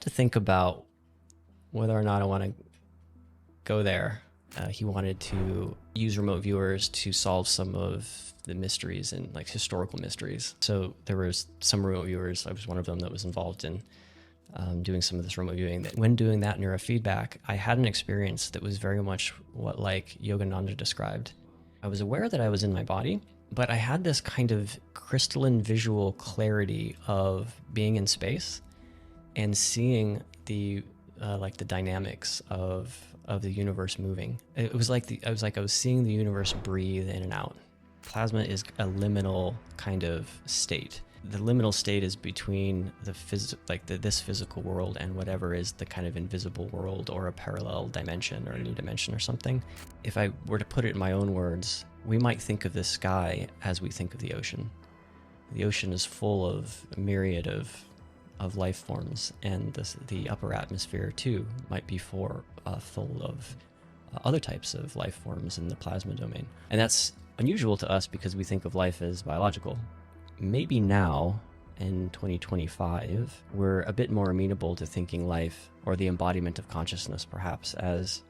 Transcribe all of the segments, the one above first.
had to think about whether or not I want to go there. He wanted to use remote viewers to solve some of the mysteries and like historical mysteries. So there was some remote viewers, I was one of them, that was involved in doing some of this remote viewing. When doing that neurofeedback, I had an experience that was very much what like Yogananda described. I was aware that I was in my body, but I had this kind of crystalline visual clarity of being in space and seeing the like the dynamics of the universe moving. It was like I was seeing the universe breathe in and out. Plasma is a liminal kind of state. The liminal state is between this physical world and whatever is the kind of invisible world or a parallel dimension or a new dimension or something. If I were to put it in my own words, we might think of the sky as we think of the ocean. The ocean is full of a myriad of life forms, and the upper atmosphere too might be full of other types of life forms in the plasma domain. And that's unusual to us because we think of life as biological. Maybe now, in 2025, we're a bit more amenable to thinking life, or the embodiment of consciousness perhaps, as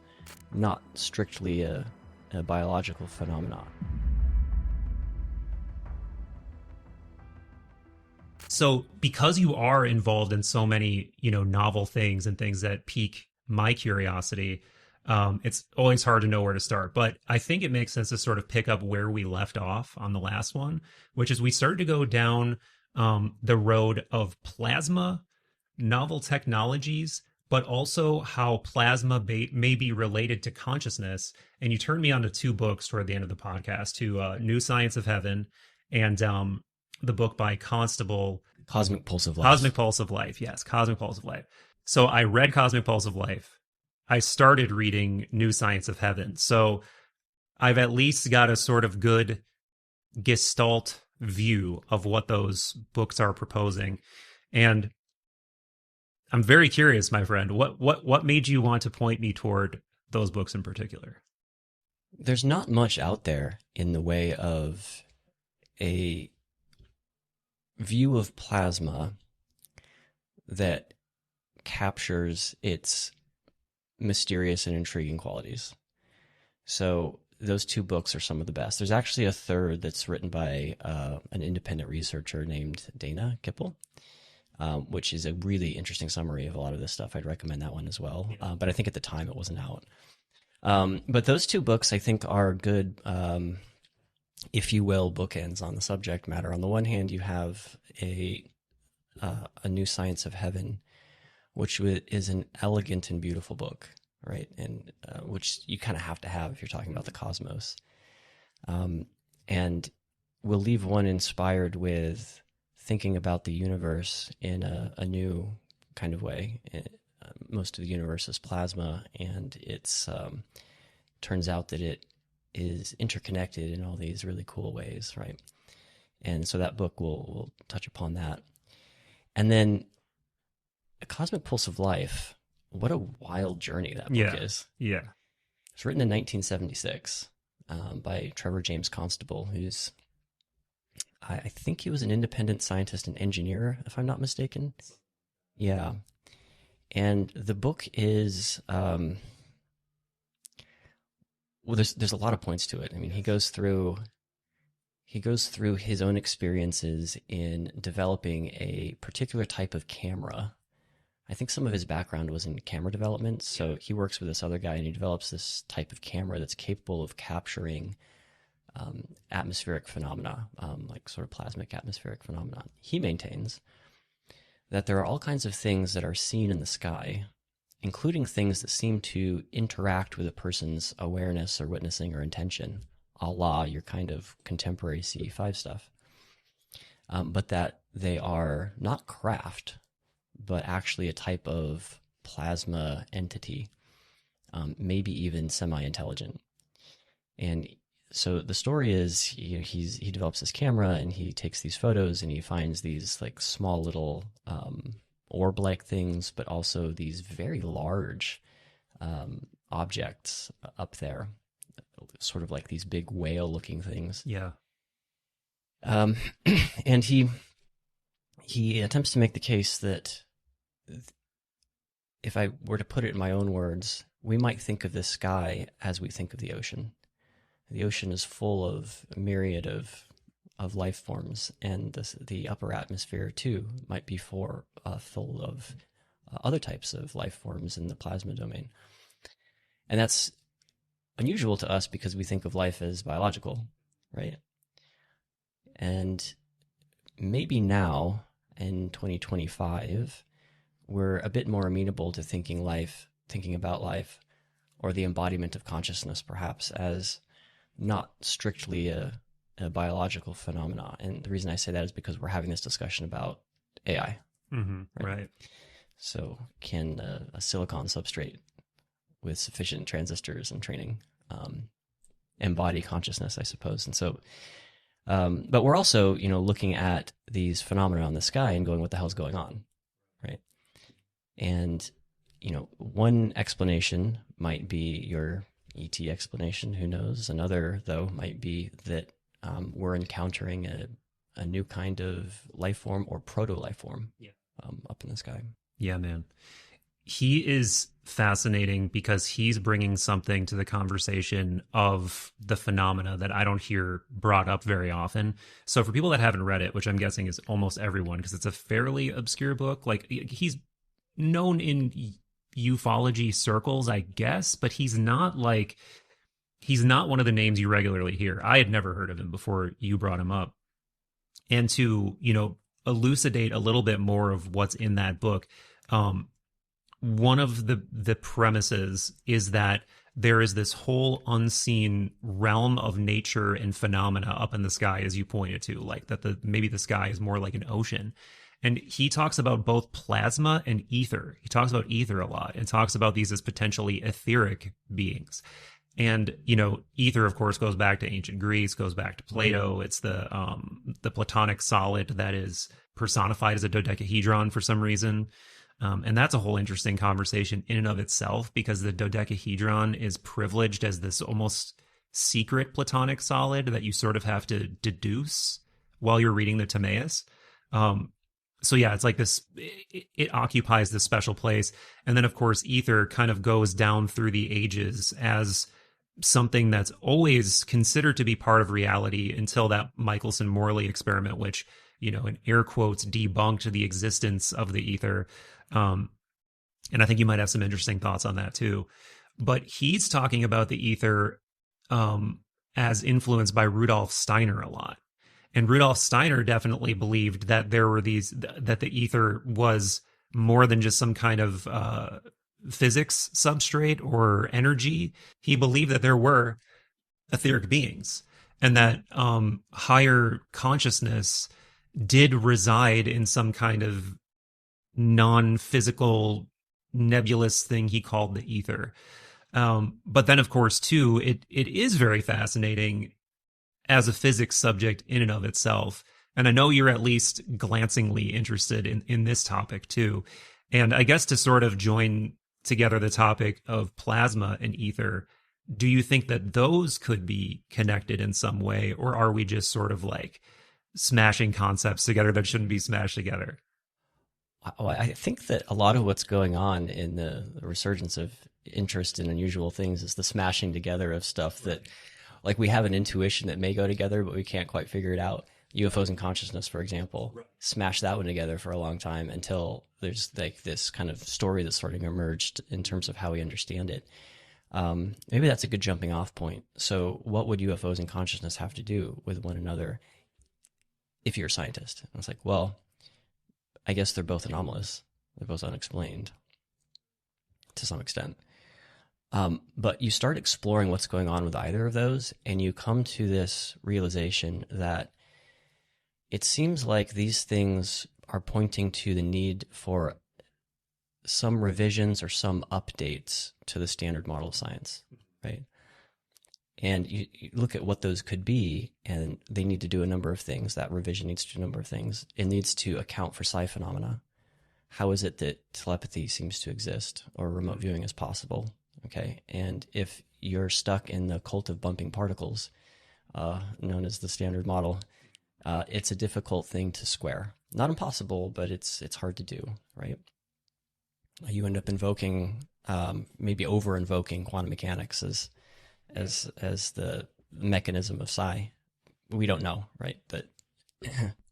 not strictly a biological phenomenon. So because you are involved in so many, novel things and things that pique my curiosity, it's always hard to know where to start. But I think it makes sense to sort of pick up where we left off on the last one, which is we started to go down the road of plasma, novel technologies, but also how plasma may be related to consciousness. And you turned me on to two books toward the end of the podcast, to New Science of Heaven and the book by Constable, Cosmic Pulse of Life. Cosmic Pulse of Life, yes, Cosmic Pulse of Life. So I read Cosmic Pulse of Life. I started reading New Science of Heaven. So I've at least got a sort of good gestalt view of what those books are proposing. And I'm very curious, my friend, what made you want to point me toward those books in particular? There's not much out there in the way of a view of plasma that captures its mysterious and intriguing qualities. So those two books are some of the best. There's actually a third that's written by an independent researcher named Dana Kippel, which is a really interesting summary of a lot of this stuff. I'd recommend that one as well. But I think at the time it wasn't out. But those two books I think are good, if you will, bookends on the subject matter. On the one hand, you have a New Science of Heaven, which is an elegant and beautiful book, right? And which you kind of have to have if you're talking about the cosmos. And we'll leave one inspired with thinking about the universe in a new kind of way. Most of the universe is plasma, and it's turns out that it is interconnected in all these really cool ways, right? And so that book will touch upon that. And then A Cosmic Pulse of Life, what a wild journey that book is. Yeah. It's written in 1976 by Trevor James Constable, who's, I think he was an independent scientist and engineer, if I'm not mistaken. Yeah. And the book is, well, there's a lot of points to it. I mean, he goes through his own experiences in developing a particular type of camera. I think some of his background was in camera development. So he works with this other guy and he develops this type of camera that's capable of capturing atmospheric phenomena, like sort of plasmic atmospheric phenomena. He maintains that there are all kinds of things that are seen in the sky, including things that seem to interact with a person's awareness or witnessing or intention, a la your kind of contemporary CE5 stuff, but that they are not craft, but actually a type of plasma entity, maybe even semi-intelligent. And so the story is he develops this camera and he takes these photos and he finds these like small little orb-like things, but also these very large objects up there, sort of like these big whale-looking things. Yeah. And he attempts to make the case that if I were to put it in my own words, we might think of the sky as we think of the ocean. The ocean is full of a myriad of life forms, and the upper atmosphere too might be full of other types of life forms in the plasma domain. And that's unusual to us because we think of life as biological, right? And maybe now in 2025, we're a bit more amenable to thinking about life, or the embodiment of consciousness, perhaps, as not strictly a biological phenomena. And the reason I say that is because we're having this discussion about AI. Mm-hmm. Right. So can a silicon substrate with sufficient transistors and training embody consciousness, I suppose. And so, but we're also, looking at these phenomena in the sky and going, what the hell's going on, right? And, one explanation might be your ET explanation, who knows? Another, though, might be that we're encountering a new kind of life form or proto-life form up in the sky. Yeah, man. He is fascinating because he's bringing something to the conversation of the phenomena that I don't hear brought up very often. So for people that haven't read it, which I'm guessing is almost everyone, because it's a fairly obscure book, like he's known in ufology circles, I guess, but he's not one of the names you regularly hear. I had never heard of him before you brought him up. And to, elucidate a little bit more of what's in that book, one of the premises is that there is this whole unseen realm of nature and phenomena up in the sky, as you pointed to, like that maybe the sky is more like an ocean. And he talks about both plasma and ether. He talks about ether a lot and talks about these as potentially etheric beings. And, ether, of course, goes back to ancient Greece, goes back to Plato. It's the Platonic solid that is personified as a dodecahedron for some reason. And that's a whole interesting conversation in and of itself, because the dodecahedron is privileged as this almost secret Platonic solid that you sort of have to deduce while you're reading the Timaeus. So yeah, it's like this, it occupies this special place. And then, of course, ether kind of goes down through the ages as something that's always considered to be part of reality until that Michelson-Morley experiment, which, in air quotes, debunked the existence of the ether. And I think you might have some interesting thoughts on that too. But he's talking about the ether as influenced by Rudolf Steiner a lot. And Rudolf Steiner definitely believed that that the ether was more than just some kind of physics substrate or energy. He believed that there were etheric beings, and that higher consciousness did reside in some kind of non-physical nebulous thing he called the ether. But then, of course, too, it is very fascinating as a physics subject in and of itself. And I know you're at least glancingly interested in this topic too. And I guess to sort of join together the topic of plasma and ether, do you think that those could be connected in some way? Or are we just sort of like smashing concepts together that shouldn't be smashed together? Well, I think that a lot of what's going on in the resurgence of interest in unusual things is the smashing together of stuff that, like, we have an intuition that may go together, but we can't quite figure it out. UFOs and consciousness, for example, smash that one together for a long time until there's like this kind of story that's sort of emerged in terms of how we understand it. Maybe that's a good jumping off point. So what would UFOs and consciousness have to do with one another if you're a scientist? And it's like, well, I guess they're both anomalous. They're both unexplained to some extent. But you start exploring what's going on with either of those, and you come to this realization that it seems like these things are pointing to the need for some revisions or some updates to the standard model of science, right? And you look at what those could be, and they need to do a number of things. That revision needs to do a number of things. It needs to account for psi phenomena. How is it that telepathy seems to exist or remote viewing is possible? Okay, and if you're stuck in the cult of bumping particles, known as the standard model, it's a difficult thing to square. Not impossible, but it's hard to do, right? you end up invoking, maybe over invoking quantum mechanics as the mechanism of psi. We don't know, right? But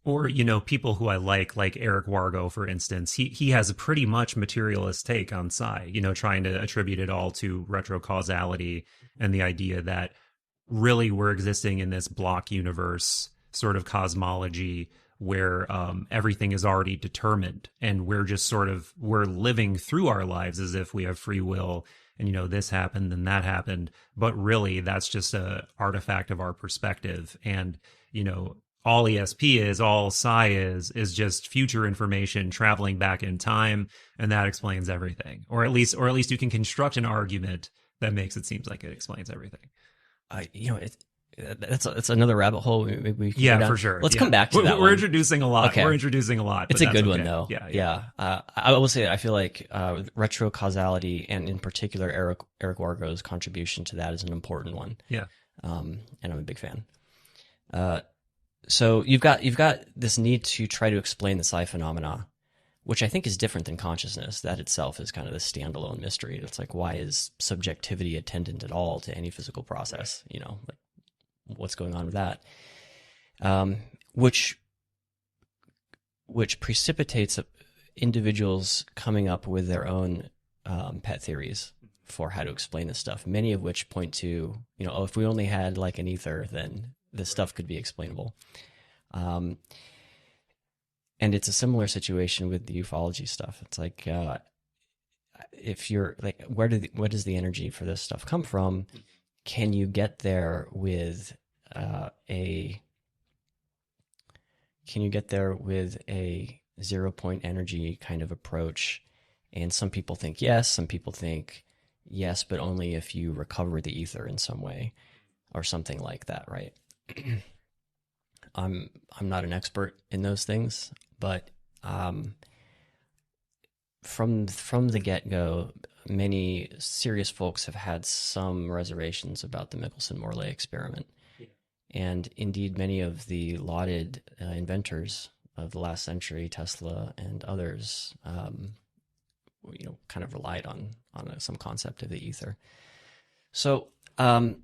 Or, people who I like Eric Wargo, for instance, he has a pretty much materialist take on psi, trying to attribute it all to retrocausality and the idea that really we're existing in this block universe sort of cosmology where everything is already determined, and we're living through our lives as if we have free will, and this happened and that happened, but really that's just a artifact of our perspective. And all ESP is, all psi is just future information traveling back in time, and that explains everything, or at least you can construct an argument that makes it seem like it explains everything. That's another rabbit hole we can go down. For sure. Let's come back to that. We're introducing a lot. Okay. We're introducing a lot. It's a good one though. Yeah. I will say I feel like retrocausality, and in particular Eric Wargo's contribution to that, is an important one. Yeah. And I'm a big fan. So you've got this need to try to explain the psi phenomena, which I think is different than consciousness. That itself is kind of the standalone mystery. It's like, why is subjectivity attendant at all to any physical process? Like, what's going on with that? Which precipitates individuals coming up with their own pet theories for how to explain this stuff. Many of which point to, if we only had like an ether, then this stuff could be explainable. And it's a similar situation with the ufology stuff. It's like, if you're like, where does the energy for this stuff come from? Can you get there with a 0-point energy kind of approach? And some people think yes, some people think yes, but only if you recover the ether in some way or something like that, right? I'm not an expert in those things, but from the get-go, many serious folks have had some reservations about the Michelson-Morley experiment. Yeah. And indeed, many of the lauded inventors of the last century, Tesla and others, kind of relied on some concept of the ether. So, I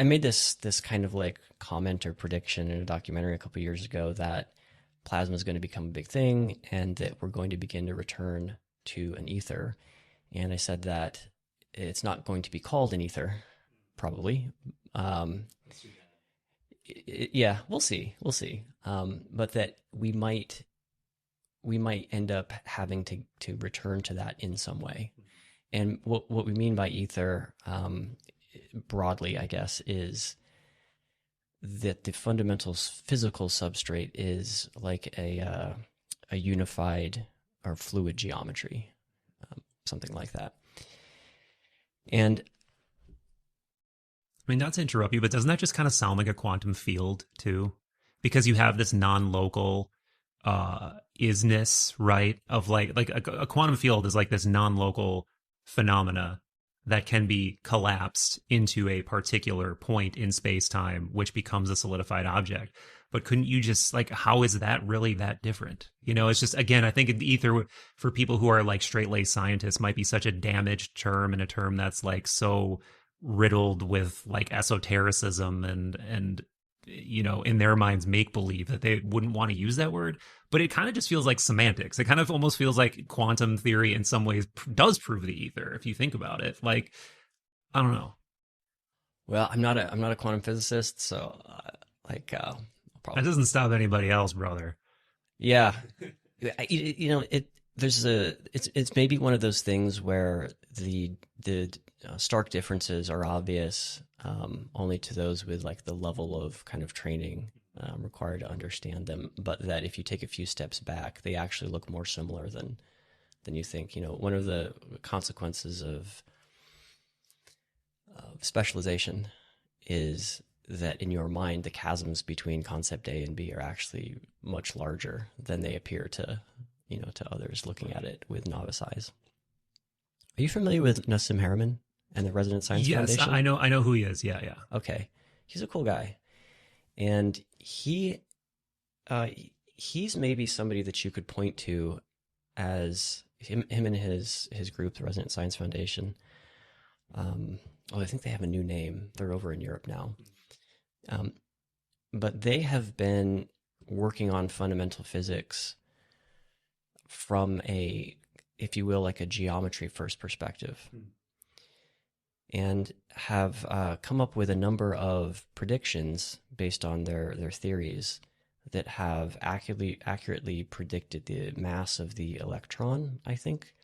made this kind of like comment or prediction in a documentary a couple of years ago that plasma is going to become a big thing and that we're going to begin to return to an ether. And I said that it's not going to be called an ether, probably. Yeah, we'll see. But that we might end up having to return to that in some way. And what we mean by ether, broadly, I guess, is that the fundamental physical substrate is like a unified or fluid geometry, something like that. And I mean, not to interrupt you, but doesn't that just kind of sound like a quantum field too? Because you have this non-local isness, right? Of like a quantum field is like this non-local phenomena that can be collapsed into a particular point in space-time, which becomes a solidified object. But couldn't you just, like, how is that really that different? It's just, again, I think the ether, for people who are like straight-laced scientists, might be such a damaged term, and a term that's like so riddled with like esotericism and in their minds make-believe, that they wouldn't want to use that word. But it kind of just feels like semantics. It kind of almost feels like quantum theory in some ways does prove the ether, if you think about it. Like, I don't know. Well, I'm not a quantum physicist, so probably. That doesn't stop anybody else, brother. Yeah, it's maybe one of those things where the stark differences are obvious only to those with like the level of kind of training required to understand them, but that if you take a few steps back, they actually look more similar than you think. One of the consequences of specialization is that in your mind, the chasms between concept A and B are actually much larger than they appear to others looking at it with novice eyes. Are you familiar with Nassim Haramein and the Resonant Science Foundation? Yes, I know who he is. Yeah. Okay. He's a cool guy. And he's maybe somebody that you could point to as him and his group, the Resonant Science Foundation. I think they have a new name. They're over in Europe now. But they have been working on fundamental physics from a, if you will, like a geometry first perspective, and have come up with a number of predictions based on their theories that have accurately predicted the mass of the electron, I think,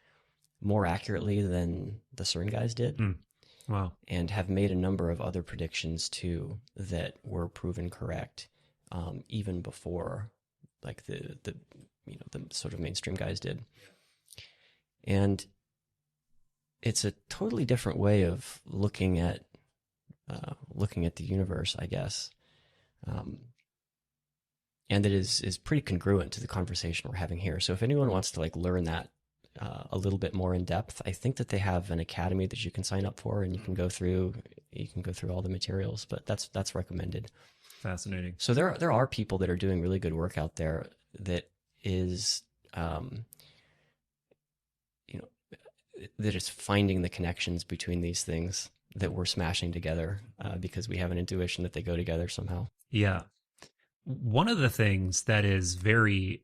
more accurately than the CERN guys did. Wow. And have made a number of other predictions too that were proven correct, even before like the sort of mainstream guys did. And it's a totally different way of looking at the universe, I guess. And it is pretty congruent to the conversation we're having here. So if anyone wants to like learn that a little bit more in depth, I think that they have an academy that you can sign up for, and you can go through all the materials. But that's recommended. Fascinating. So there are people that are doing really good work out there that is that is finding the connections between these things that we're smashing together because we have an intuition that they go together somehow. Yeah. One of the things that is very,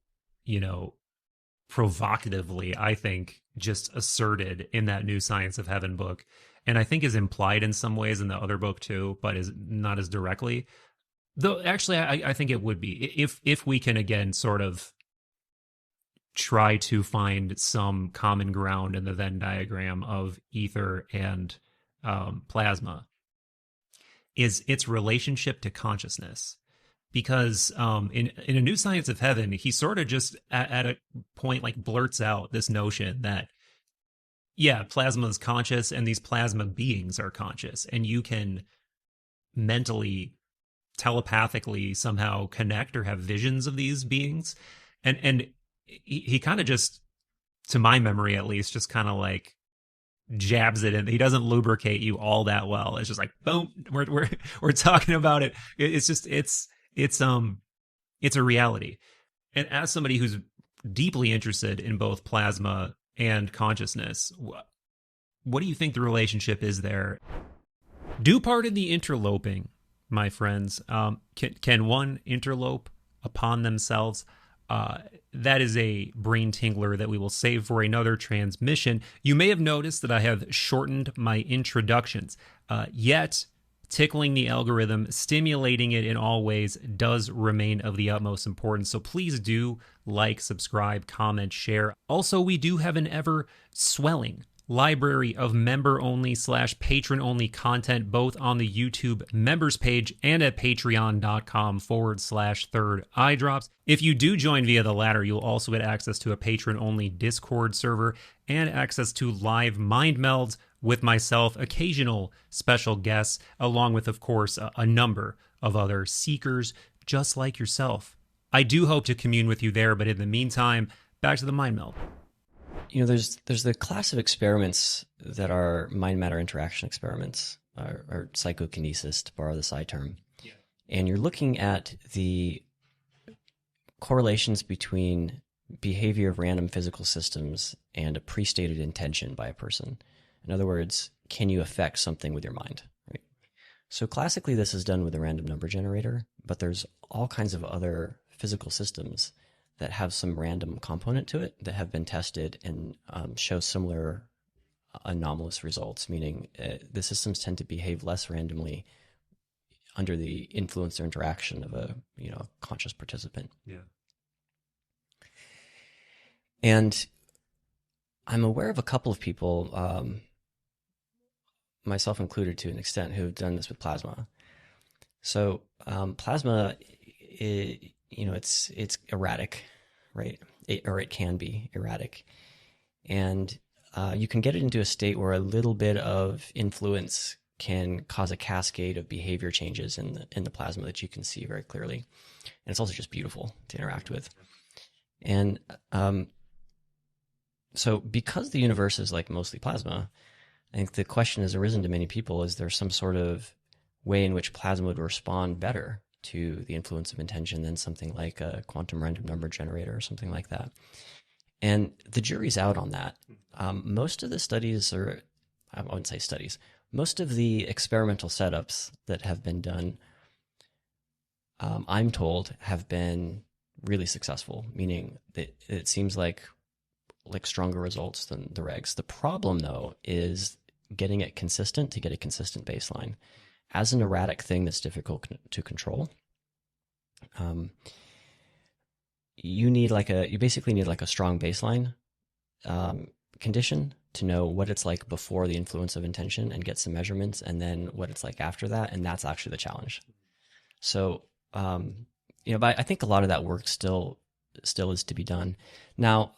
provocatively, I think, just asserted in that New Science of Heaven book, and I think is implied in some ways in the other book too, but is not as directly. Though actually, I think it would be if we can again sort of try to find some common ground in the Venn diagram of ether and plasma, is its relationship to consciousness. Because in A New Science of Heaven, he sort of just at a point like blurts out this notion that, yeah, plasma is conscious and these plasma beings are conscious, and you can mentally, telepathically somehow connect or have visions of these beings. And he kind of just, to my memory at least, just kind of like jabs it in. He doesn't lubricate you all that well. It's just like, boom, we're talking about it. It's a reality. And as somebody who's deeply interested in both plasma and consciousness, what do you think the relationship is there? Do pardon the interloping, my friends. Can one interlope upon themselves? That is a brain tingler that we will save for another transmission. You may have noticed that I have shortened my introductions, yet tickling the algorithm, stimulating it in all ways does remain of the utmost importance. So please do like, subscribe, comment, share. Also, we do have an ever swelling library of member-only / patron-only content, both on the YouTube members page and at patreon.com/third-eye-drops. If you do join via the latter, you'll also get access to a patron-only Discord server and access to live mind melds with myself, occasional special guests, along with, of course, a number of other seekers just like yourself. I do hope to commune with you there, but in the meantime, back to the mind meld. There's the class of experiments that are mind-matter interaction experiments, or psychokinesis, to borrow the psi term. Yeah. And you're looking at the correlations between behavior of random physical systems and a pre-stated intention by a person. In other words, can you affect something with your mind? Right? So classically, this is done with a random number generator, but there's all kinds of other physical systems that have some random component to it that have been tested and show similar anomalous results, meaning the systems tend to behave less randomly under the influence or interaction of a conscious participant. Yeah. And I'm aware of a couple of people, myself included to an extent, who have done this with plasma. So plasma, it's erratic, right? It can be erratic. And you can get it into a state where a little bit of influence can cause a cascade of behavior changes in the plasma that you can see very clearly. And it's also just beautiful to interact with. And so because the universe is like mostly plasma, I think the question has arisen to many people, is there some sort of way in which plasma would respond better to the influence of intention than something like a quantum random number generator or something like that? And the jury's out on that. Most of the studies, or I wouldn't say studies, most of the experimental setups that have been done, I'm told, have been really successful, meaning that it seems like stronger results than the regs. The problem, though, is getting it consistent to get a consistent baseline. As an erratic thing that's difficult to control, you basically need like a strong baseline condition to know what it's like before the influence of intention and get some measurements, and then what it's like after that, and that's actually the challenge. So, but I think a lot of that work still is to be done. Now,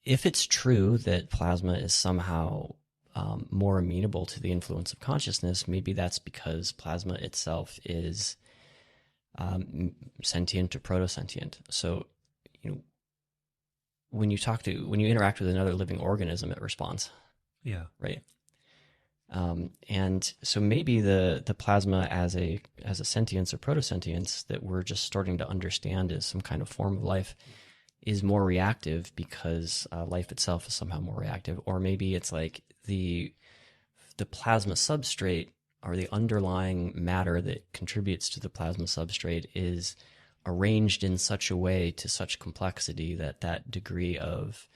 if it's true that plasma is somehow more amenable to the influence of consciousness, maybe that's because plasma itself is sentient or proto-sentient. So, when you interact with another living organism, it responds. Yeah. Right. And so maybe the plasma as a sentience or proto-sentience that we're just starting to understand as some kind of form of life is more reactive because life itself is somehow more reactive. Or maybe it's like the plasma substrate, or the underlying matter that contributes to the plasma substrate, is arranged in such a way, to such complexity, that degree of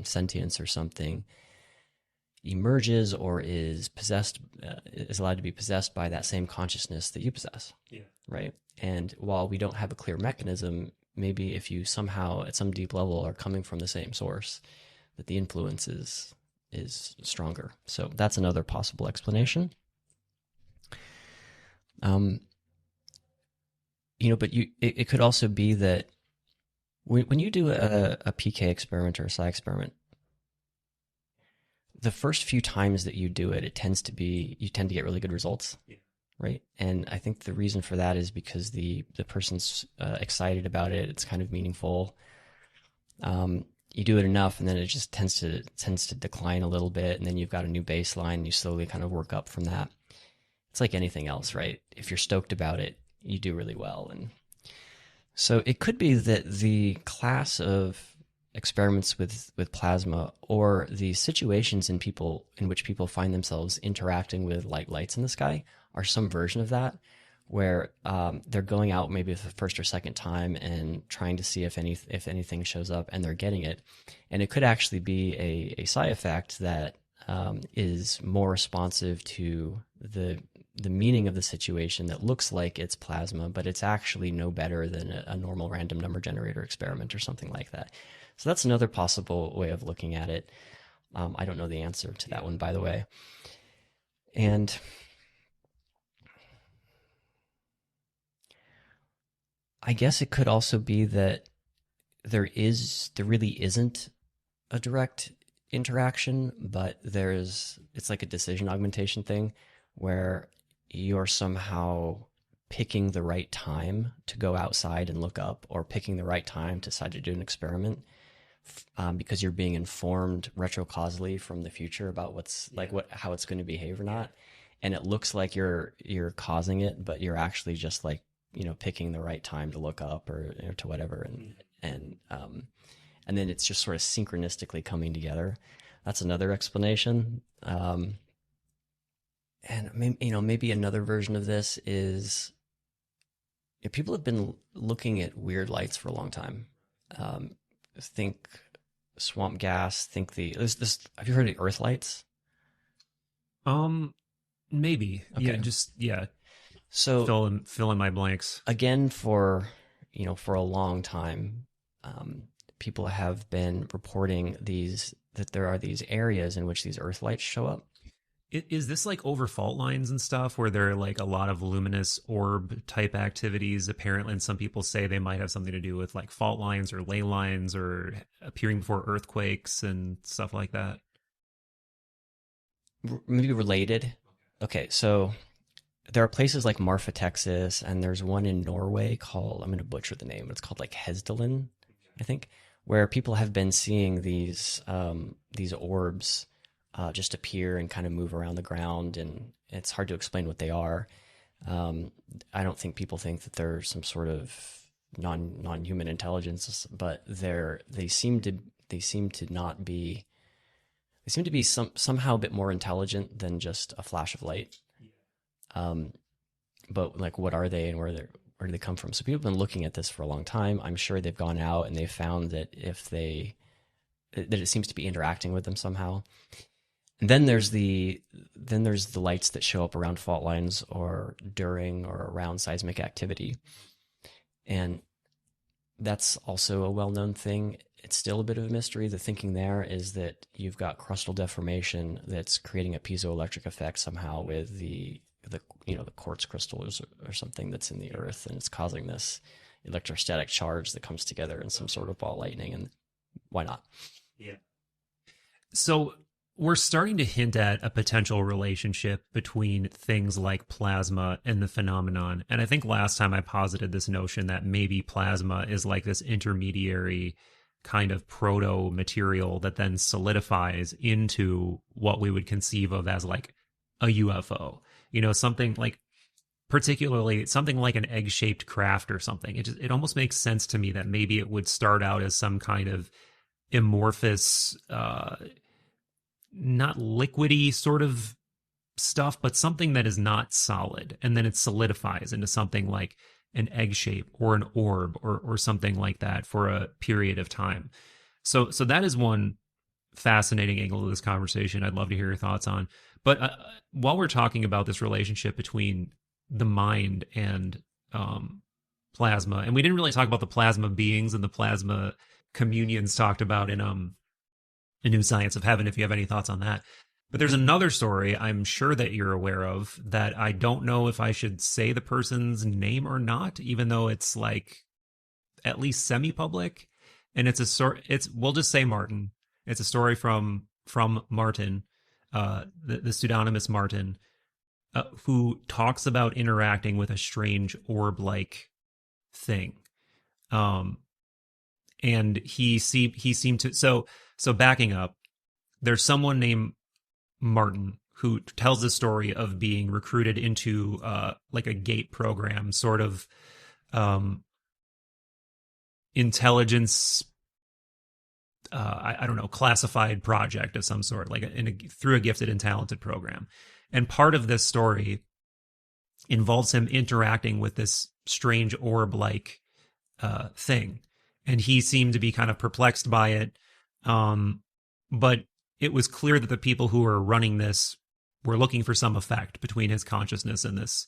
sentience or something emerges or is possessed, is allowed to be possessed by that same consciousness that you possess. Yeah. Right. And while we don't have a clear mechanism, maybe if you somehow at some deep level are coming from the same source, that the influence is stronger. So that's another possible explanation. But it could also be that when you do a PK experiment or a psi experiment, the first few times that you do it, you tend to get really good results. Yeah. Right. And I think the reason for that is because the person's excited about it. It's kind of meaningful. You do it enough, and then it just tends to decline a little bit, and then you've got a new baseline. You slowly kind of work up from that. It's like anything else, right? If you're stoked about it, you do really well. And so it could be that the class of experiments with plasma, or the situations in which people find themselves interacting with lights in the sky, are some version of that, where they're going out maybe for the first or second time and trying to see if anything shows up, and they're getting it. And it could actually be a psi effect that is more responsive to the meaning of the situation, that looks like it's plasma, but it's actually no better than a normal random number generator experiment or something like that. So that's another possible way of looking at it. I don't know the answer to that one, by the way. And I guess it could also be that there really isn't a direct interaction, but it's like a decision augmentation thing, where you're somehow picking the right time to go outside and look up, or picking the right time to decide to do an experiment, because you're being informed retrocausally from the future about how it's going to behave or not. And it looks like you're causing it, but you're actually just picking the right time to look up or to whatever. And then it's just sort of synchronistically coming together. That's another explanation. And maybe another version of this is, people have been looking at weird lights for a long time. Think swamp gas. Think this. Have you heard of Earth lights? Maybe. Okay. Yeah. So fill in my blanks. Again, for a long time, people have been reporting that there are these areas in which these Earth lights show up. Is this like over fault lines and stuff, where there are like a lot of luminous orb type activities apparently, and some people say they might have something to do with like fault lines or ley lines, or appearing before earthquakes and stuff like that? Maybe related. Okay, so there are places like Marfa, Texas, and there's one in Norway called, I'm going to butcher the name, but it's called like Hesdalen, I think, where people have been seeing these orbs just appear and kind of move around the ground, and it's hard to explain what they are. I don't think people think that they're some sort of non-human intelligence, but they seem to they seem to not be. They seem to be somehow a bit more intelligent than just a flash of light. But like, what are they, and where do they come from? So people have been looking at this for a long time. I'm sure they've gone out and they've found that that it seems to be interacting with them somehow. And then there's the lights that show up around fault lines or during or around seismic activity. And that's also a well-known thing. It's still a bit of a mystery. The thinking there is that you've got crustal deformation that's creating a piezoelectric effect somehow with the quartz crystals or something that's in the earth, and it's causing this electrostatic charge that comes together in some sort of ball lightning. And why not? Yeah. So we're starting to hint at a potential relationship between things like plasma and the phenomenon. And I think last time I posited this notion that maybe plasma is like this intermediary kind of proto material that then solidifies into what we would conceive of as like a UFO. Something like, particularly something like an egg-shaped craft or something. It almost makes sense to me that maybe it would start out as some kind of amorphous, not liquidy sort of stuff, but something that is not solid, and then it solidifies into something like an egg shape or an orb or something like that for a period of time. So that is one fascinating angle of this conversation I'd love to hear your thoughts on. But while we're talking about this relationship between the mind and plasma, and we didn't really talk about the plasma beings and the plasma communions talked about in A New Science of Heaven, if you have any thoughts on that. But there's another story I'm sure that you're aware of that I don't know if I should say the person's name or not, even though it's like at least semi-public. And we'll just say Martin. It's a story from Martin, the pseudonymous Martin, who talks about interacting with a strange orb-like thing. And he seemed to, so backing up, there's someone named Martin who tells the story of being recruited into like a gate program, sort of intelligence, I don't know, classified project of some sort, like through a gifted and talented program. And part of this story involves him interacting with this strange orb-like thing. And he seemed to be kind of perplexed by it. But it was clear that the people who were running this were looking for some effect between his consciousness and this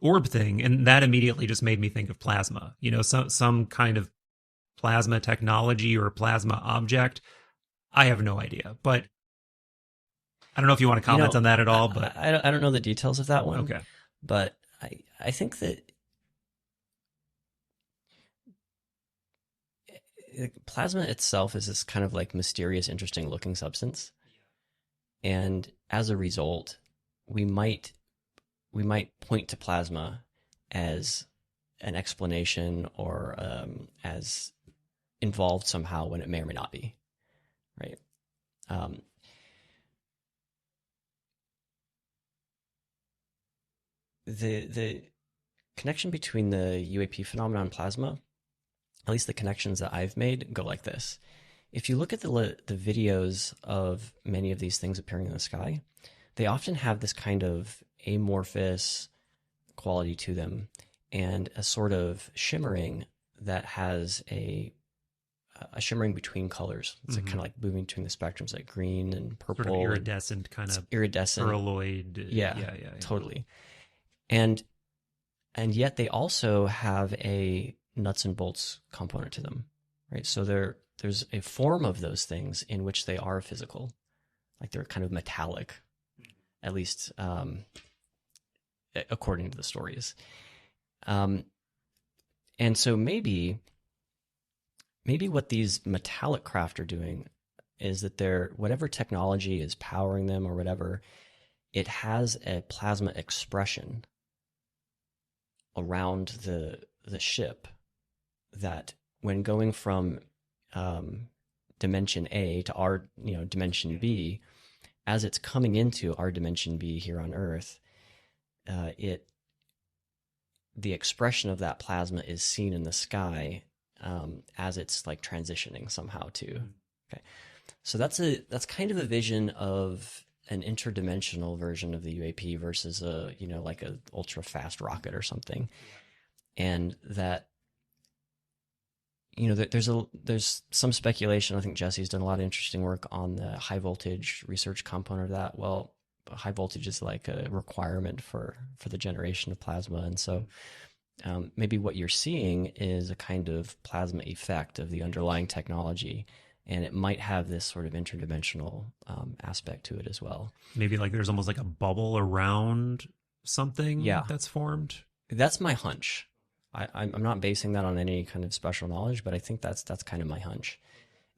orb thing. And that immediately just made me think of plasma, some kind of plasma technology or plasma object. I have no idea, but I don't know if you want to comment on that at all. But I don't know the details of that one. Okay. But I think that plasma itself is this kind of like mysterious, interesting looking substance. And as a result, we might point to plasma as an explanation or as involved somehow when it may or may not be, right? The connection between the UAP phenomenon and plasma, at least the connections that I've made, go like this. If you look at the videos of many of these things appearing in the sky, they often have this kind of amorphous quality to them and a sort of shimmering that has a shimmering between colors. It's kind of like moving between the spectrums, like green and purple. Sort of iridescent, kind of iridescent, pearloid. Yeah, totally. And yet they also have a nuts and bolts component to them, right? So there's a form of those things in which they are physical, like they're kind of metallic, at least according to the stories. And so maybe what these metallic craft are doing is that whatever technology is powering them or whatever, it has a plasma expression around the ship that when going from dimension A to our dimension B, as it's coming into our dimension B here on Earth, the expression of that plasma is seen in the sky as it's like transitioning somehow too. Okay, so that's kind of a vision of an interdimensional version of the UAP versus a like a ultra fast rocket or something, and that there's some speculation. I think Jesse's done a lot of interesting work on the high voltage research component of that. Well, high voltage is like a requirement for the generation of plasma, and so maybe what you're seeing is a kind of plasma effect of the underlying technology, and it might have this sort of interdimensional aspect to it as well. Maybe like there's almost like a bubble around something Yeah, that's formed. that's my hunch. I'm not basing that on any kind of special knowledge, but I think that's kind of my hunch.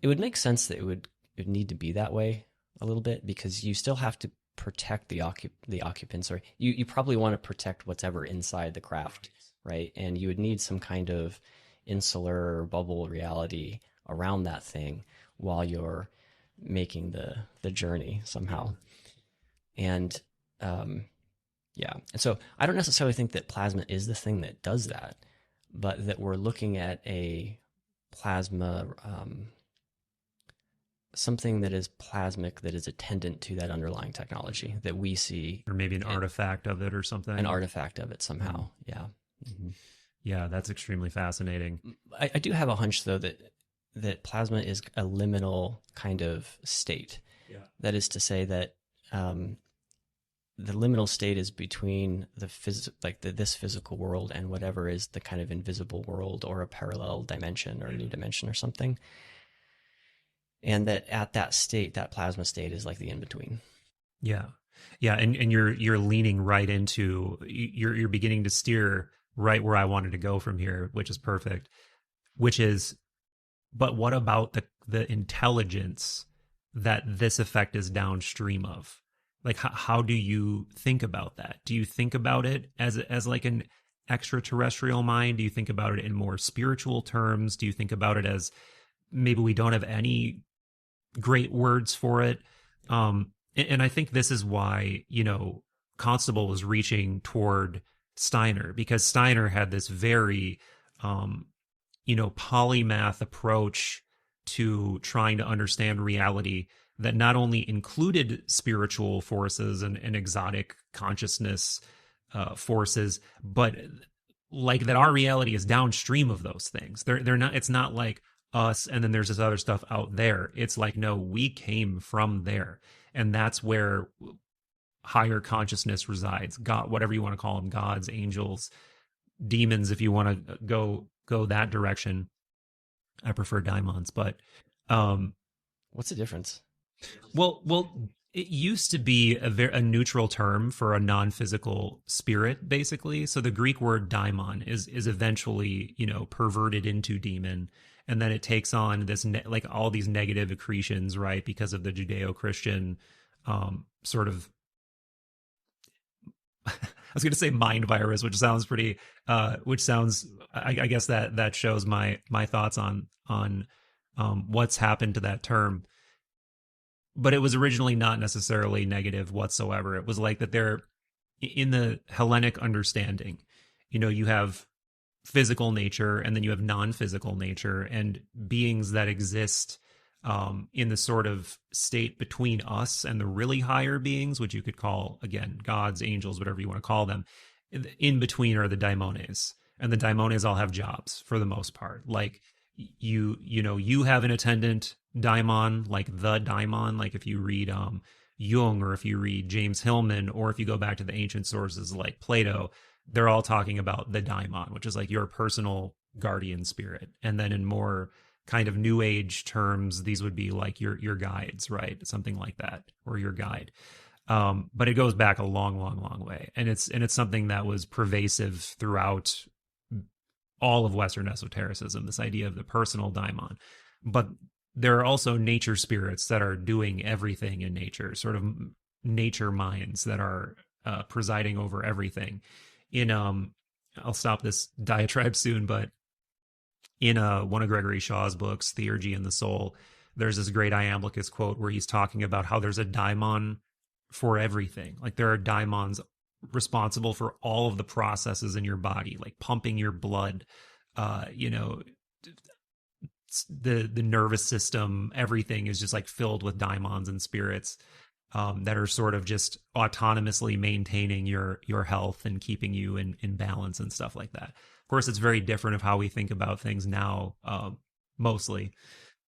It would make sense that it would need to be that way a little bit, because you still have to protect the occupants, or you probably want to protect whatever inside the craft, right? And you would need some kind of insular or bubble reality around that thing while you're making the journey somehow. And yeah, and so I don't necessarily think that plasma is the thing that does that, but that we're looking at a plasma, something that is plasmic, that is attendant to that underlying technology that we see, or maybe an artifact of it or something. An artifact of it somehow. Yeah. Mm-hmm. Yeah, that's extremely fascinating. I do have a hunch though that plasma is a liminal kind of state. Yeah. That is to say that the liminal state is between this physical world and whatever is the kind of invisible world, or a parallel dimension, or a new dimension or something. And that at that state, that plasma state is like the in-between. Yeah. Yeah. And you're leaning right into, you're beginning to steer right where I wanted to go from here, which is perfect, which is, but what about the intelligence that this effect is downstream of? Like, how do you think about that? Do you think about it as like an extraterrestrial mind? Do you think about it in more spiritual terms? Do you think about it as maybe we don't have any great words for it? And I think this is why, Constable was reaching toward Steiner, because Steiner had this very, polymath approach to trying to understand reality that not only included spiritual forces and exotic consciousness forces, but like that our reality is downstream of those things. They're not. It's not like us and then there's this other stuff out there. It's like, no, we came from there, and that's where higher consciousness resides. God, whatever you want to call them, gods, angels, demons, if you want to go that direction. I prefer daimons, but what's the difference? Well, it used to be a neutral term for a non-physical spirit, basically. So the Greek word daimon is eventually, perverted into demon, and then it takes on this like all these negative accretions, right? Because of the Judeo-Christian sort of, I was going to say mind virus, which sounds pretty, I guess that shows my thoughts on what's happened to that term. But it was originally not necessarily negative whatsoever. It was like that they're in the Hellenic understanding, you have physical nature and then you have non-physical nature, and beings that exist in the sort of state between us and the really higher beings, which you could call, again, gods, angels, whatever you want to call them. In between are the daimones, and the daimones all have jobs for the most part. Like you have an attendant daimon, like the daimon, like if you read Jung, or if you read James Hillman, or if you go back to the ancient sources like Plato, they're all talking about the daimon, which is like your personal guardian spirit. And then in more kind of new age terms, these would be like your guides, right? Something like that, or your guide. But it goes back a long, long, long way. And it's something that was pervasive throughout all of Western esotericism, this idea of the personal daimon. But there are also nature spirits that are doing everything in nature, sort of nature minds that are presiding over everything. I'll stop this diatribe soon, but in one of Gregory Shaw's books, Theurgy and the Soul, there's this great Iamblichus quote where he's talking about how there's a daimon for everything. Like there are daimons responsible for all of the processes in your body, like pumping your blood, the nervous system, everything is just like filled with daimons and spirits that are sort of just autonomously maintaining your health and keeping you in balance and stuff like that. Of course, it's very different of how we think about things now, mostly.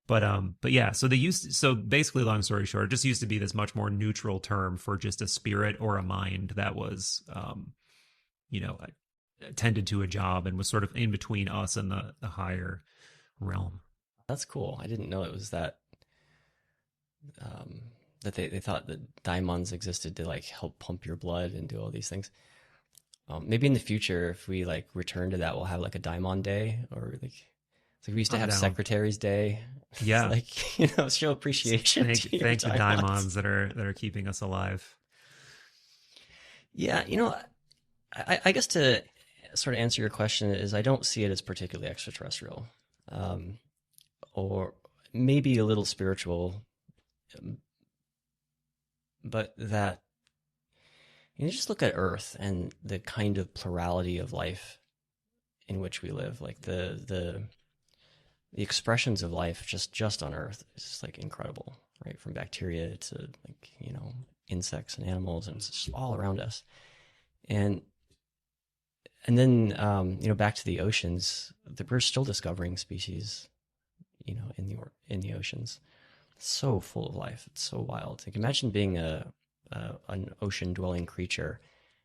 But yeah, so basically, long story short, it just used to be this much more neutral term for just a spirit or a mind that was, you know, tended to a job and was sort of in between us and the higher realm. That's cool. I didn't know it was that that they thought that daimons existed to like help pump your blood and do all these things. Maybe in the future, if we like return to that, we'll have like a daimon day, or like it's like we used to I'm have down. Secretary's Day. Yeah, Like, show appreciation to your thank the daimons. daimons that are keeping us alive. Yeah, I guess to sort of answer your question is I don't see it as particularly extraterrestrial, or maybe a little spiritual, but that just look at Earth and the kind of plurality of life in which we live, like the expressions of life just on Earth is just like incredible, right? From bacteria to like insects and animals, and it's just all around us. And then back to the oceans, we're still discovering species, in the oceans. It's so full of life. It's so wild. Like imagine being an ocean dwelling creature,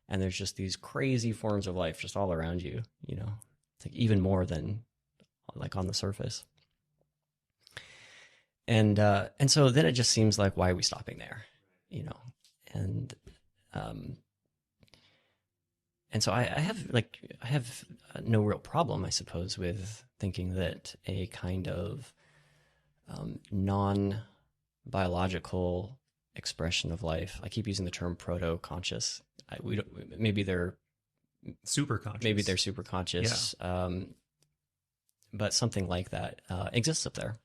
and there's just these crazy forms of life just all around you. It's like even more than like on the surface. And so then it just seems like, why are we stopping there? And and so I have no real problem, I suppose, with thinking that a kind of non-biological expression of life. I keep using the term proto-conscious. Maybe they're Super conscious. Maybe they're super conscious, but something like that exists up there,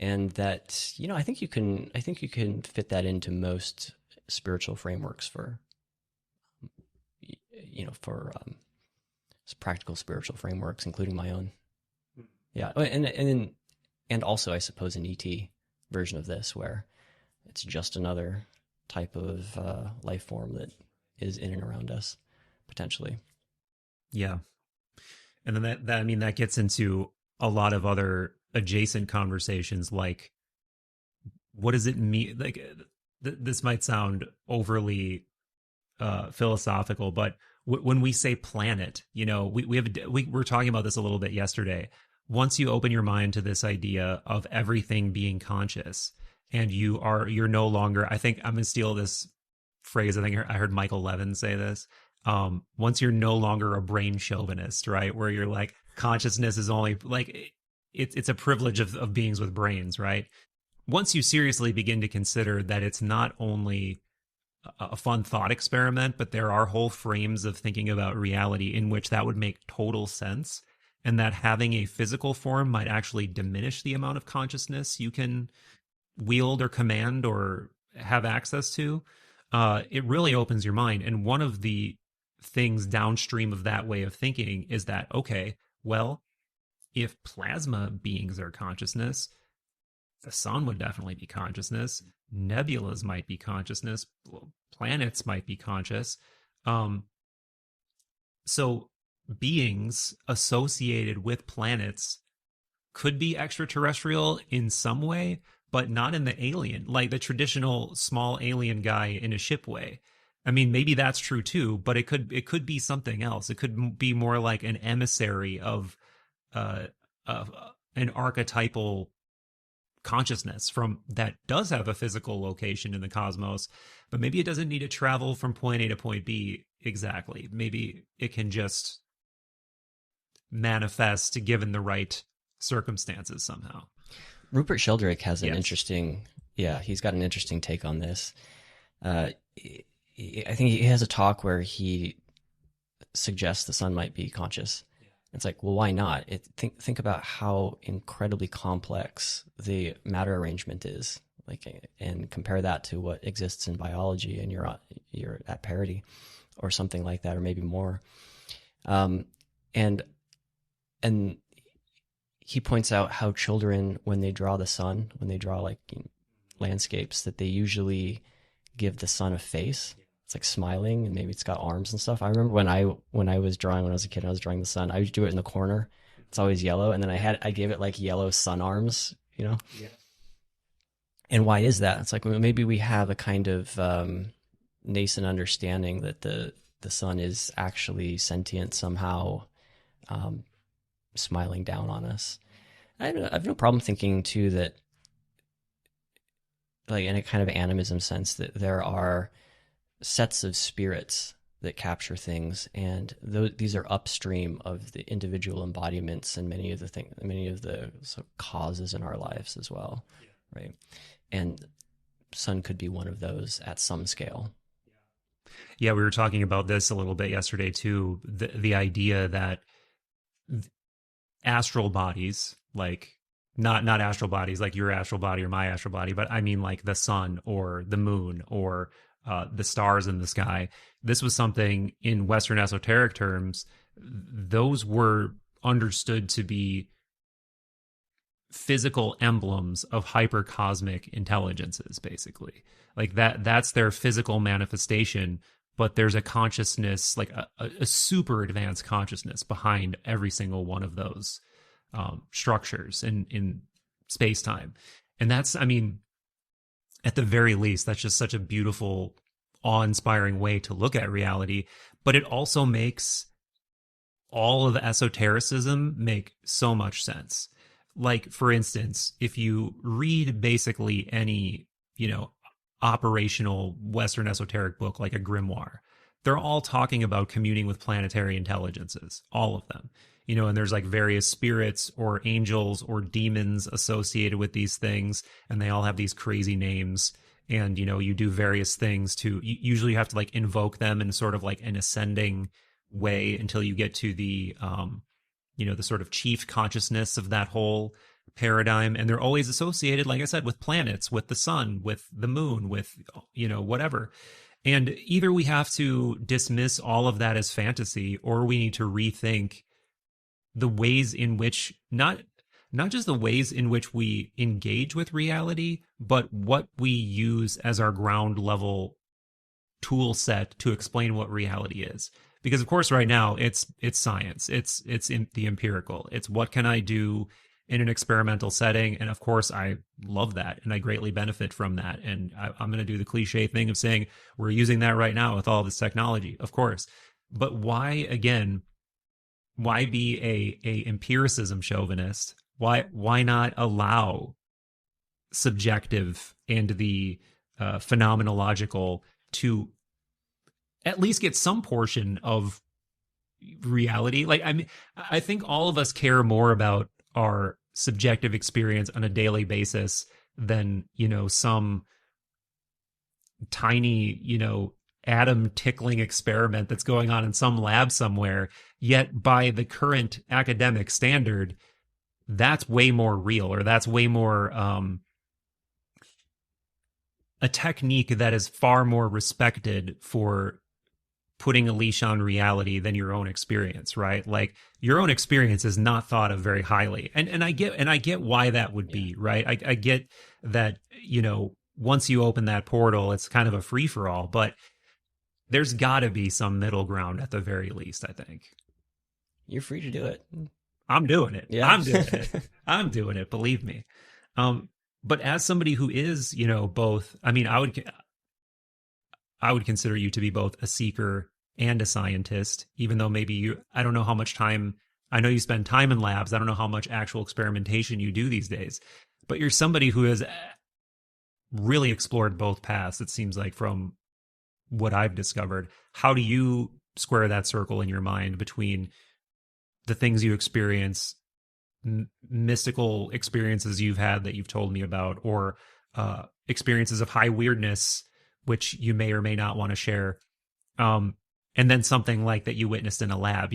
and that I think you can fit that into most spiritual frameworks for practical spiritual frameworks, including my own. Yeah, and also I suppose an ET version of this, where it's just another type of life form that is in and around us, potentially. Yeah. And then that gets into a lot of other adjacent conversations, like what does it mean? Like this might sound overly philosophical, but when we say planet, we were talking about this a little bit yesterday. Once you open your mind to this idea of everything being conscious, and you're no longer, I think I'm going to steal this phrase. I think I heard Michael Levin say this. Once you're no longer a brain chauvinist, right? Where you're like, consciousness is only like, it's a privilege of beings with brains, right? Once you seriously begin to consider that it's not only a fun thought experiment, but there are whole frames of thinking about reality in which that would make total sense, and that having a physical form might actually diminish the amount of consciousness you can wield or command or have access to, it really opens your mind. And one of the things downstream of that way of thinking is that, okay, well, if plasma beings are consciousness, the sun would definitely be consciousness. Nebulas might be consciousness. Planets might be conscious. So beings associated with planets could be extraterrestrial in some way, but not in the alien, like the traditional small alien guy in a ship way. I mean, maybe that's true too, but it could be something else. It could be more like an emissary of an archetypal consciousness from that does have a physical location in the cosmos, but maybe it doesn't need to travel from point A to point B exactly. Maybe it can just manifest given the right circumstances somehow. Rupert Sheldrake has an interesting, he's got an interesting take on this. I think he has a talk where he suggests the sun might be conscious. It's like, well, why not? Think about how incredibly complex the matter arrangement is, like, and compare that to what exists in biology, and you're at parity, or something like that, or maybe more. And he points out how children, when they draw the sun, when they draw like landscapes, that they usually give the sun a face. It's like smiling, and maybe it's got arms and stuff. I remember when I was drawing when I was a kid, I was drawing the sun. I would do it in the corner. It's always yellow, and then I gave it like yellow sun arms, you know. Yeah. And why is that? It's like, well, maybe we have a kind of nascent understanding that the sun is actually sentient somehow, smiling down on us. I have no problem thinking too that, like in a kind of animism sense, that there are sets of spirits that capture things, and these are upstream of the individual embodiments and many of the sort of causes in our lives as well, right? And sun could be one of those at some scale. Yeah, we were talking about this a little bit yesterday too. The idea that astral bodies, like not astral bodies like your astral body or my astral body, but I mean like the sun or the moon or the stars in the sky. This was something in Western esoteric terms, those were understood to be physical emblems of hypercosmic intelligences, basically. Like that's their physical manifestation, but there's a consciousness, like a super advanced consciousness behind every single one of those structures in space-time. And that's, I mean, at the very least, that's just such a beautiful, awe-inspiring way to look at reality. But it also makes all of the esotericism make so much sense. Like, for instance, if you read basically any, operational Western esoteric book like a grimoire, they're all talking about communing with planetary intelligences, all of them. And there's like various spirits or angels or demons associated with these things, and they all have these crazy names. And, you do various things usually you have to like invoke them in sort of like an ascending way until you get to the, the sort of chief consciousness of that whole paradigm. And they're always associated, like I said, with planets, with the sun, with the moon, with, whatever. And either we have to dismiss all of that as fantasy, or we need to rethink the ways in which not just the ways in which we engage with reality, but what we use as our ground level tool set to explain what reality is. Because of course, right now it's science, it's in the empirical. It's what can I do in an experimental setting, and of course I love that, and I greatly benefit from that. And I'm going to do the cliche thing of saying we're using that right now with all this technology, of course. But why be a empiricism chauvinist? Why not allow subjective and the phenomenological to at least get some portion of reality? Like, I mean, I think all of us care more about our subjective experience on a daily basis than, some tiny, atom tickling experiment that's going on in some lab somewhere. Yet by the current academic standard, that's way more real, or that's way more a technique that is far more respected for putting a leash on reality than your own experience, right? Like, your own experience is not thought of very highly. And I get why that would be, right? I get that, once you open that portal, it's kind of a free for all, but there's got to be some middle ground at the very least, I think. You're free to do it. I'm doing it. Yeah. I'm doing it. I'm doing it, believe me. But as somebody who is, both, I mean, I would consider you to be both a seeker and a scientist, even though maybe I don't know how much time, I know you spend time in labs. I don't know how much actual experimentation you do these days, but you're somebody who has really explored both paths, it seems like, from what I've discovered. How do you square that circle in your mind between the things you experience, mystical experiences you've had that you've told me about, or experiences of high weirdness, which you may or may not want to share, and then something like that you witnessed in a lab?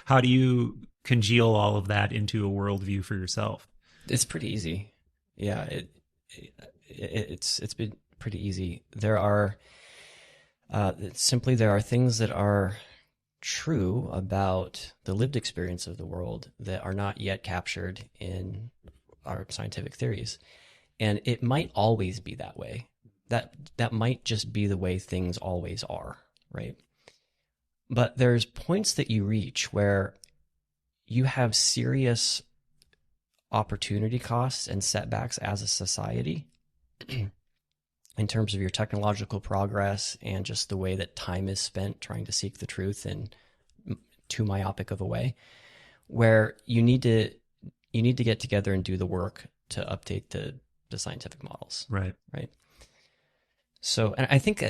How do you congeal all of that into a worldview for yourself? It's pretty easy. Yeah, it's been pretty easy. There are things that are true about the lived experience of the world that are not yet captured in our scientific theories. And it might always be that way. That might just be the way things always are, right? But there's points that you reach where you have serious opportunity costs and setbacks as a society in terms of your technological progress and just the way that time is spent trying to seek the truth in too myopic of a way, where you need to get together and do the work to update the scientific models. Right. Right. So, and I think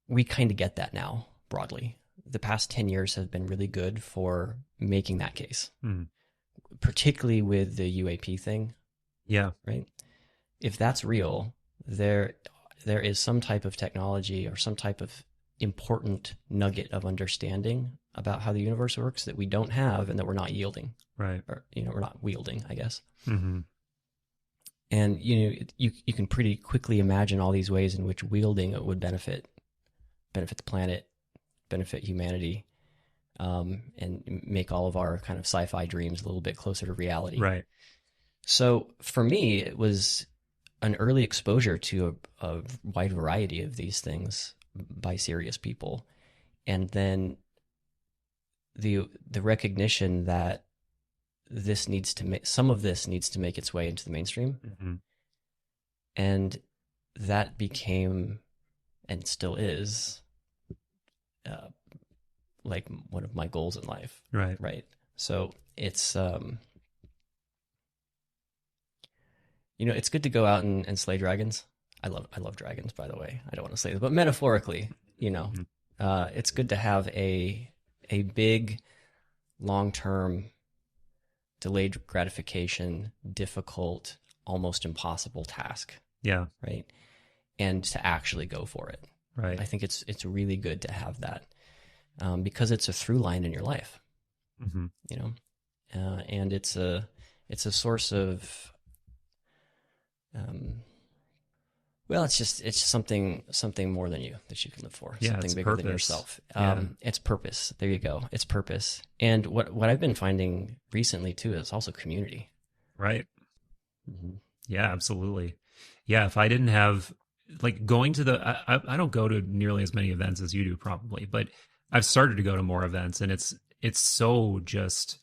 we kind of get that now broadly. The past 10 years have been really good for making that case, particularly with the UAP thing. Yeah. Right. If that's real, there is some type of technology or some type of important nugget of understanding about how the universe works that we don't have and that we're not yielding. Right. Or, we're not wielding, I guess. Mm-hmm. And, you can pretty quickly imagine all these ways in which wielding it would benefit the planet, benefit humanity, and make all of our kind of sci-fi dreams a little bit closer to reality. Right. So for me, it was an early exposure to a wide variety of these things by serious people. And then the recognition that some of this needs to make its way into the mainstream. Mm-hmm. And that became, and still is, like one of my goals in life. Right. Right. So it's, it's good to go out and slay dragons. I love dragons, by the way. I don't want to slay them, but metaphorically, it's good to have a big, long-term, delayed gratification, difficult, almost impossible task. Yeah. Right. And to actually go for it. Right. I think it's really good to have that, because it's a through line in your life. Mm-hmm. And it's a source of, it's something more than you that you can live for. Yeah, something it's bigger purpose. than yourself. Yeah. It's purpose. There you go. It's purpose. And what I've been finding recently too is also community. Right. Mm-hmm. Yeah, absolutely. Yeah. If I didn't have going to I don't go to nearly as many events as you do probably, but I've started to go to more events, and it's so just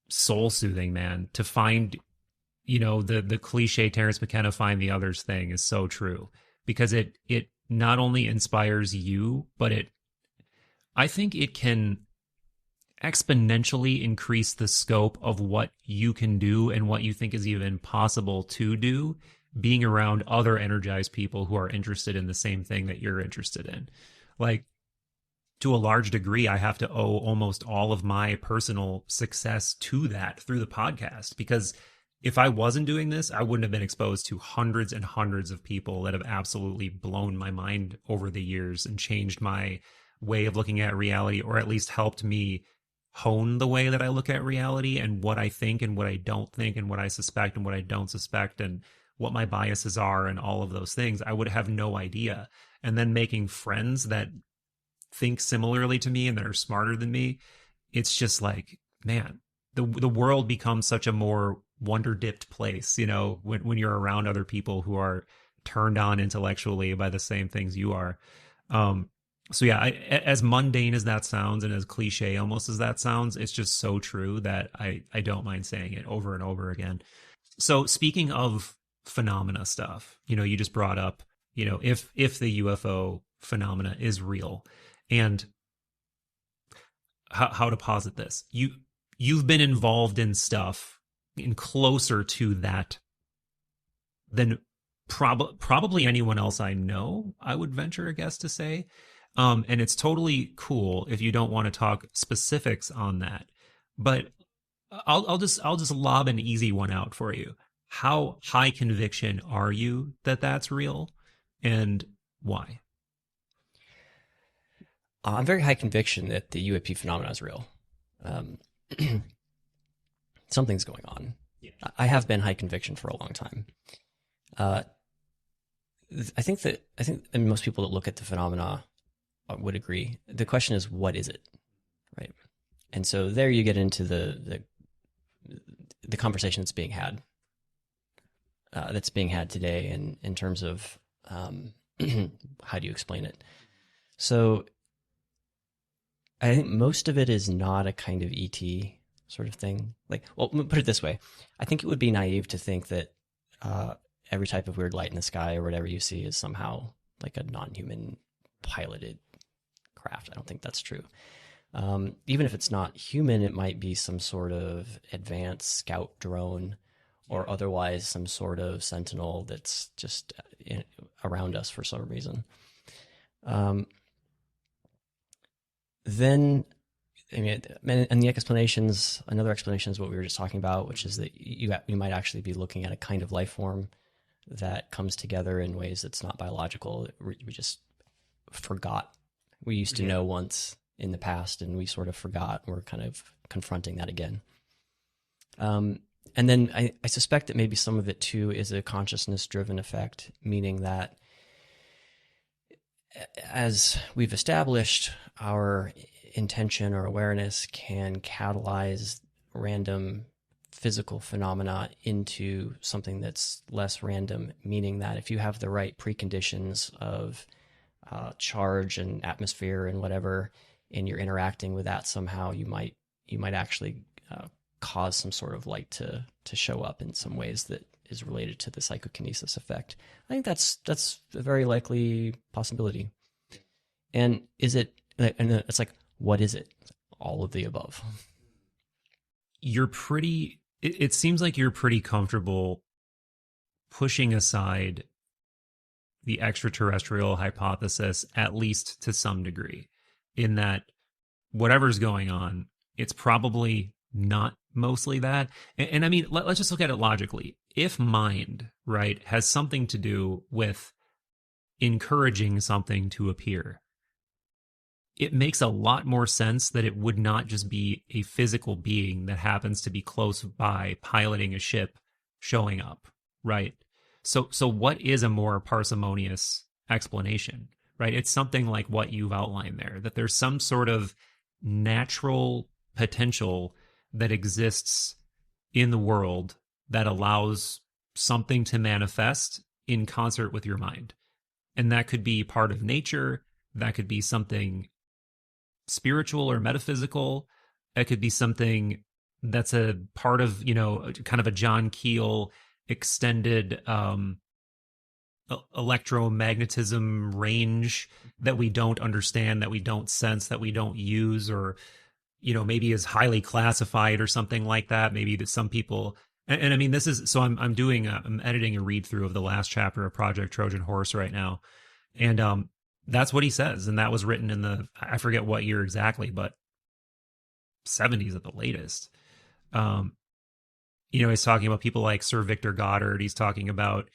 soul soothing, man, to find, the cliche Terrence McKenna find the others thing is so true, because it not only inspires you, but I think it can exponentially increase the scope of what you can do and what you think is even possible to do, being around other energized people who are interested in the same thing that you're interested in. Like, to a large degree, I have to owe almost all of my personal success to that through the podcast, because if I wasn't doing this, I wouldn't have been exposed to hundreds and hundreds of people that have absolutely blown my mind over the years and changed my way of looking at reality, or at least helped me hone the way that I look at reality and what I think and what I don't think and what I suspect and what I don't suspect and what my biases are and all of those things. I would have no idea. And then making friends that think similarly to me and that are smarter than me, it's just like, man, the world becomes such a more wonder-dipped place, when you're around other people who are turned on intellectually by the same things you are. So yeah, as mundane as that sounds and as cliche almost as that sounds, it's just so true that I don't mind saying it over and over again. So speaking of phenomena stuff, you just brought up, if the UFO phenomena is real, and how to posit this. You've been involved in stuff in closer to that than probably anyone else I know, I would venture a guess to say. And it's totally cool if you don't want to talk specifics on that, but I'll just lob an easy one out for you. How high conviction are you that that's real, and why? I'm very high conviction that the UAP phenomenon is real. Something's going on. Yeah. I have been high conviction for a long time. I think most people that look at the phenomena would agree. The question is, what is it, right? And so there you get into the conversation that's being had today, in terms of how do you explain it? So I think most of it is not a kind of ET sort of thing. Like, well, put it this way: I think it would be naive to think that every type of weird light in the sky or whatever you see is somehow like a non-human piloted craft. I don't think that's true. Even if it's not human, it might be some sort of advanced scout drone or otherwise some sort of sentinel that's just around us for some reason. Then, I mean, and the explanations, another explanation is what we were just talking about, which is that you might actually be looking at a kind of life form that comes together in ways that's not biological. We just forgot. We used to know once in the past, and we sort of forgot. We're kind of confronting that again. And then I suspect that maybe some of it too is a consciousness-driven effect, meaning that as we've established, our intention or awareness can catalyze random physical phenomena into something that's less random, meaning that if you have the right preconditions of charge and atmosphere and whatever, and you're interacting with that somehow, you might actually cause some sort of light to show up in some ways that is related to the psychokinesis effect. I think that's a very likely possibility. And is it? And it's like, what is it? All of the above. It seems like you're pretty comfortable pushing aside the extraterrestrial hypothesis, at least to some degree, in that whatever's going on, it's probably not mostly that. And I mean, let's just look at it logically. If mind, right, has something to do with encouraging something to appear, it makes a lot more sense that it would not just be a physical being that happens to be close by piloting a ship showing up, right? So what is a more parsimonious explanation, right? It's something like what you've outlined there, that there's some sort of natural potential that exists in the world that allows something to manifest in concert with your mind. And that could be part of nature. That could be something spiritual or metaphysical. It could be something that's a part of, kind of a John Keel extended electromagnetism range that we don't understand, that we don't sense, that we don't use, or maybe is highly classified or something like that. Maybe that some people, and I mean, this is, so I'm editing a read through of the last chapter of Project Trojan Horse right now. And that's what he says. And that was written in I forget what year exactly, but 70s at the latest. He's talking about people like Sir Victor Goddard. He's talking about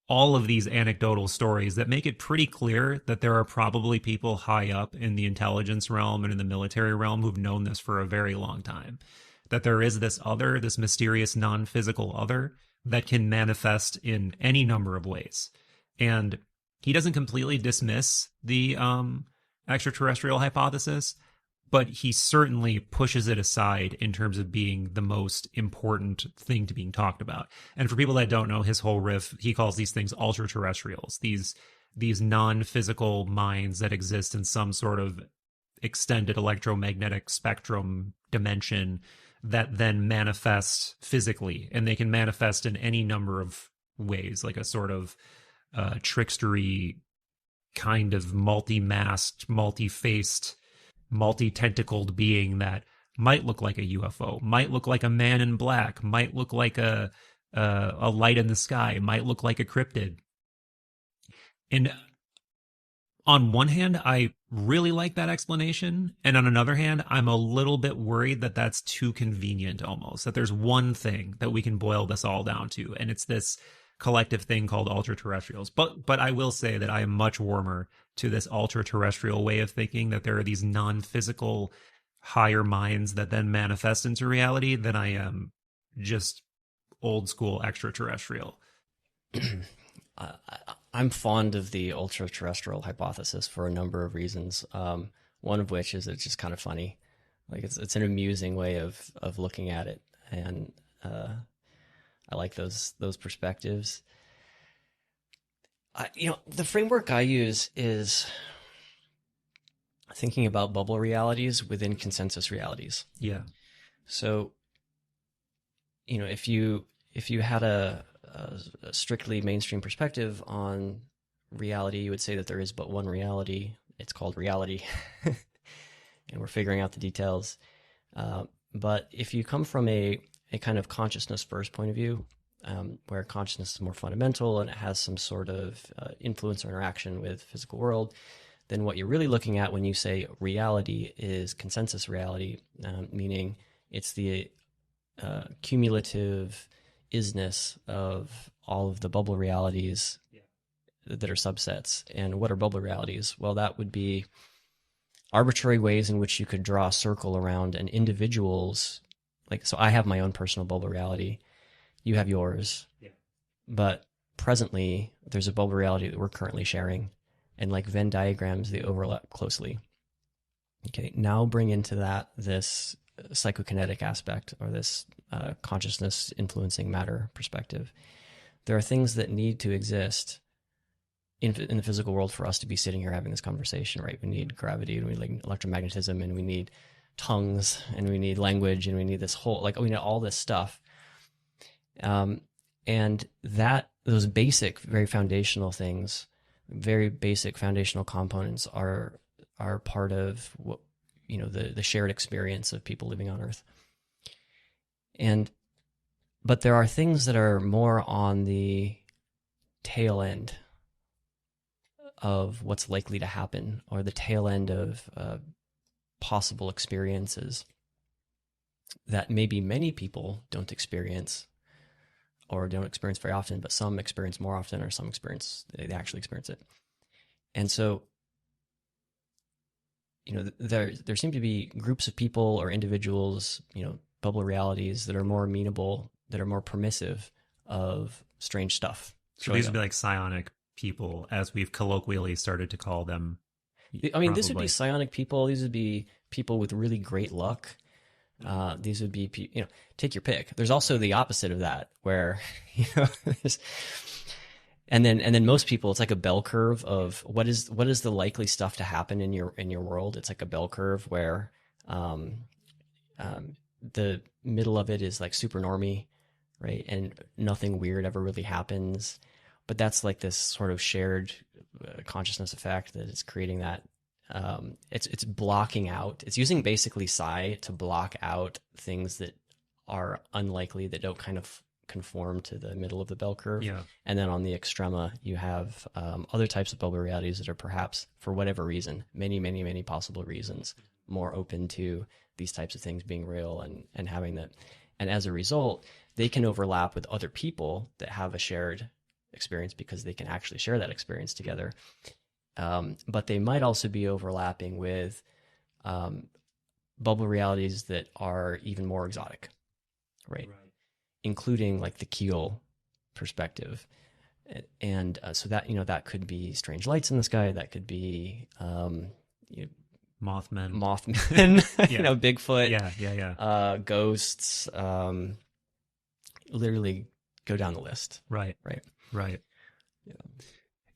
all of these anecdotal stories that make it pretty clear that there are probably people high up in the intelligence realm and in the military realm who've known this for a very long time. That there is this mysterious non-physical other that can manifest in any number of ways. And he doesn't completely dismiss the extraterrestrial hypothesis, but he certainly pushes it aside in terms of being the most important thing to being talked about. And for people that don't know his whole riff, he calls these things ultra-terrestrials, these non-physical minds that exist in some sort of extended electromagnetic spectrum dimension that then manifest physically. And they can manifest in any number of ways, like a sort of trickstery kind of multi-masked, multi-faced, multi-tentacled being that might look like a UFO, might look like a man in black, might look like a light in the sky, might look like a cryptid. And on one hand, I really like that explanation. And on another hand, I'm a little bit worried that that's too convenient almost, that there's one thing that we can boil this all down to. And it's this collective thing called ultra-terrestrials. But I will say that I am much warmer to this ultra-terrestrial way of thinking, that there are these non-physical higher minds that then manifest into reality, than I am just old school extraterrestrial. I'm fond of the ultra terrestrial hypothesis for a number of reasons. One of which is it's just kind of funny, like it's an amusing way of looking at it, and I like those perspectives. The framework I use is thinking about bubble realities within consensus realities. Yeah. So, if you had a strictly mainstream perspective on reality, you would say that there is but one reality. It's called reality, and we're figuring out the details. But if you come from a kind of consciousness first point of view, where consciousness is more fundamental and it has some sort of influence or interaction with the physical world, then what you're really looking at when you say reality is consensus reality, meaning it's the cumulative isness of all of the bubble realities that are subsets. And what are bubble realities? Well, that would be arbitrary ways in which you could draw a circle around an individual's, so I have my own personal bubble reality, you have yours, but presently there's a bubble reality that we're currently sharing, and like Venn diagrams, they overlap closely. Okay, now bring into that this psychokinetic aspect, or this consciousness influencing matter perspective. There are things that need to exist in the physical world for us to be sitting here having this conversation, right? We need gravity, and we need electromagnetism, and we need tongues, and we need language, and we need this whole, we need all this stuff. And those basic, very foundational things, very basic foundational components are part of what, the shared experience of people living on Earth. But there are things that are more on the tail end of what's likely to happen, or the tail end of possible experiences that maybe many people don't experience, or don't experience very often, but some experience more often, or some they actually experience it. And so, there seem to be groups of people or individuals, bubble realities that are more amenable, that are more permissive of strange stuff. So these would be like psionic people, as we've colloquially started to call them. I mean, this would be psionic people. These would be people with really great luck. These would be, take your pick. There's also the opposite of that, where, and then most people, it's like a bell curve of what is the likely stuff to happen in your world. It's like a bell curve where, the middle of it is like super normie, right? And nothing weird ever really happens. But that's like this sort of shared consciousness effect that is creating that. It's blocking out. It's using basically psi to block out things that are unlikely, that don't kind of conform to the middle of the bell curve. Yeah. And then on the extrema, you have other types of bubble realities that are perhaps, for whatever reason, many, many, many possible reasons, more open to these types of things being real and having that. And as a result, they can overlap with other people that have a shared experience, because they can actually share that experience together. But they might also be overlapping with bubble realities that are even more exotic, right? Including like the Keel perspective. And so that, that could be strange lights in the sky. That could be Mothman, Bigfoot, ghosts, literally go down the list. Right.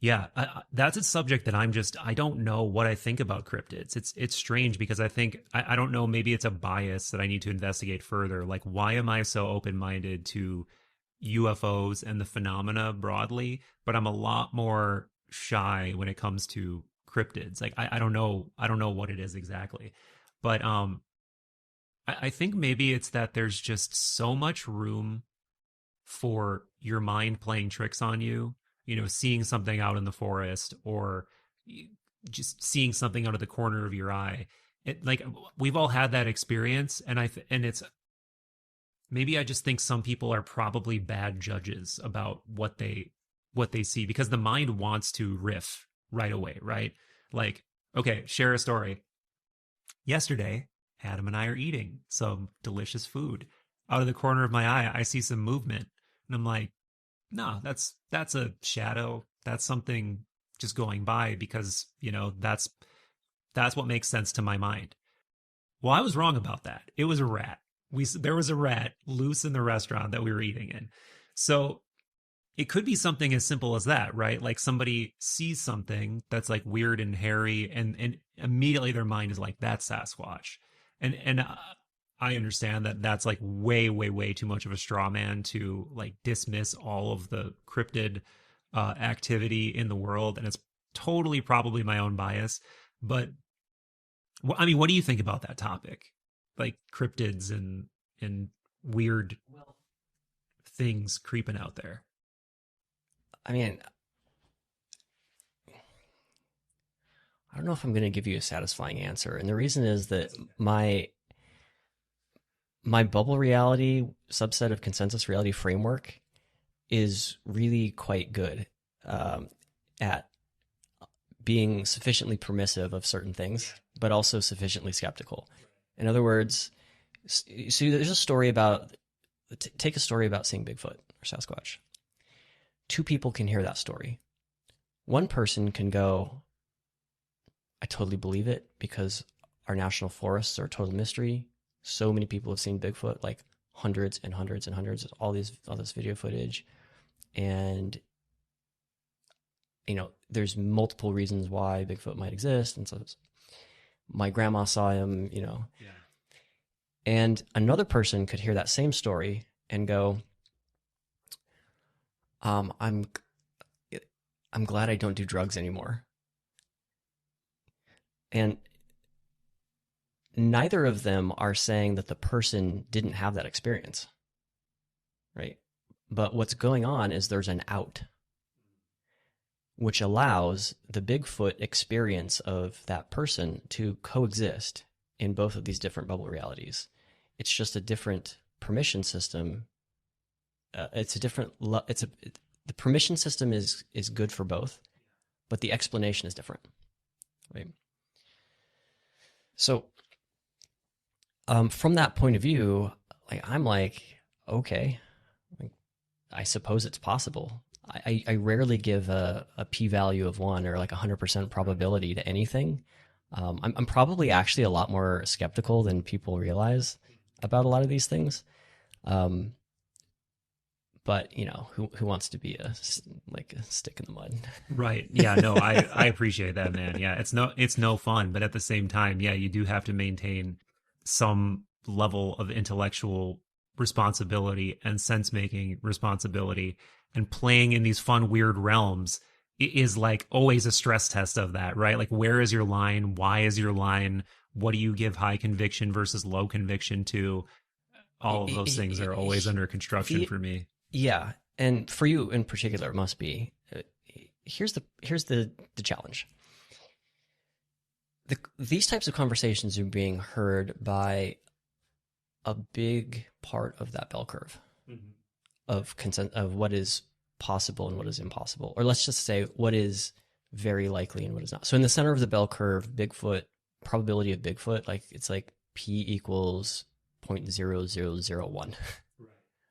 Yeah, that's a subject that I don't know what I think about cryptids. It's strange, because I think, I don't know, maybe it's a bias that I need to investigate further. Like, why am I so open-minded to UFOs and the phenomena broadly, but I'm a lot more shy when it comes to cryptids? Like, I don't know what it is exactly. But I think maybe it's that there's just so much room for your mind playing tricks on you. Seeing something out in the forest, or just seeing something out of the corner of your eye. Like, we've all had that experience, and it's, maybe I just think some people are probably bad judges about what they see, because the mind wants to riff right away, right? Like, okay, share a story. Yesterday, Adam and I are eating some delicious food. Out of the corner of my eye, I see some movement, and I'm like, No, that's a shadow. That's something just going by because, that's what makes sense to my mind. Well, I was wrong about that. It was a rat. There was a rat loose in the restaurant that we were eating in. So it could be something as simple as that, right? Like somebody sees something that's like weird and hairy, and immediately their mind is like, that's Sasquatch. And I understand that that's like way, way, way too much of a straw man to like dismiss all of the cryptid activity in the world, and it's totally probably my own bias. But I mean, what do you think about that topic, like cryptids and weird things creeping out there? I mean, I don't know if I'm going to give you a satisfying answer. And the reason is that my bubble reality subset of consensus reality framework is really quite good at being sufficiently permissive of certain things, but also sufficiently skeptical. In other words, so there's a story about, take a story about seeing Bigfoot or Sasquatch. Two people can hear that story. One person can go, I totally believe it because our national forests are a total mystery. So many people have seen Bigfoot, like hundreds and hundreds and hundreds of all this video footage. And, there's multiple reasons why Bigfoot might exist. And so my grandma saw him, Yeah. And another person could hear that same story and go, I'm glad I don't do drugs anymore. And neither of them are saying that the person didn't have that experience, right? But what's going on is there's an out, which allows the Bigfoot experience of that person to coexist in both of these different bubble realities. It's just a different permission system. The permission system is good for both, but the explanation is different, right? So, from that point of view, I'm like, okay, I suppose it's possible. I rarely give a p-value of 1 or like 100% probability to anything. I'm probably actually a lot more skeptical than people realize about a lot of these things. But who wants to be a stick in the mud? Right. Yeah, no, I appreciate that, man. Yeah, it's no fun, but at the same time, yeah, you do have to maintain some level of intellectual responsibility and sense-making responsibility, and playing in these fun, weird realms is like always a stress test of that, right? Like, where is your line? Why is your line? What do you give high conviction versus low conviction to? All of those things are always under construction for me. Yeah, and for you in particular, it must be. Here's the challenge. These types of conversations are being heard by a big part of that bell curve of consent of what is possible and what is impossible, or let's just say what is very likely and what is not. So in the center of the bell curve, Bigfoot probability of Bigfoot, like it's like p equals 0.0001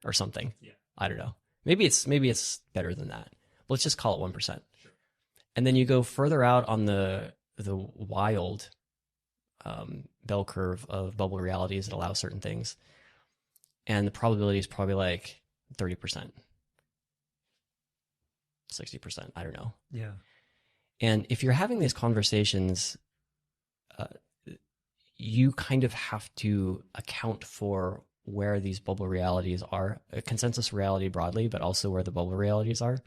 or something. Yeah. I don't know. Maybe it's better than that. Let's just call it 1%. Sure. And then you go further out on the wild bell curve of bubble realities that allow certain things, and the probability is probably like 30%, 60%. I don't know. Yeah. And if you're having these conversations, you kind of have to account for where these bubble realities are, a consensus reality broadly, but also where the bubble realities are.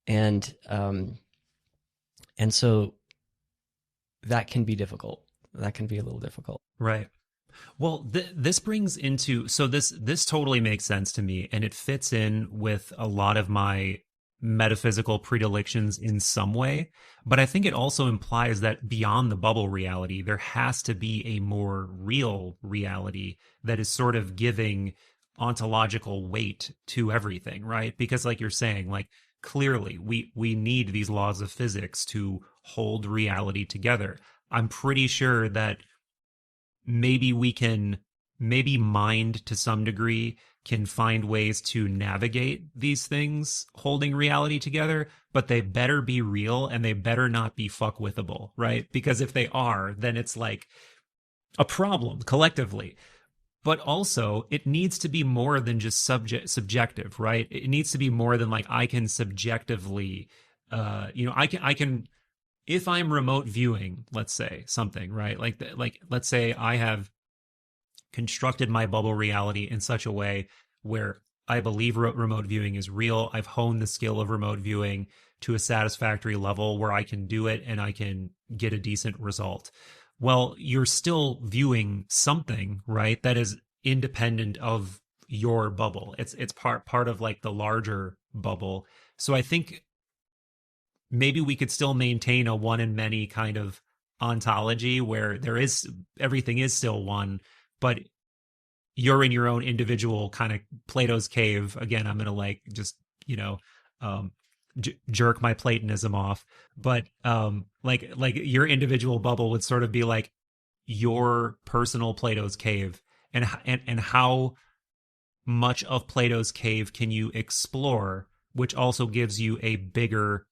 And so that can be difficult. That can be a little difficult. Right. Well, this brings into, so this totally makes sense to me, and it fits in with a lot of my metaphysical predilections in some way, but I think it also implies that beyond the bubble reality, there has to be a more real reality that is sort of giving ontological weight to everything, right? Because like you're saying, like clearly we need these laws of physics to hold reality together. I'm pretty sure that maybe we can maybe mind to some degree can find ways to navigate these things holding reality together, but they better be real and they better not be fuckwithable, right? Because if they are, then it's like a problem collectively. But also, it needs to be more than just subjective, right? It needs to be more than like I can subjectively, I can if I'm remote viewing, let's say something, right? Like let's say I have constructed my bubble reality in such a way where I believe remote viewing is real. I've honed the skill of remote viewing to a satisfactory level where I can do it and I can get a decent result. Well, you're still viewing something, right? That is independent of your bubble. It's part of like the larger bubble. So I think maybe we could still maintain a one in many kind of ontology where everything is still one, but you're in your own individual kind of Plato's cave. Again, I'm going to like just, jerk my Platonism off, but like your individual bubble would sort of be like your personal Plato's cave, and how much of Plato's cave can you explore, which also gives you a bigger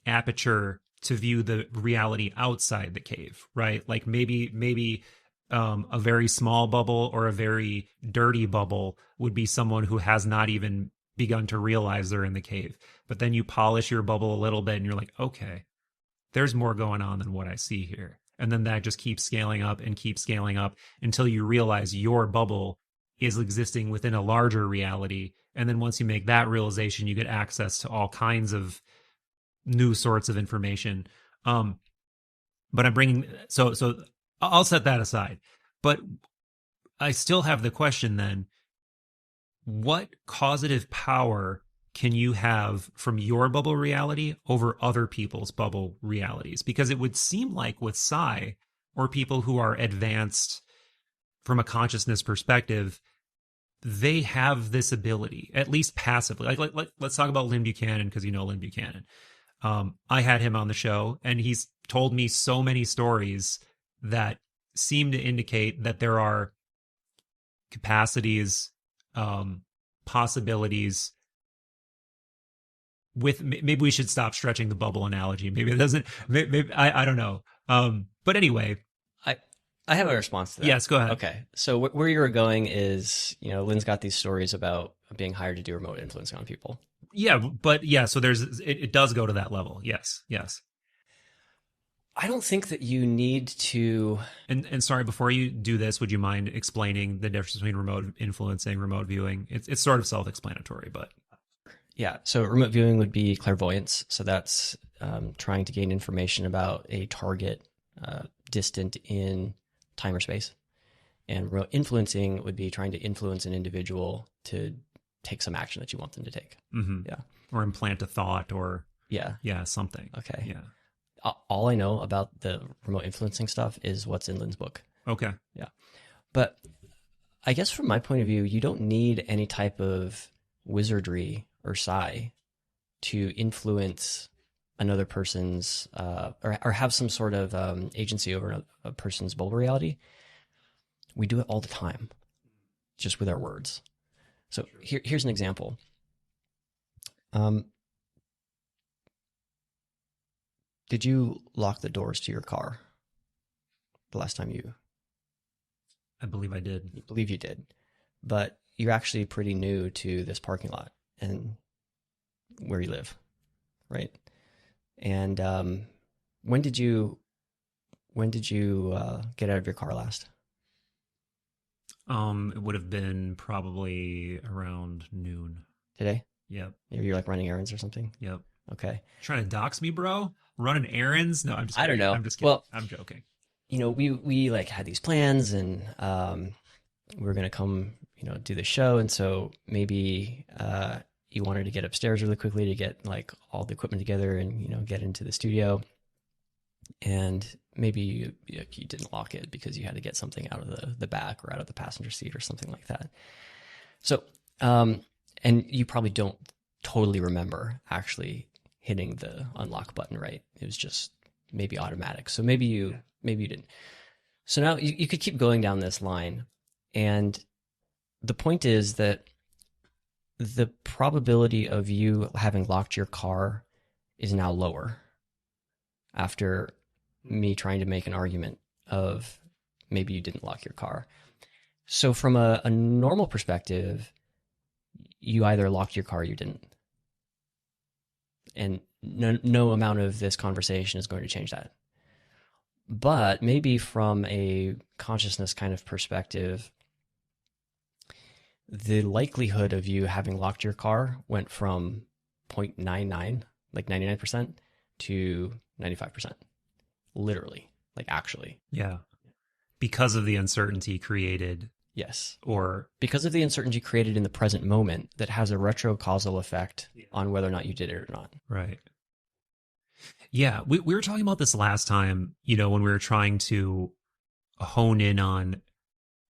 aperture to view the reality outside the cave, right? Like maybe a very small bubble or a very dirty bubble would be someone who has not even begun to realize they're in the cave. But then you polish your bubble a little bit and you're like, okay, there's more going on than what I see here. And then that just keeps scaling up and keeps scaling up until you realize your bubble is existing within a larger reality. And then once you make that realization, you get access to all kinds of new sorts of information. But I'm bringing, so I'll set that aside. But I still have the question then, what causative power can you have from your bubble reality over other people's bubble realities? Because it would seem like with psi, or people who are advanced from a consciousness perspective, they have this ability, at least passively. Like let's talk about Lynn Buchanan, because you know Lynn Buchanan. I had him on the show, and he's told me so many stories that seem to indicate that there are capacities, possibilities with, maybe we should stop stretching the bubble analogy. Maybe it doesn't, maybe I don't know. But anyway, I have a response to that. Yes, go ahead. Okay. So where you were going is, Lynn's got these stories about being hired to do remote influencing on people. Yeah, but yeah, so it does go to that level. Yes. I don't think that you need to. And sorry, before you do this, would you mind explaining the difference between remote influencing, remote viewing? It's sort of self-explanatory, but. Yeah. So remote viewing would be clairvoyance. So that's trying to gain information about a target distant in time or space. And remote influencing would be trying to influence an individual to take some action that you want them to take. Mm-hmm. Yeah. Or implant a thought or. Yeah, something. Okay. Yeah. All I know about the remote influencing stuff is what's in Lynn's book. Okay. Yeah. But I guess from my point of view, you don't need any type of wizardry or psi to influence another person's, or have some sort of agency over a person's bubble reality. We do it all the time, just with our words. So here's an example. Did you lock the doors to your car the last time you? I believe I did. You believe you did, but you're actually pretty new to this parking lot and where you live, right? And when did you get out of your car last? It would have been probably around noon. Today? Yep. You're like running errands or something? Yep. Okay. Trying to dox me, bro? Running errands? No, I'm just kidding. I don't know. I'm just kidding. Well, I'm joking. We like had these plans and we were going to come, do the show. And so maybe you wanted to get upstairs really quickly to get like all the equipment together and, get into the studio. And maybe you didn't lock it because you had to get something out of the back or out of the passenger seat or something like that. So, and you probably don't totally remember actually hitting the unlock button, right? It was just maybe automatic. So maybe you didn't. So now you could keep going down this line And the point is that the probability of you having locked your car is now lower after me trying to make an argument of maybe you didn't lock your car. So from a normal perspective, you either locked your car or you didn't. And no amount of this conversation is going to change that. But maybe from a consciousness kind of perspective, the likelihood of you having locked your car went from 0.99, like 99%, to 95%. Literally, like actually. Yeah. Because of the uncertainty created. Yes. Or because of the uncertainty created in the present moment that has a retrocausal effect on whether or not you did it or not. Right. Yeah. We were talking about this last time, when we were trying to hone in on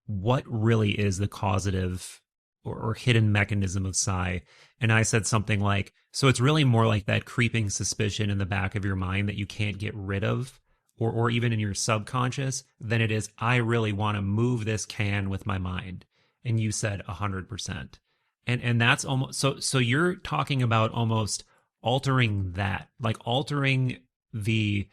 what really is the causative or hidden mechanism of psi. And I said something like, so it's really more like that creeping suspicion in the back of your mind that you can't get rid of, or even in your subconscious, than it is, I really want to move this can with my mind. And you said 100%. And that's almost, so you're talking about almost altering that, like altering the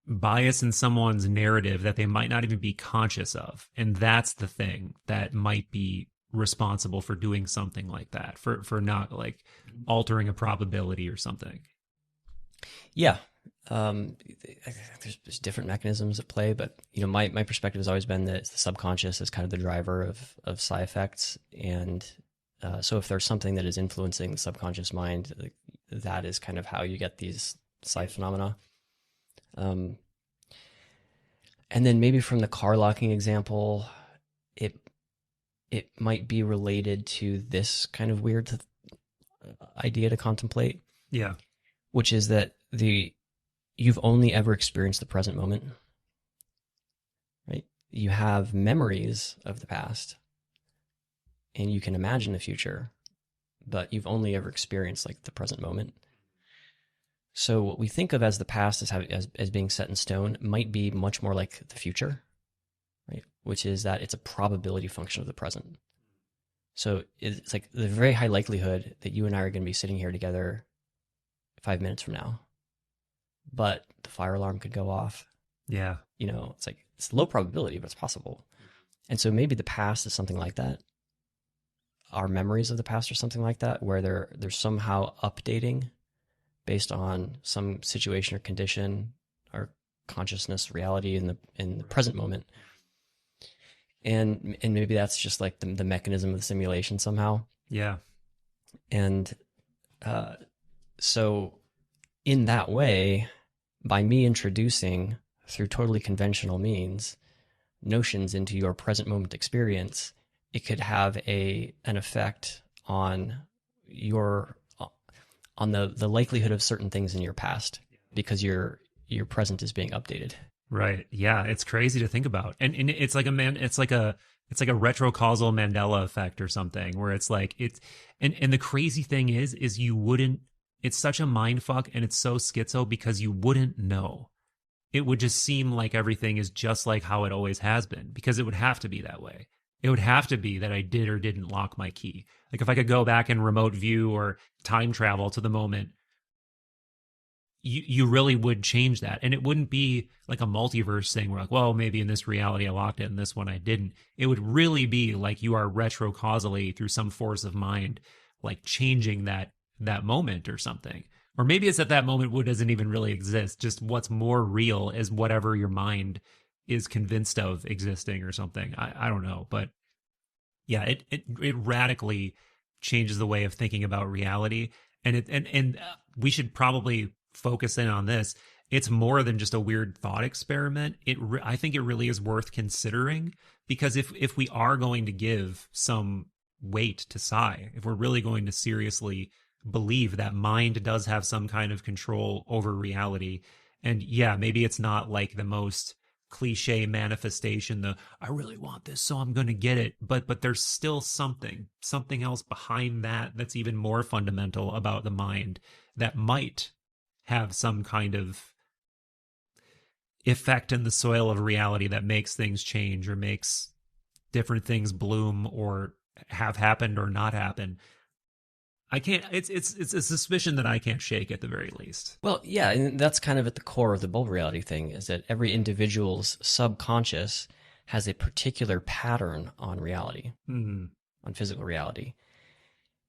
bias in someone's narrative that they might not even be conscious of. And that's the thing that might be responsible for doing something like that, for not like altering a probability or something. Yeah. There's different mechanisms at play, but my perspective has always been that the subconscious is kind of the driver of psi effects. And so if there's something that is influencing the subconscious mind, that is kind of how you get these psi phenomena. And then maybe from the car locking example, it might be related to this kind of weird idea to contemplate. Yeah. Which is that you've only ever experienced the present moment, right? You have memories of the past and you can imagine the future, but you've only ever experienced like the present moment. So what we think of as the past as being set in stone might be much more like the future, right? Which is that it's a probability function of the present. So it's like the very high likelihood that you and I are going to be sitting here together 5 minutes from now, but the fire alarm could go off. Yeah. It's like, it's low probability, but it's possible. And so maybe the past is something like that. Our memories of the past are something like that, where they're somehow updating based on some situation or condition or consciousness reality in the present moment. And maybe that's just like the mechanism of the simulation somehow. Yeah. And so in that way, by me introducing through totally conventional means notions into your present moment experience, it could have an effect on the likelihood of certain things in your past, because your present is being updated. Right. Yeah. It's crazy to think about. And it's like it's like a retrocausal Mandela effect or something, where it's like and the crazy thing is it's such a mind fuck, and it's so schizo because you wouldn't know. It would just seem like everything is just like how it always has been, because it would have to be that way. It would have to be that I did or didn't lock my key. Like if I could go back and remote view or time travel to the moment, you really would change that. And it wouldn't be like a multiverse thing where like, well, maybe in this reality I locked it and this one I didn't. It would really be like you are retrocausally through some force of mind, like changing that moment or something. Or maybe it's that moment doesn't even really exist. Just what's more real is whatever your mind is convinced of existing or something. I don't know. But yeah, it radically changes the way of thinking about reality. And we should probably focus in on this. It's more than just a weird thought experiment. I think it really is worth considering, because if we are going to give some weight to psi, if we're really going to seriously believe that mind does have some kind of control over reality, and yeah, maybe it's not like the most cliche manifestation, I really want this, so I'm going to get it, but there's still something else behind that's even more fundamental about the mind that might have some kind of effect in the soil of reality that makes things change or makes different things bloom or have happened or not happened. I can't. It's a suspicion that I can't shake at the very least. Well, yeah, and that's kind of at the core of the bubble reality thing, is that every individual's subconscious has a particular pattern on reality, Mm, on physical reality,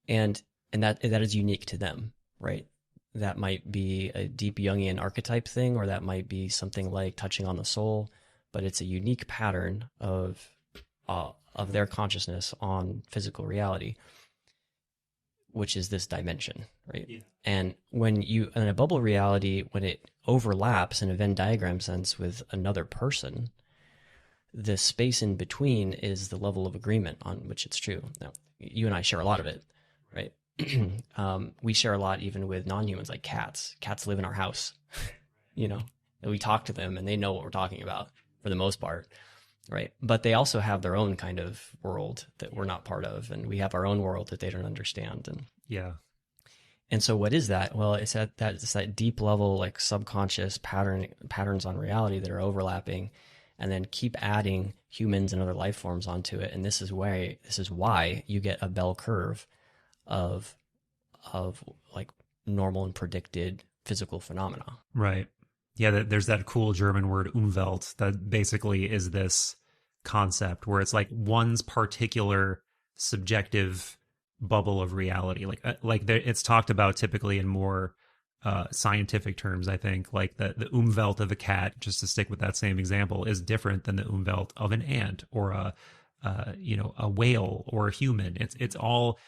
and that is unique to them, right? That might be a deep Jungian archetype thing, or that might be something like touching on the soul, but it's a unique pattern of their consciousness on physical reality, which is this dimension, right? yeah. And when you, in a bubble reality, when it overlaps in a Venn diagram sense with another person, the space in between is the level of agreement on which it's true. Now, you and I share a lot of it, right? We share a lot even with non-humans, like cats. Cats live in our house, you know, and we talk to them and they know what we're talking about for the most part, right? But they also have their own kind of world that we're not part of, and we have our own world that they don't understand. Yeah. And so what is that? Well, it's that deep level, like subconscious patterns on reality that are overlapping, and then keep adding humans and other life forms onto it. And this is why you get a bell curve of like normal and predicted physical phenomena. Right. Yeah, there's that cool German word Umwelt that basically is this concept where it's like one's particular subjective bubble of reality. It's talked about typically in more scientific terms. I think like the Umwelt of a cat, just to stick with that same example, is different than the Umwelt of an ant or a whale or a human. It's all.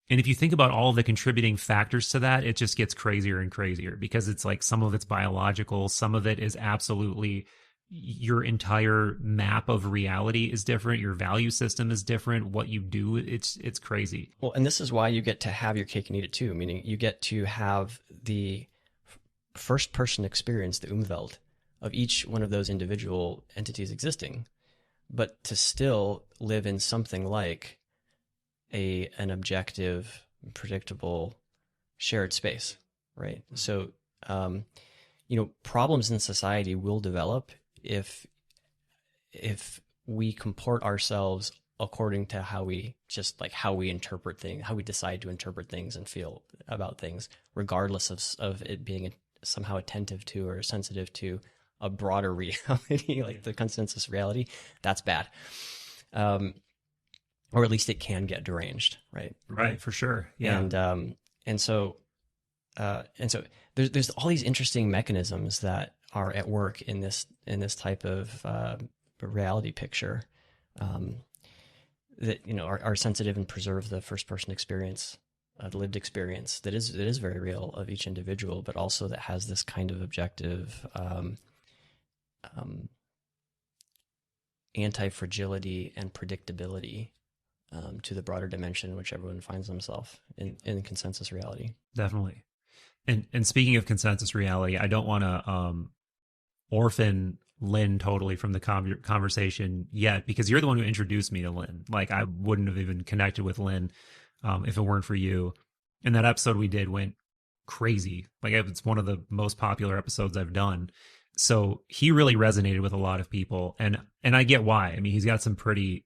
And if you think about all of the contributing factors to that, it just gets crazier and crazier because it's like some of it's biological, some of it is absolutely your entire map of reality is different, your value system is different, what you do, it's crazy. Well, and this is why you get to have your cake and eat it too, meaning you get to have the first person experience, the Umwelt, of each one of those individual entities existing, but to still live in something like an objective, predictable, shared space, right? So, problems in society will develop if we comport ourselves according to how we interpret things, how we decide to interpret things and feel about things, regardless of it being somehow attentive to or sensitive to a broader reality, like the consensus reality. That's bad. Or at least it can get deranged, right? Right, for sure. Yeah. And so there's all these interesting mechanisms that are at work in this type of reality picture that are sensitive and preserve the first person experience, the lived experience that is very real of each individual, but also that has this kind of objective anti-fragility and predictability to the broader dimension in which everyone finds themselves in consensus reality. Definitely. And speaking of consensus reality, I don't want to orphan Lynn totally from the conversation yet, because you're the one who introduced me to Lynn. Like I wouldn't have even connected with Lynn if it weren't for you. And that episode we did went crazy. Like it's one of the most popular episodes I've done. So he really resonated with a lot of people, and I get why. I mean, he's got some pretty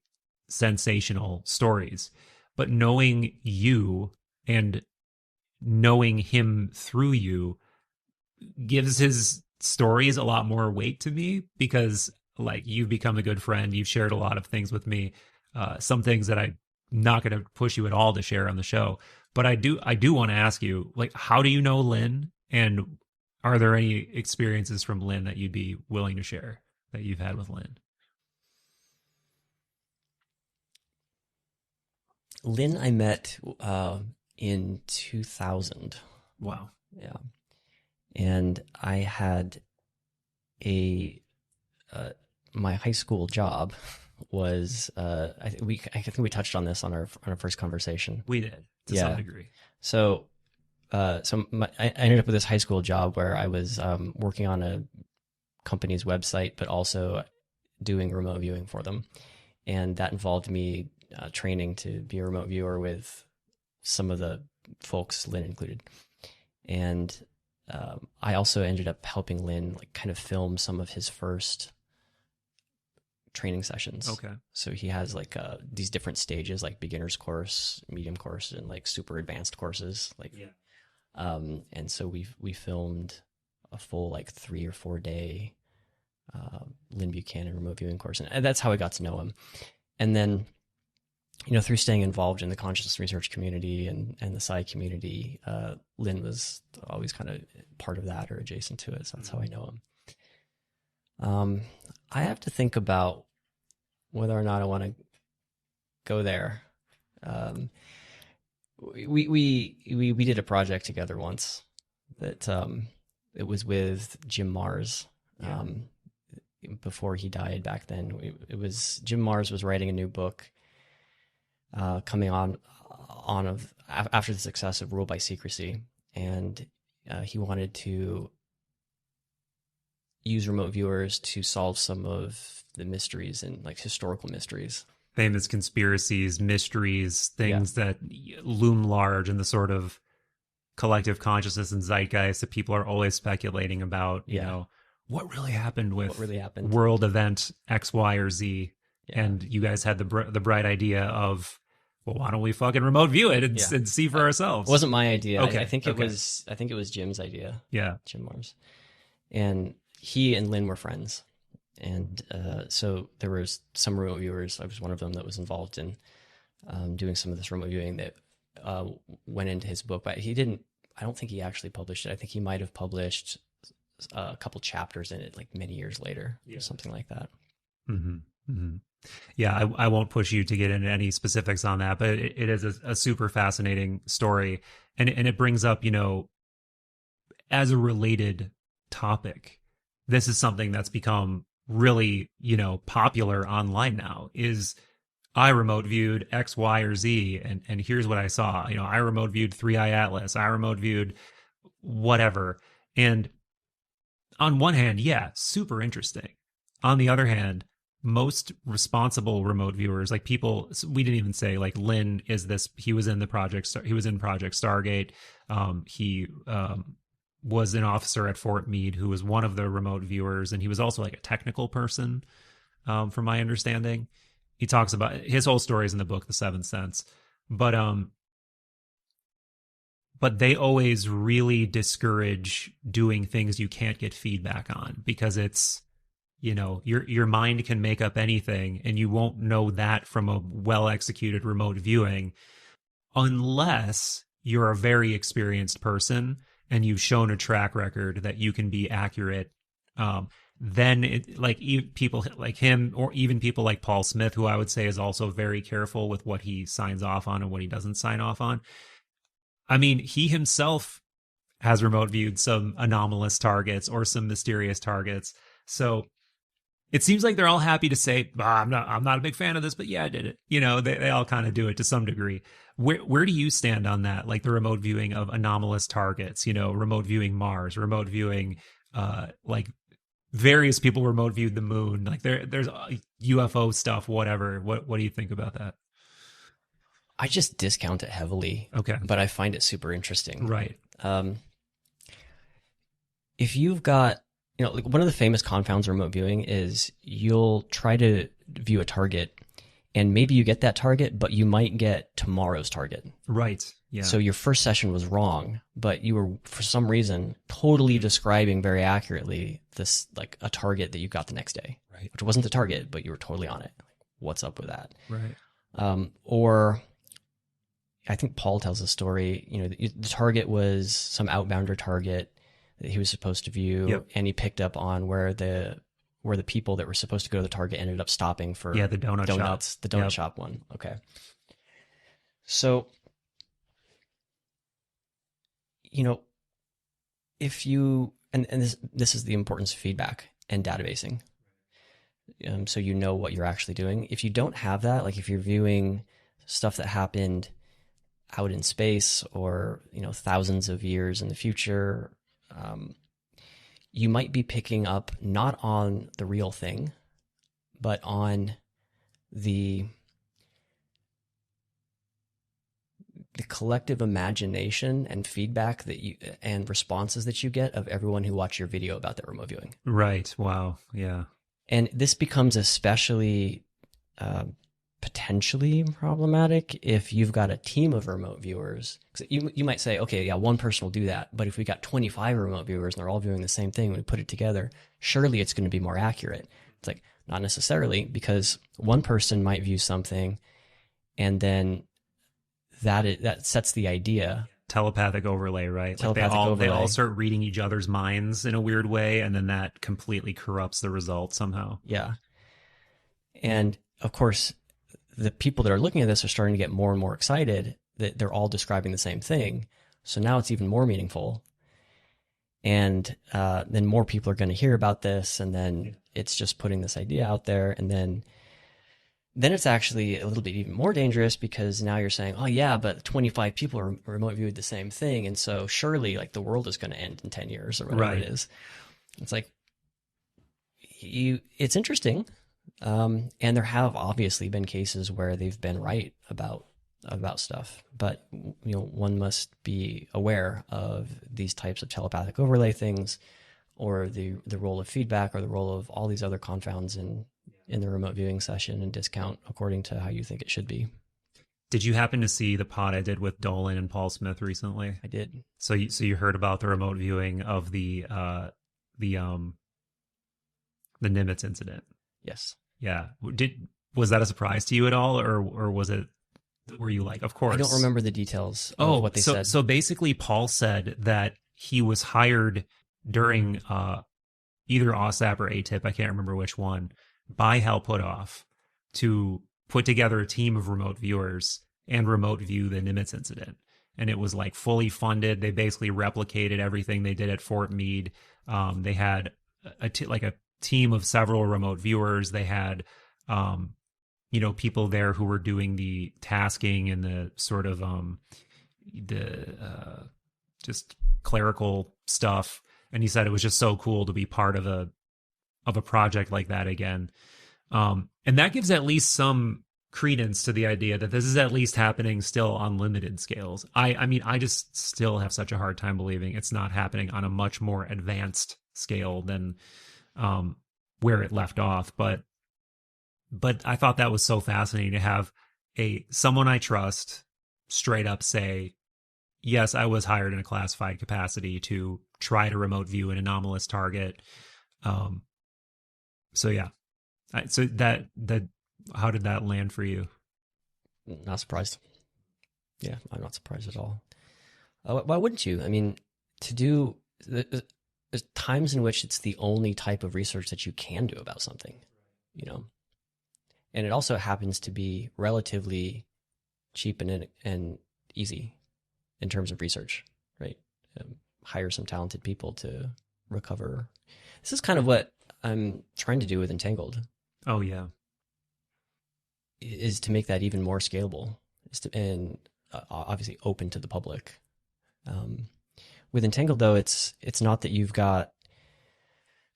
sensational stories, but knowing you and knowing him through you gives his stories a lot more weight to me, because like you've become a good friend, you've shared a lot of things with me, some things that I'm not going to push you at all to share on the show, but I do want to ask you, like, how do you know Lynn, and are there any experiences from Lynn that you'd be willing to share that you've had with Lynn? Lynn I met in 2000. Wow. Yeah. And I had my high school job was I think we touched on this on our first conversation. We did to some degree. So I ended up with this high school job where I was working on a company's website, but also doing remote viewing for them, and that involved me training to be a remote viewer with some of the folks, Lynn included. And I also ended up helping Lynn like kind of film some of his first training sessions. Okay. So he has like these different stages, like beginner's course, medium course, and like super advanced courses. Like, and so we filmed a full like 3 or 4 day Lynn Buchanan remote viewing course, and that's how I got to know him. And then, through staying involved in the consciousness research community and the psi community, Lynn was always kind of part of that or adjacent to it. So that's how I know him. I have to think about whether or not I want to go there. We did a project together once that it was with Jim Mars. Before he died back then, it was Jim Mars was writing a new book coming after the success of Rule by Secrecy, and he wanted to use remote viewers to solve some of the mysteries and like historical mysteries, famous conspiracies, mysteries, things that loom large in the sort of collective consciousness and zeitgeist that people are always speculating about. What really happened with world event X, Y, or Z. And you guys had the bright idea of, well, why don't we fucking remote view it and see for ourselves? It wasn't my idea. Okay. I think it was Jim's idea. Yeah. Jim Mars. And he and Lynn were friends. And so there was some remote viewers. I was one of them that was involved in doing some of this remote viewing that went into his book. But I don't think he actually published it. I think he might have published a couple chapters in it like many years later or something like that. Mm-hmm. Mm-hmm. Yeah, I won't push you to get into any specifics on that, but it is a super fascinating story. And it brings up, as a related topic, this is something that's become really, popular online now, is I remote viewed X, Y, or Z, and here's what I saw. I remote viewed 3i Atlas, I remote viewed whatever. And on one hand, super interesting. On the other hand, most responsible remote viewers, like people, we didn't even say like Lynn he was in Project Stargate. He was an officer at Fort Meade who was one of the remote viewers, and he was also like a technical person, from my understanding. He talks about his whole story is in the book, The Seventh Sense, but they always really discourage doing things you can't get feedback on, because it's, your mind can make up anything, and you won't know that from a well-executed remote viewing unless you're a very experienced person and you've shown a track record that you can be accurate. Then people like him, or even people like Paul Smith, who I would say is also very careful with what he signs off on and what he doesn't sign off on. I mean, he himself has remote viewed some anomalous targets or some mysterious targets. So it seems like they're all happy to say, I'm not a big fan of this, but yeah, I did it. They all kind of do it to some degree. Where do you stand on that? Like the remote viewing of anomalous targets, remote viewing Mars, remote viewing, like various people remote viewed the moon. Like there's UFO stuff, whatever. What do you think about that? I just discount it heavily. Okay. But I find it super interesting. Right. If you've got, like one of the famous confounds of remote viewing is you'll try to view a target and maybe you get that target, but you might get tomorrow's target. Right. Yeah. So your first session was wrong, but you were, for some reason, totally describing very accurately this, like a target that you got the next day. Right. Which wasn't the target, but you were totally on it. What's up with that? Right. Or I think Paul tells a story, the target was some outbounder target that he was supposed to view, and he picked up on where the people that were supposed to go to the target ended up stopping for the donuts, the donut shop one. Okay. So, if you, and this is the importance of feedback and databasing. So what you're actually doing. If you don't have that, like if you're viewing stuff that happened out in space or, thousands of years in the future, you might be picking up not on the real thing, but on the collective imagination and feedback and responses that you get of everyone who watched your video about that remote viewing. Right. Wow. Yeah. And this becomes especially potentially problematic if you've got a team of remote viewers. 'Cause you might say, okay, yeah, one person will do that. But if we got 25 remote viewers and they're all viewing the same thing, we put it together, surely it's going to be more accurate. It's like, not necessarily, because one person might view something and then that sets the idea. Telepathic overlay, right? Telepathic like overlay. They all start reading each other's minds in a weird way, and then that completely corrupts the result somehow. Yeah. And of course, the people that are looking at this are starting to get more and more excited that they're all describing the same thing. So now it's even more meaningful. And then more people are going to hear about this, and then it's just putting this idea out there. And then it's actually a little bit even more dangerous, because now you're saying, oh yeah, but 25 people are remote viewed the same thing. And so surely like the world is going to end in 10 years or whatever it is. It's like, it's interesting. And there have obviously been cases where they've been right about stuff, but one must be aware of these types of telepathic overlay things, or the role of feedback, or the role of all these other confounds in the remote viewing session, and discount according to how you think it should be. Did you happen to see the pod I did with Dolan and Paul Smith recently? I did. So you heard about the remote viewing of the Nimitz incident? Yes. Yeah. Was that a surprise to you at all, or was it? Were you like, of course? I don't remember the details of what they said. So basically, Paul said that he was hired during either OSAP or ATIP, I can't remember which one, by Hal Puthoff to put together a team of remote viewers and remote view the Nimitz incident. And it was like fully funded. They basically replicated everything they did at Fort Meade. They had a team of several remote viewers. They had, people there who were doing the tasking and the sort of just clerical stuff. And he said it was just so cool to be part of a project like that again. And that gives at least some credence to the idea that this is at least happening still on limited scales. I mean, I just still have such a hard time believing it's not happening on a much more advanced scale than where it left off. But I thought that was so fascinating to have someone I trust straight up say, yes, I was hired in a classified capacity to try to remote view an anomalous target. So yeah, so that how did that land for you? Not surprised. Yeah, I'm not surprised at all. Why wouldn't you? I mean, there's times in which it's the only type of research that you can do about something, and it also happens to be relatively cheap and easy in terms of research, right? Hire some talented people to recover. This is kind of what I'm trying to do with Entangled. Oh yeah, is to make that even more scalable, and obviously open to the public. With Entangled, though, it's not that you've got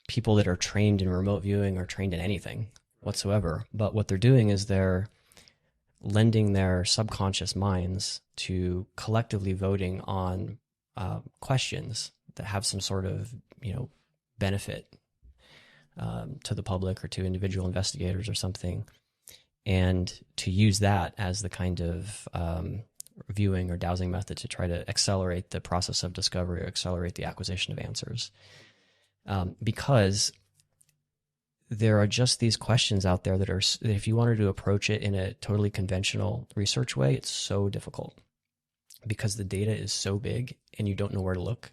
people that are trained in remote viewing or trained in anything whatsoever, but what they're doing is they're lending their subconscious minds to collectively voting on questions that have some sort of benefit to the public or to individual investigators or something, and to use that as the kind of viewing or dowsing method to try to accelerate the process of discovery or accelerate the acquisition of answers. Because there are just these questions out there that if you wanted to approach it in a totally conventional research way, it's so difficult because the data is so big and you don't know where to look.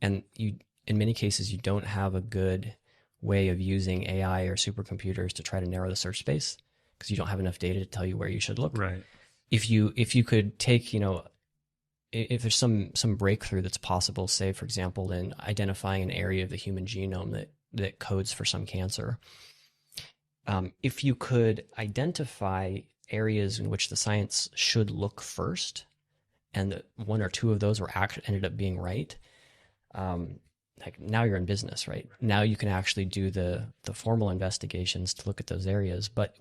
And in many cases, you don't have a good way of using AI or supercomputers to try to narrow the search space because you don't have enough data to tell you where you should look. Right. If you could take, if there's some breakthrough that's possible, say, for example, in identifying an area of the human genome that codes for some cancer, if you could identify areas in which the science should look first, and that one or two of those ended up being right, like now you're in business, right? Now you can actually do the formal investigations to look at those areas. But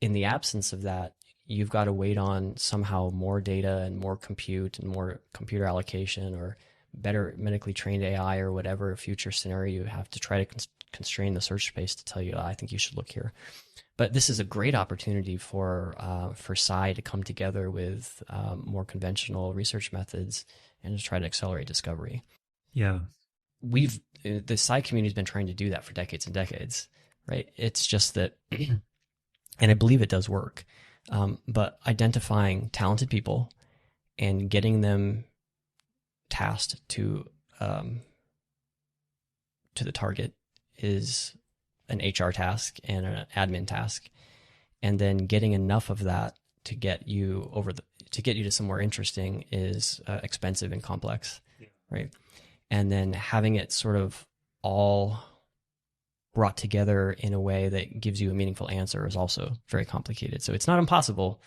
in the absence of that, you've got to wait on somehow more data and more compute and more computer allocation, or better medically trained AI or whatever future scenario you have to try to constrain the search space to tell you, I think you should look here. But this is a great opportunity for Psi to come together with more conventional research methods and to try to accelerate discovery. Yeah. The Psi community has been trying to do that for decades and decades, right? It's just that, and I believe it does work, but identifying talented people and getting them tasked to the target is an HR task and an admin task, and then getting enough of that to get you to somewhere interesting is expensive and complex, right? And then having it sort of all brought together in a way that gives you a meaningful answer is also very complicated. So it's not impossible,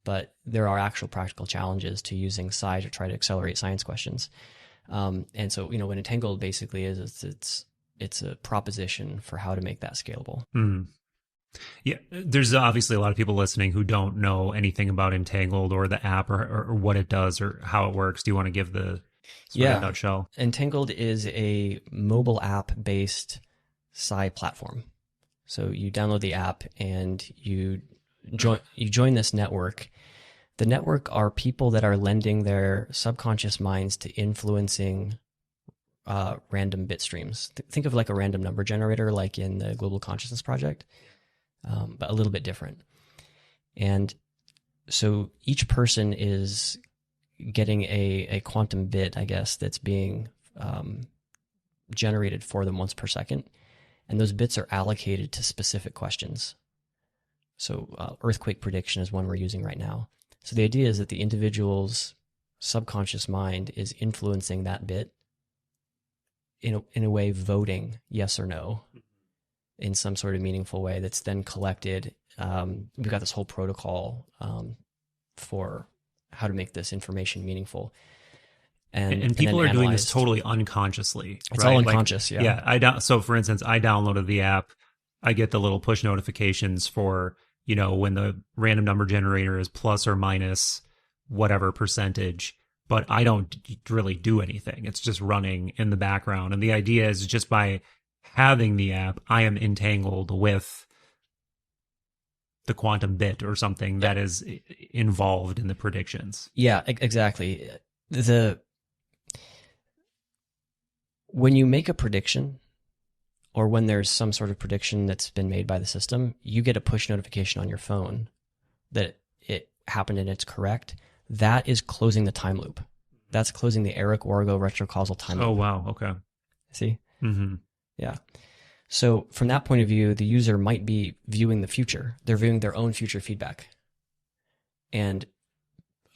but there are actual practical challenges to using Psi to try to accelerate science questions. And so, what Entangled basically is, it's a proposition for how to make that scalable. Mm. Yeah, there's obviously a lot of people listening who don't know anything about Entangled or the app or what it does or how it works. Do you want to give the sort of nutshell? Entangled is a mobile app-based Psi platform. So you download the app and you join this network. The network are people that are lending their subconscious minds to influencing random bit streams. Think of like a random number generator, like in the Global Consciousness Project, but a little bit different. And so each person is getting a quantum bit, I guess, that's being generated for them once per second. And those bits are allocated to specific questions. So earthquake prediction is one we're using right now. So the idea is that the individual's subconscious mind is influencing that bit in a way, voting yes or no in some sort of meaningful way that's then collected. We've got this whole protocol for how to make this information meaningful. And people are doing this totally unconsciously. It's all unconscious, Yeah. So for instance, I downloaded the app. I get the little push notifications for, when the random number generator is plus or minus whatever percentage, but I don't really do anything. It's just running in the background. And the idea is just by having the app, I am entangled with the quantum bit or something that is involved in the predictions. Yeah, exactly. When you make a prediction, or when there's some sort of prediction that's been made by the system, you get a push notification on your phone that it happened and it's correct. That is closing the time loop. That's closing the Eric-Wargo retrocausal time loop. Oh, wow. Okay. See? Mm-hmm. Yeah. So from that point of view, the user might be viewing the future. They're viewing their own future feedback. And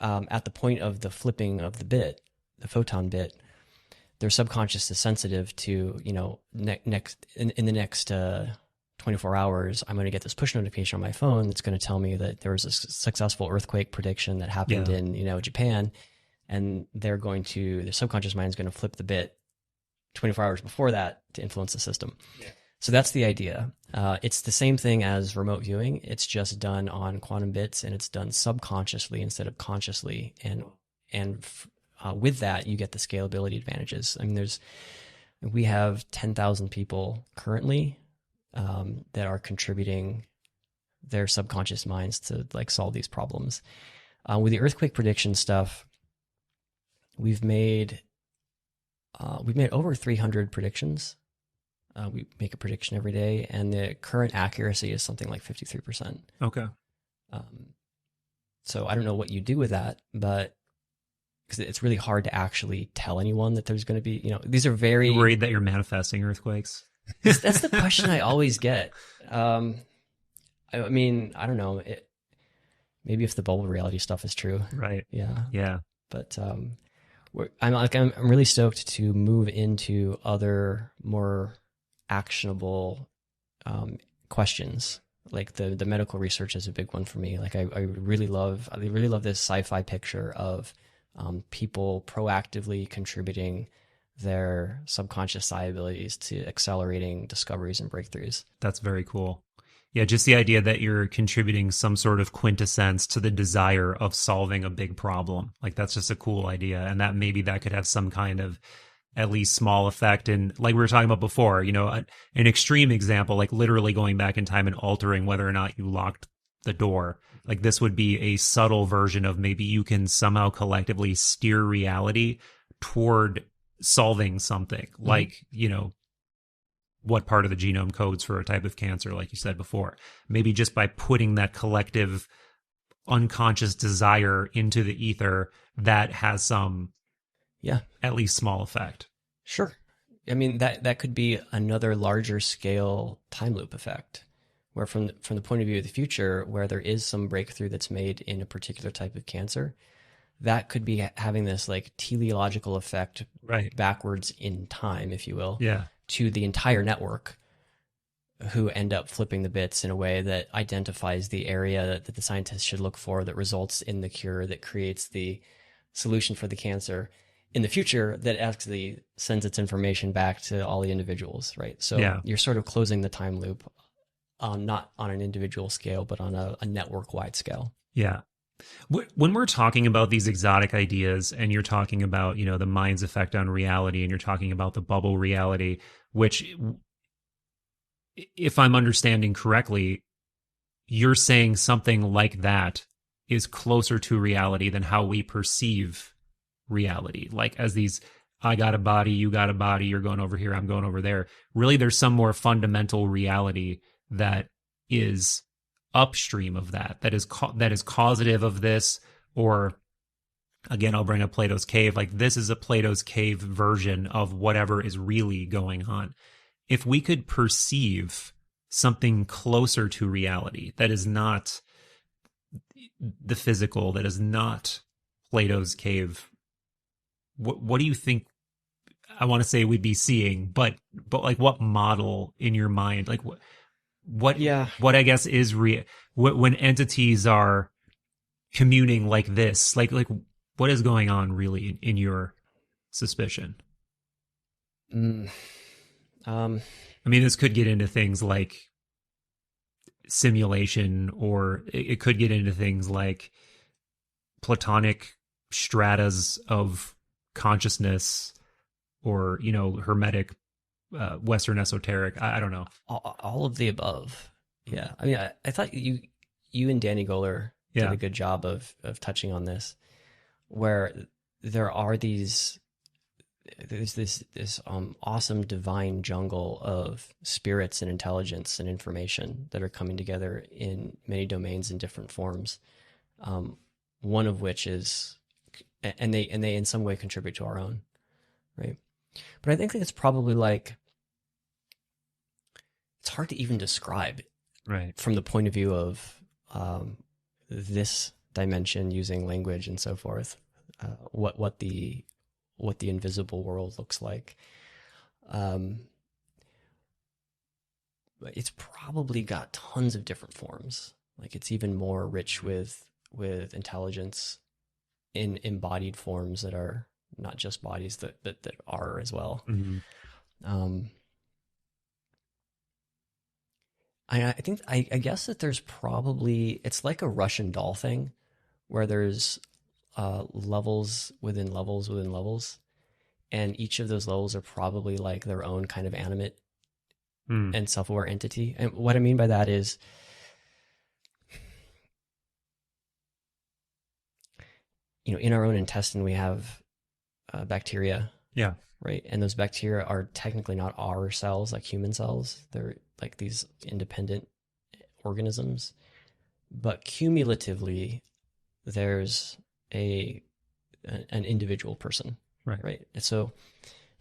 at the point of the flipping of the bit, the photon bit, their subconscious is sensitive to, next in the next 24 hours, I'm going to get this push notification on my phone that's going to tell me that there was a successful earthquake prediction that happened in, Japan. And their subconscious mind is going to flip the bit 24 hours before that to influence the system. Yeah. So that's the idea. It's the same thing as remote viewing. It's just done on quantum bits, and it's done subconsciously instead of consciously. And with that, you get the scalability advantages. I mean, we have 10,000 people currently that are contributing their subconscious minds to solve these problems. With the earthquake prediction stuff, we've made over 300 predictions. We make a prediction every day, and the current accuracy is something like 53%. Okay. So I don't know what you do with that, but because it's really hard to actually tell anyone that there's going to be, these are very... You're worried that you're manifesting earthquakes? That's the question I always get. I mean, I don't know. Maybe if the bubble reality stuff is true. Right. Yeah. Yeah. But I'm really stoked to move into other more actionable questions. Like the medical research is a big one for me. I really love this sci-fi picture of people proactively contributing their subconscious psi abilities to accelerating discoveries and breakthroughs. That's very cool. Yeah, just the idea that you're contributing some sort of quintessence to the desire of solving a big problem. Like that's just a cool idea. And that maybe that could have some kind of at least small effect. And like we were talking about before, an extreme example, like literally going back in time and altering whether or not you locked the door. Like this would be a subtle version of maybe you can somehow collectively steer reality toward solving something like, what part of the genome codes for a type of cancer, like you said before. Maybe just by putting that collective unconscious desire into the ether, that has some, at least small effect. Sure. I mean, that could be another larger scale time loop effect, where from the point of view of the future, where there is some breakthrough that's made in a particular type of cancer, that could be having this like teleological effect backwards in time, if you will, to the entire network, who end up flipping the bits in a way that identifies the area that the scientists should look for, that results in the cure, that creates the solution for the cancer in the future, that actually sends its information back to all the individuals, right? So you're sort of closing the time loop, not on an individual scale, but on a network-wide scale. Yeah. When we're talking about these exotic ideas and you're talking about, the mind's effect on reality, and you're talking about the bubble reality, which, if I'm understanding correctly, you're saying something like that is closer to reality than how we perceive reality. Like as these, I got a body, you got a body, you're going over here, I'm going over there. Really, there's some more fundamental reality that is upstream of that is causative of this. Or again, I'll bring up Plato's cave. Like this is a Plato's cave version of whatever is really going on. If we could perceive something closer to reality that is not the physical, that is not Plato's cave, what do you think? I want to say we'd be seeing, but like what model in your mind, like what I guess is when entities are communing like this, like what is going on really in your suspicion? I mean, this could get into things like simulation, or it could get into things like Platonic stratas of consciousness, or, Hermetic, Western esoteric. I don't know. All of the above. Yeah. I mean, I thought you and Danny Goller did a good job of touching on this, where there's this awesome divine jungle of spirits and intelligence and information that are coming together in many domains in different forms. One of which is, and they in some way contribute to our own, right? But I think it's probably like, it's hard to even describe, right, from the point of view of this dimension, using language and so forth, what the invisible world looks like. It's probably got tons of different forms. Like it's even more rich with intelligence in embodied forms that are not just bodies, that are as well. I think I guess that there's probably, it's like a Russian doll thing, where there's levels within levels within levels, and each of those levels are probably like their own kind of animate and self-aware entity. And what I mean by that is, in our own intestine we have bacteria. Yeah. Right. And those bacteria are technically not our cells, like human cells. They're like these independent organisms. But cumulatively, there's an individual person. Right. Right. And so,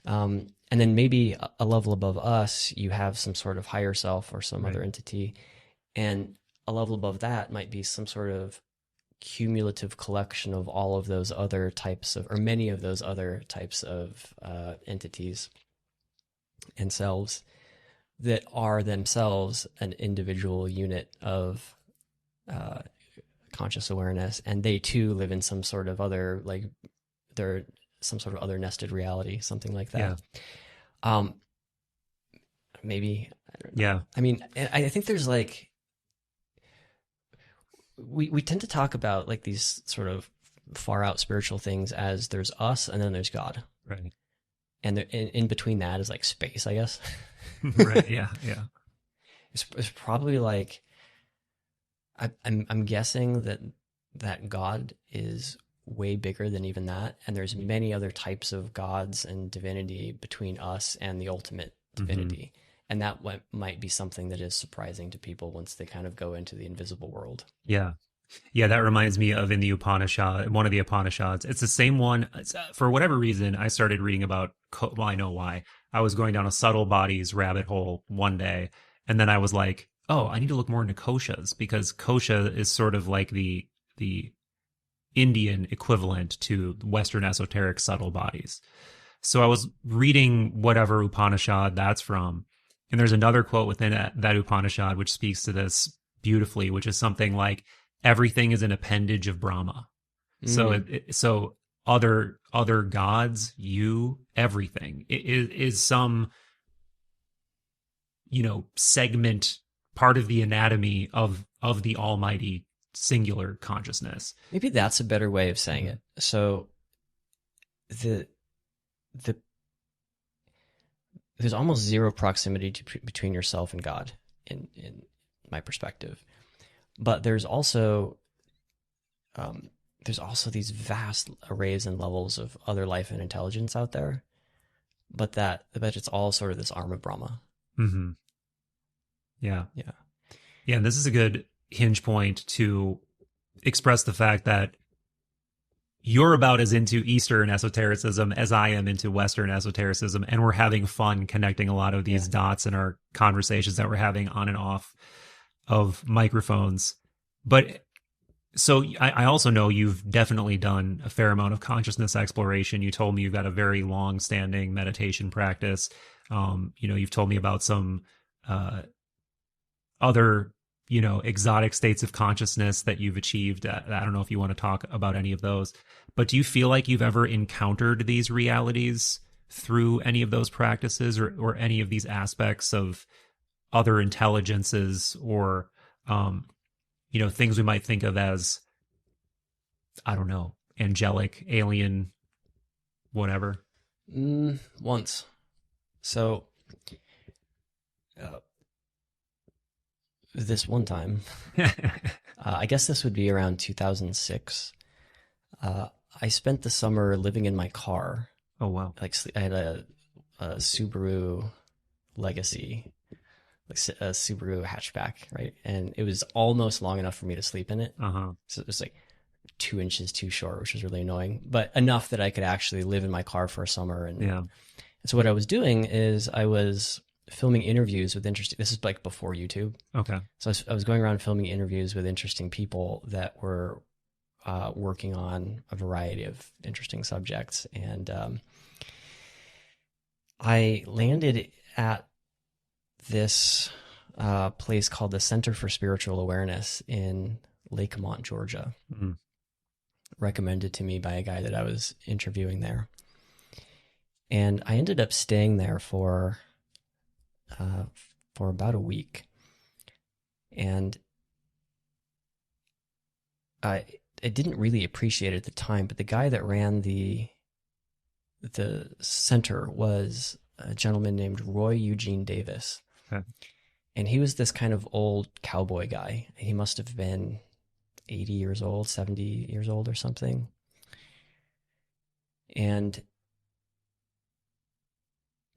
and then maybe a level above us, you have some sort of higher self or some other entity. And a level above that might be some sort of cumulative collection of all of those other types of, or many of those other types of entities and selves that are themselves an individual unit of conscious awareness, and they too live in some sort of other, like they're some sort of other nested reality, something like that. Maybe. I don't know. I mean, I think there's like, we tend to talk about like these sort of far out spiritual things as there's us and then there's God. Right. And in between that is like space, I guess. Right. Yeah. Yeah. It's probably like I'm guessing that God is way bigger than even that, and there's many other types of gods and divinity between us and the ultimate divinity, and that might be something that is surprising to people once they kind of go into the invisible world. Yeah. Yeah, that reminds me of in the Upanishad, one of the Upanishads. It's the same one. For whatever reason, I started reading about, well, I know why. I was going down a subtle bodies rabbit hole one day, and then I was like, oh, I need to look more into koshas, because kosha is sort of like the Indian equivalent to Western esoteric subtle bodies. So I was reading whatever Upanishad that's from, and there's another quote within that Upanishad which speaks to this beautifully, which is something like, everything is an appendage of Brahma. So so other gods, you, everything is some, segment, part of the anatomy of the almighty singular consciousness. Maybe that's a better way of saying it. So the there's almost zero proximity between yourself and God in my perspective. But there's also these vast arrays and levels of other life and intelligence out there, but it's all sort of this arm of Brahma. Mm-hmm. Yeah. Yeah. Yeah. And this is a good hinge point to express the fact that you're about as into Eastern esotericism as I am into Western esotericism, and we're having fun connecting a lot of these dots in our conversations that we're having on and off of microphones. But so I also know you've definitely done a fair amount of consciousness exploration. You told me you've got a very long standing meditation practice. You've told me about some other, exotic states of consciousness that you've achieved. I don't know if you want to talk about any of those, but do you feel like you've ever encountered these realities through any of those practices, or any of these aspects of other intelligences, or things we might think of as, I don't know, angelic, alien, whatever? Once. So this one time, I guess this would be around 2006. I spent the summer living in my car. Oh, wow. Like I had a Subaru Legacy, like a Subaru hatchback, right? And it was almost long enough for me to sleep in it. So it was like 2 inches too short, which was really annoying, but enough that I could actually live in my car for a summer. And so what I was doing is I was filming interviews with this is like before YouTube. Okay. So I was going around filming interviews with interesting people that were working on a variety of interesting subjects. And I landed at this place called the Center for Spiritual Awareness in Lakemont, Georgia, recommended to me by a guy that I was interviewing there. And I ended up staying there for about a week. And I didn't really appreciate it at the time, but the guy that ran the center was a gentleman named Roy Eugene Davis. Okay. And he was this kind of old cowboy guy. He must have been 80 years old, 70 years old or something. And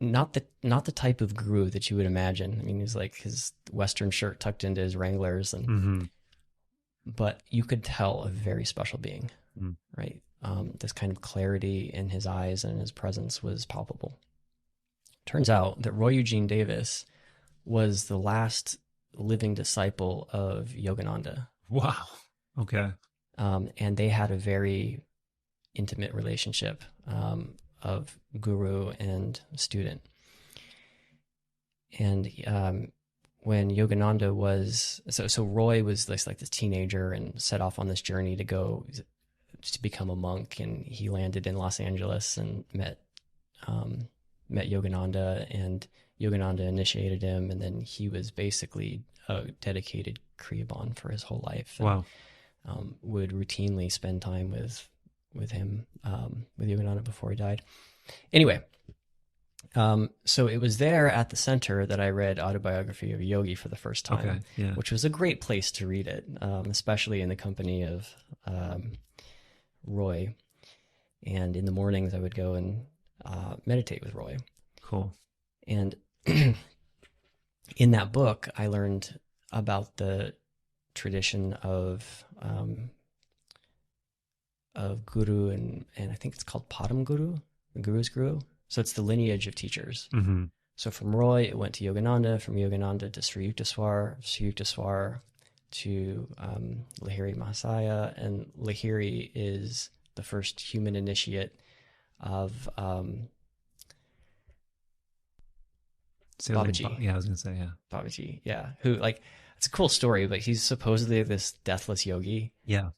not the type of guru that you would imagine. I mean, he was like his Western shirt tucked into his Wranglers, and but you could tell a very special being, right? This kind of clarity in his eyes and his presence was palpable. Turns out that Roy Eugene Davis was the last living disciple of Yogananda. Wow. Okay. And they had a very intimate relationship of guru and student. And when Yogananda was, so Roy was like this teenager and set off on this journey to go to become a monk, and he landed in Los Angeles and met Yogananda, and Yogananda initiated him, and then he was basically a dedicated Kriyaban for his whole life. And wow. would routinely spend time with him, with Yogananda before he died. Anyway, so it was there at the center that I read Autobiography of a Yogi for the first time, Okay. Yeah. which was a great place to read it, especially in the company of Roy. And in the mornings, I would go and meditate with Roy. Cool. And in that book, I learned about the tradition of guru, and I think it's called Padam Guru, the guru's guru. So it's the lineage of teachers. Mm-hmm. So from Roy, it went to Yogananda, from Yogananda to Sri Yukteswar, Sri Yukteswar to Lahiri Mahasaya, and Lahiri is the first human initiate of Babaji. Yeah, I was gonna say, yeah. Babaji, yeah. Who, like, it's a cool story, but he's supposedly this deathless yogi. Yeah.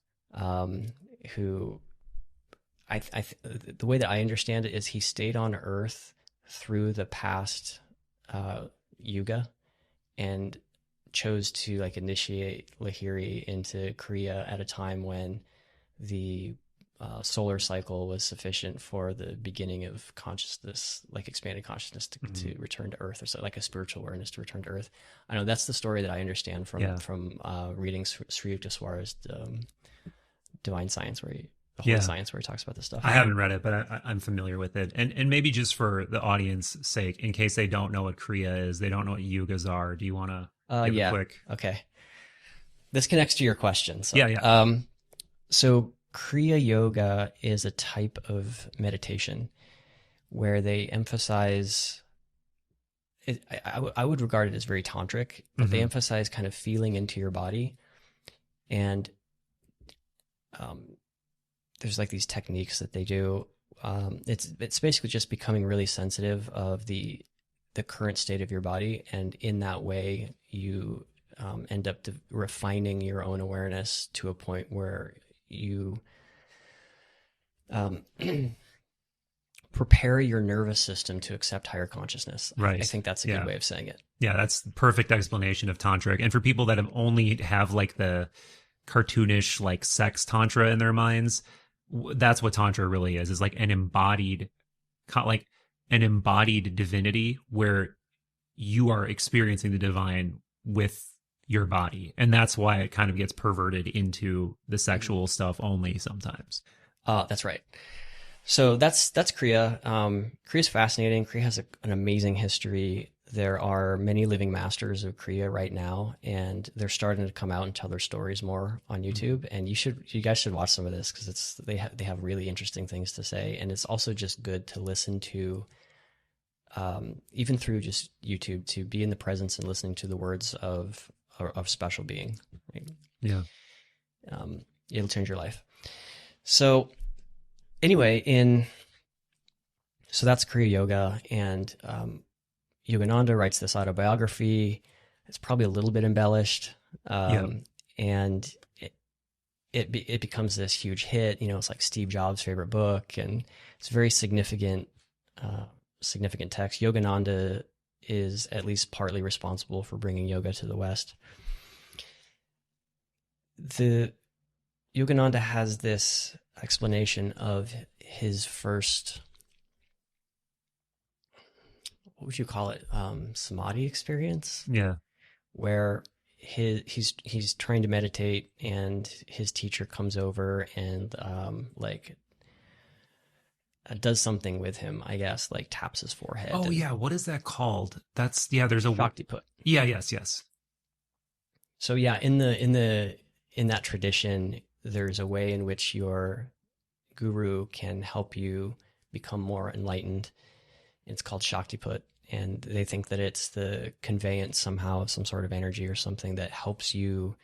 Who, the way that I understand it is he stayed on Earth through the past yuga and chose to like initiate Lahiri into Kriya at a time when the solar cycle was sufficient for the beginning of consciousness, like expanded consciousness to return to Earth, or so, like a spiritual awareness to return to Earth. I know that's the story that I understand from reading Sri Yukteswar's Divine Science, where the Holy Science, where he talks about this stuff. I haven't read it, but I'm familiar with it. And maybe just for the audience sake, in case they don't know what Kriya is, they don't know what yugas are, do you want to give a quick? Okay. This connects to your question. So, Yeah. So Kriya Yoga is a type of meditation where they emphasize, I would regard it as very tantric, but they emphasize kind of feeling into your body. And there's like these techniques that they do. It's basically just becoming really sensitive of the current state of your body. And in that way, you end up refining your own awareness to a point where you prepare your nervous system to accept higher consciousness. Right. I think that's a good way of saying it. Yeah, that's the perfect explanation of tantric. And for people that only have like the cartoonish like sex tantra in their minds, that's what tantra really is like an embodied divinity where you are experiencing the divine with your body, and that's why it kind of gets perverted into the sexual stuff only sometimes. That's right. So that's Kriya. Kriya is fascinating. Kriya has an amazing history. There are many living masters of Kriya right now, and they're starting to come out and tell their stories more on YouTube. And you guys should watch some of this because they have really interesting things to say, and it's also just good to listen to, even through just YouTube, to be in the presence and listening to the words of special being. Right? Yeah, it'll change your life. So anyway, so that's Kriya Yoga, and Yogananda writes this autobiography. It's probably a little bit embellished, and it becomes this huge hit. You know, it's like Steve Jobs' favorite book, and it's very significant text. Yogananda is at least partly responsible for bringing yoga to the West. The Yogananda has this explanation of his first, what would you call it, samadhi experience? Yeah. Where he's trying to meditate, and his teacher comes over and does something with him, I guess, like taps his forehead. Oh yeah, what is that called? That's there's a Shakti put. Yeah, yes. So yeah, in that tradition, there's a way in which your guru can help you become more enlightened. It's called Shakti put, and they think that it's the conveyance somehow of some sort of energy or something that helps you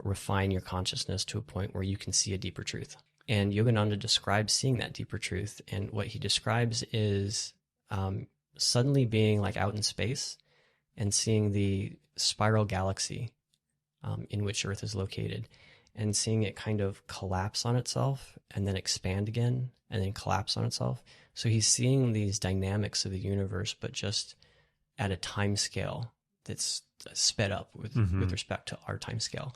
refine your consciousness to a point where you can see a deeper truth. And Yogananda describes seeing that deeper truth, and what he describes is suddenly being like out in space and seeing the spiral galaxy in which Earth is located, and seeing it kind of collapse on itself and then expand again and then collapse on itself. So he's seeing these dynamics of the universe, but just at a time scale that's sped up with respect to our time scale.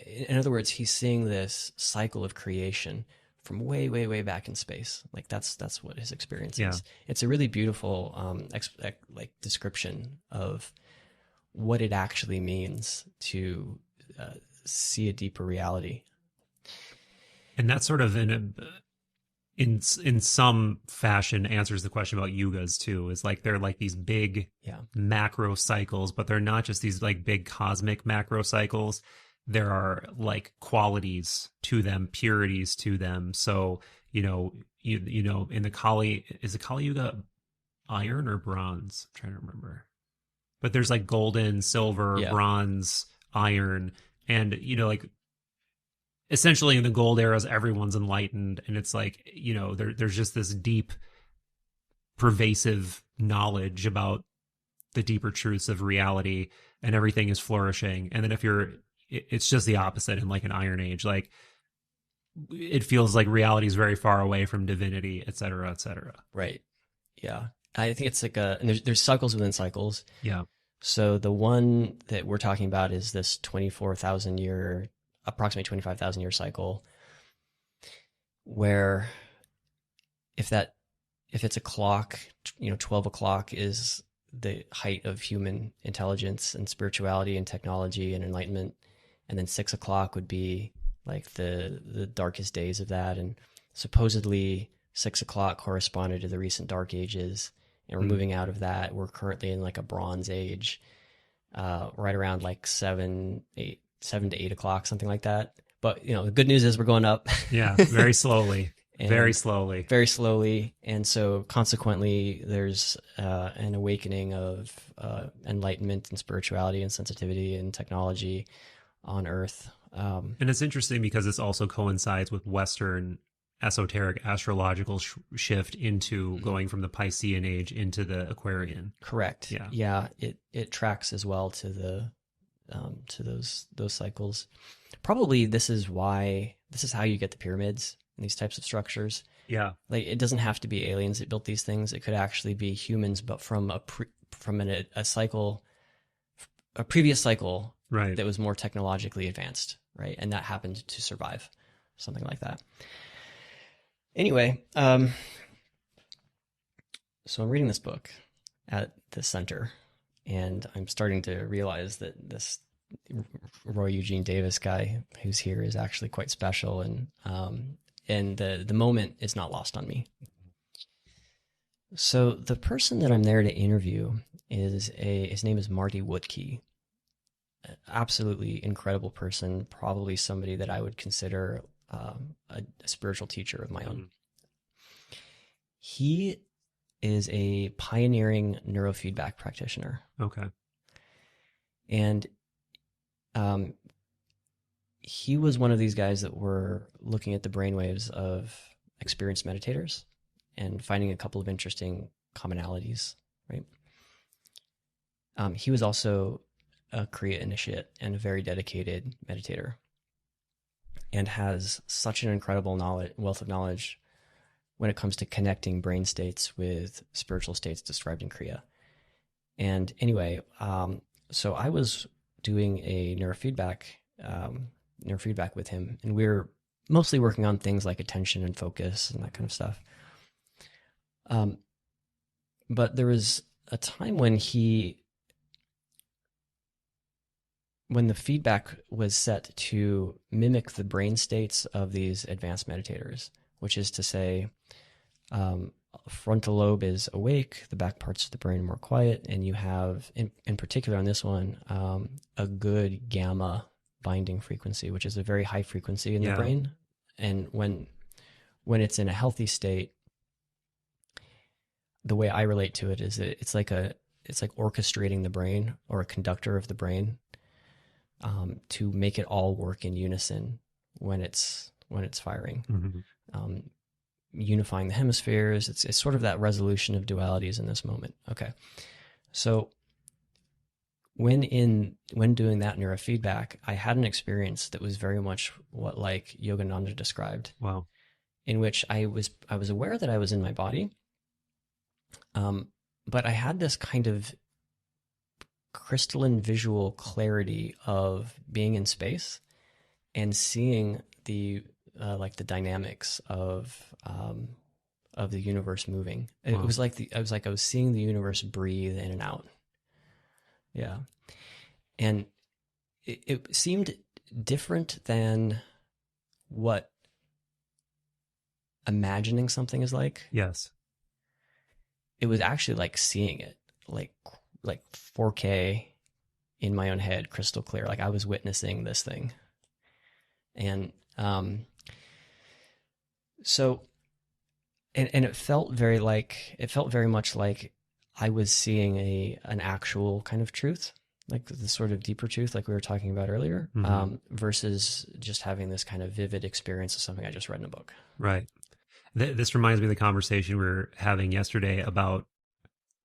in other words, he's seeing this cycle of creation from way, way, way back in space. Like that's what his experience Yeah. is. It's a really beautiful like description of what it actually means to see a deeper reality. And that sort of in some fashion answers the question about yugas too. Is like they're like these big Yeah. macro cycles, but they're not just these like big cosmic macro cycles. There are like qualities to them, purities to them. So you know in the Kali, is the Kali Yuga iron or bronze? I'm trying to remember. But there's like golden, silver, Yeah. bronze, iron, and like essentially in the gold eras everyone's enlightened, and it's like there's just this deep pervasive knowledge about the deeper truths of reality, and everything is flourishing. And then if it's just the opposite in like an iron age, like it feels like reality is very far away from divinity, et cetera, et cetera. Right. Yeah. I think it's like and there's cycles within cycles. Yeah. So the one that we're talking about is this 24,000 year, approximately 25,000 year cycle, where if it's a clock, 12 o'clock is the height of human intelligence and spirituality and technology and enlightenment. And then 6 o'clock would be like the darkest days of that. And supposedly 6 o'clock corresponded to the recent dark ages. And we're moving out of that. We're currently in like a bronze age, right around like 7 to 8 o'clock, something like that. But the good news is we're going up. Yeah, very slowly. Very slowly. And so consequently, there's an awakening of enlightenment and spirituality and sensitivity and technology on Earth. And it's interesting because this also coincides with Western esoteric astrological shift into going from the Piscean age into the Aquarian. Correct. Yeah. Yeah. It tracks as well to those cycles. Probably this is how you get the pyramids and these types of structures. Yeah. Like it doesn't have to be aliens that built these things. It could actually be humans, but from a previous cycle, right, that was more technologically advanced, right? And that happened to survive, something like that. Anyway, so I'm reading this book at the center, and I'm starting to realize that this Roy Eugene Davis guy who's here is actually quite special, and the moment is not lost on me. So the person that I'm there to interview his name is Marty Woodkey. Absolutely incredible person, probably somebody that I would consider a spiritual teacher of my own. He is a pioneering neurofeedback practitioner. Okay. And he was one of these guys that were looking at the brainwaves of experienced meditators and finding a couple of interesting commonalities, right? He was also a Kriya initiate and a very dedicated meditator, and has such an incredible wealth of knowledge when it comes to connecting brain states with spiritual states described in Kriya. And anyway, so I was doing a neurofeedback with him, and we were mostly working on things like attention and focus and that kind of stuff. But there was a time when the feedback was set to mimic the brain states of these advanced meditators, which is to say, frontal lobe is awake, the back parts of the brain are more quiet, and you have, in particular on this one, a good gamma binding frequency, which is a very high frequency in the brain. And when it's in a healthy state, the way I relate to it is that it's like orchestrating the brain, or a conductor of the brain, to make it all work in unison when it's firing. Mm-hmm. Unifying the hemispheres. It's sort of that resolution of dualities in this moment. Okay. So when doing that neurofeedback, I had an experience that was very much what like Yogananda described. Wow. In which I was aware that I was in my body. But I had this kind of crystalline visual clarity of being in space, and seeing like the dynamics of the universe moving. It Wow. was like I was seeing the universe breathe in and out. Yeah. And it seemed different than what imagining something is like. Yes. It was actually like seeing it, like like 4K in my own head, crystal clear. Like I was witnessing this thing. And so and it felt very much like I was seeing an actual kind of truth, like the sort of deeper truth, like we were talking about earlier, Hmm. versus just having this kind of vivid experience of something I just read in a book. Right. This reminds me of the conversation we were having yesterday about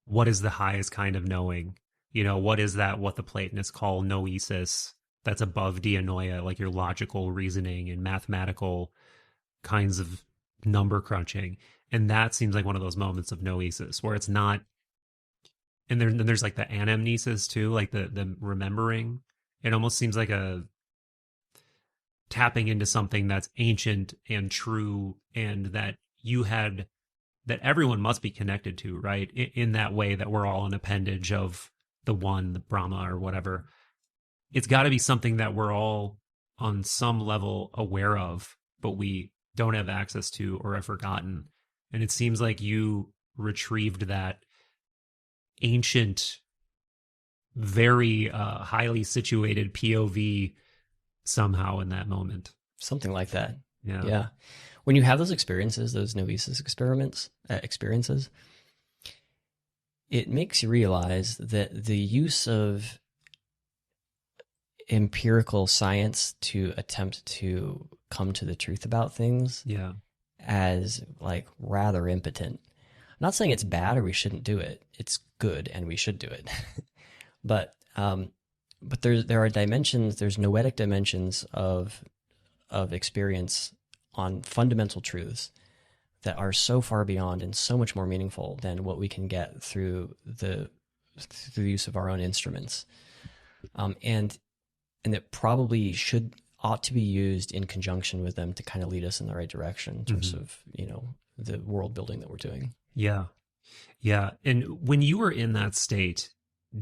what is the highest kind of knowing? You know, what is that, what the Platonists call noesis, that's above dianoia, like your logical reasoning and mathematical kinds of number crunching. And that seems like one of those moments of noesis where it's not, and then there's like the anamnesis too, like the remembering. It almost seems like a tapping into something that's ancient and true and that you had, that everyone must be connected to, right? In that way that we're all an appendage of the one, the Brahma or whatever. It's got to be something that we're all on some level aware of, but we don't have access to or have forgotten. And it seems like you retrieved that ancient, very highly situated POV somehow in that moment. Something like that. Yeah. Yeah. When you have those experiences, those noesis experiences, it makes you realize that the use of empirical science to attempt to come to the truth about things Yeah. as like rather impotent. I'm not saying it's bad or we shouldn't do it. It's good and we should do it. but there are dimensions. There's noetic dimensions of experience on fundamental truths that are so far beyond and so much more meaningful than what we can get through the use of our own instruments. And that probably ought to be used in conjunction with them to kind of lead us in the right direction in terms Mm-hmm. of the world building that we're doing. Yeah. Yeah. And when you were in that state,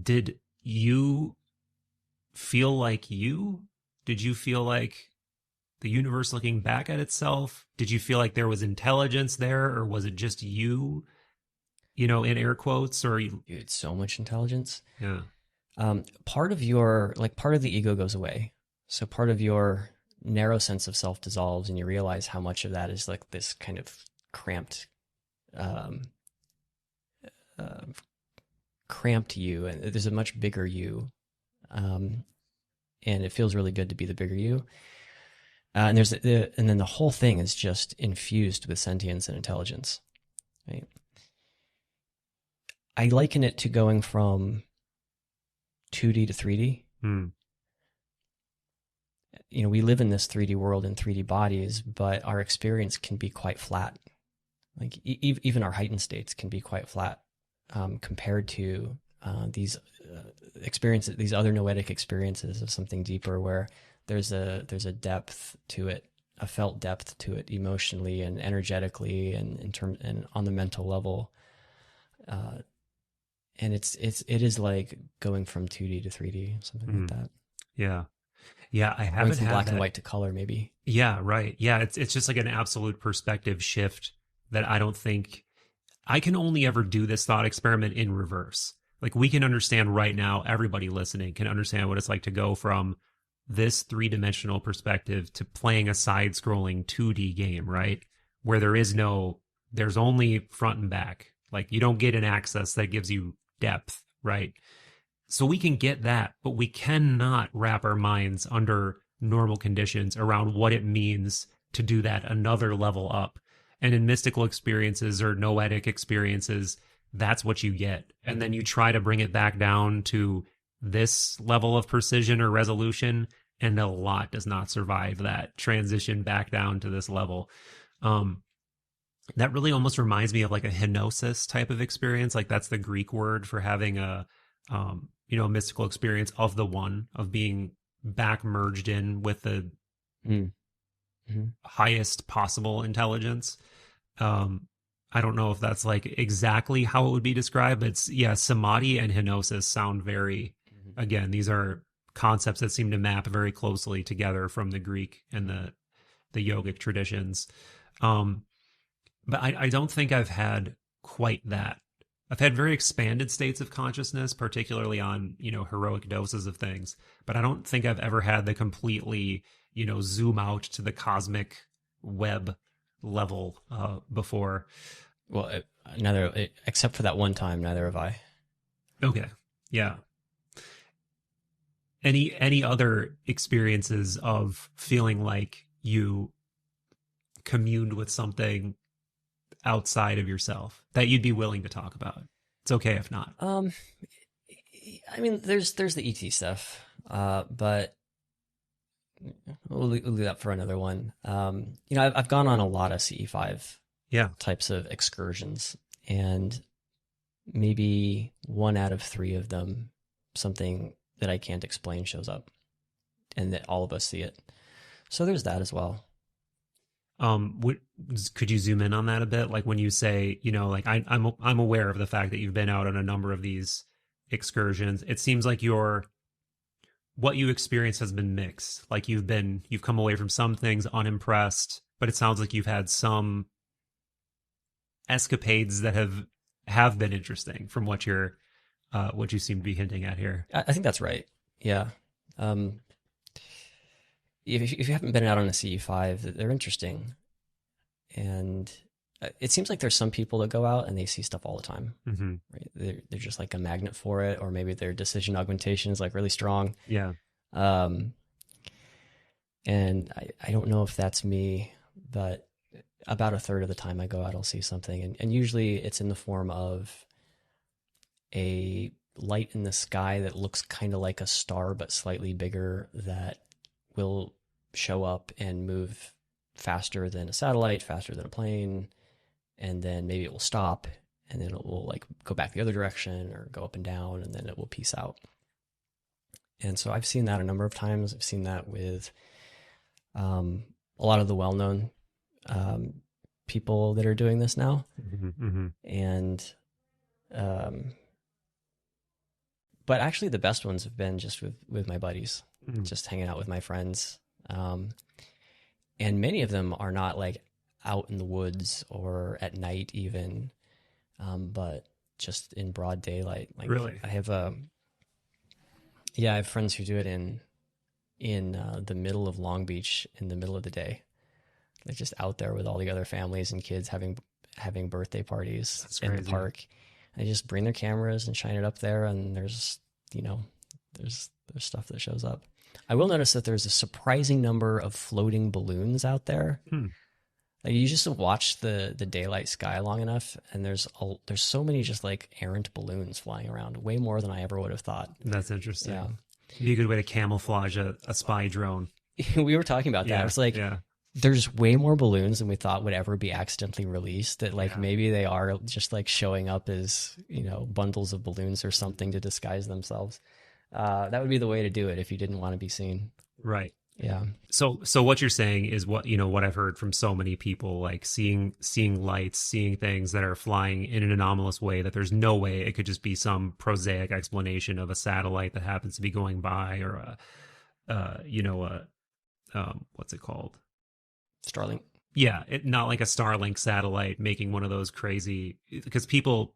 did you feel like you? Did you feel like the universe looking back at itself? Did you feel like there was intelligence there, or was it just you, in air quotes, or you? Dude, so much intelligence. Yeah. Part of the ego goes away. So part of your narrow sense of self dissolves, and you realize how much of that is like this kind of cramped, um, uh, cramped you, and there's a much bigger you, um, and it feels really good to be the bigger you. And and then the whole thing is just infused with sentience and intelligence. Right? I liken it to going from 2D to 3D. Hmm. We live in this 3D world in 3D bodies, but our experience can be quite flat. Like even our heightened states can be quite flat compared to these experiences, these other noetic experiences of something deeper, where there's a depth to it, a felt depth to it, emotionally and energetically, and and on the mental level. And it is like going from 2D to 3D, something like Hmm. that. Yeah. Yeah. I Going haven't from had black and that. white to color, maybe. Yeah. Right. Yeah. It's just like an absolute perspective shift that I don't think I can only ever do this thought experiment in reverse. Like we can understand right now, everybody listening can understand what it's like to go from this three-dimensional perspective to playing a side-scrolling 2D game, right? Where there's only front and back. Like you don't get an access that gives you depth, right? So we can get that, but we cannot wrap our minds under normal conditions around what it means to do that another level up. And in mystical experiences or noetic experiences, that's what you get. And then you try to bring it back down to this level of precision or resolution, and a lot does not survive that transition back down to this level. Um, that really almost reminds me of like a henosis type of experience. Like that's the Greek word for having a mystical experience of the one, of being back merged in with the Mm. Mhm. highest possible intelligence. I don't know if that's like exactly how it would be described, but it's, yeah, samadhi and henosis sound very, Mhm. again, these are concepts that seem to map very closely together from the Greek and the yogic traditions. Um, but I don't think I've had quite that. I've had very expanded states of consciousness, particularly on, heroic doses of things, but I don't think I've ever had the completely, zoom out to the cosmic web level before. Well, except for that one time, neither have I. Okay. Yeah. Any other experiences of feeling like you communed with something outside of yourself that you'd be willing to talk about? It's okay if not. Um, I mean, there's the ET stuff, but we'll leave that for another one. I've gone on a lot of CE5 Yeah. types of excursions, and maybe 1 out of 3 of them, something that I can't explain shows up, and that all of us see it. So there's that as well. What, could you zoom in on that a bit? Like when you say, like I'm aware of the fact that you've been out on a number of these excursions. It seems like what you experience has been mixed. Like you've come away from some things unimpressed, but it sounds like you've had some escapades that have been interesting from what you seem to be hinting at here. I think that's right. Yeah. Um, if you haven't been out on a CE5, they're interesting. And it seems like there's some people that go out and they see stuff all the time. Mm-hmm. Right? They're just like a magnet for it, or maybe their decision augmentation is like really strong. Yeah. Um, and I don't know if that's me, but about a third of the time I go out, I'll see something. And usually it's in the form of a light in the sky that looks kind of like a star, but slightly bigger, that will show up and move faster than a satellite, faster than a plane, and then maybe it will stop, and then it will like go back the other direction or go up and down, and then it will peace out. And so I've seen that a number of times. I've seen that with a lot of the well-known people that are doing this now. Mm-hmm. Mm-hmm. And but actually the best ones have been just with my buddies, Mm-hmm. just hanging out with my friends. And many of them are not like out in the woods or at night even, but just in broad daylight. Like Really? I have I have friends who do it in the middle of Long Beach in the middle of the day. They're just out there with all the other families and kids having birthday parties That's in the crazy. park. And they just bring their cameras and shine it up there, and there's stuff that shows up. I will notice that there's a surprising number of floating balloons out there. Hmm. Like you just watch the daylight sky long enough, and there's so many just like errant balloons flying around, way more than I ever would have thought. That's interesting. Yeah. It'd be a good way to camouflage a spy drone. We were talking about that. Yeah. It's like, yeah. there's way more balloons than we thought would ever be accidentally released, that like Yeah. maybe they are just like showing up as, bundles of balloons or something to disguise themselves. That would be the way to do it if you didn't want to be seen. Right. Yeah. So what you're saying is what I've heard from so many people, like seeing lights, seeing things that are flying in an anomalous way, that there's no way it could just be some prosaic explanation of a satellite that happens to be going by, or what's it called? Starlink. Yeah, not like a Starlink satellite making one of those crazy, because people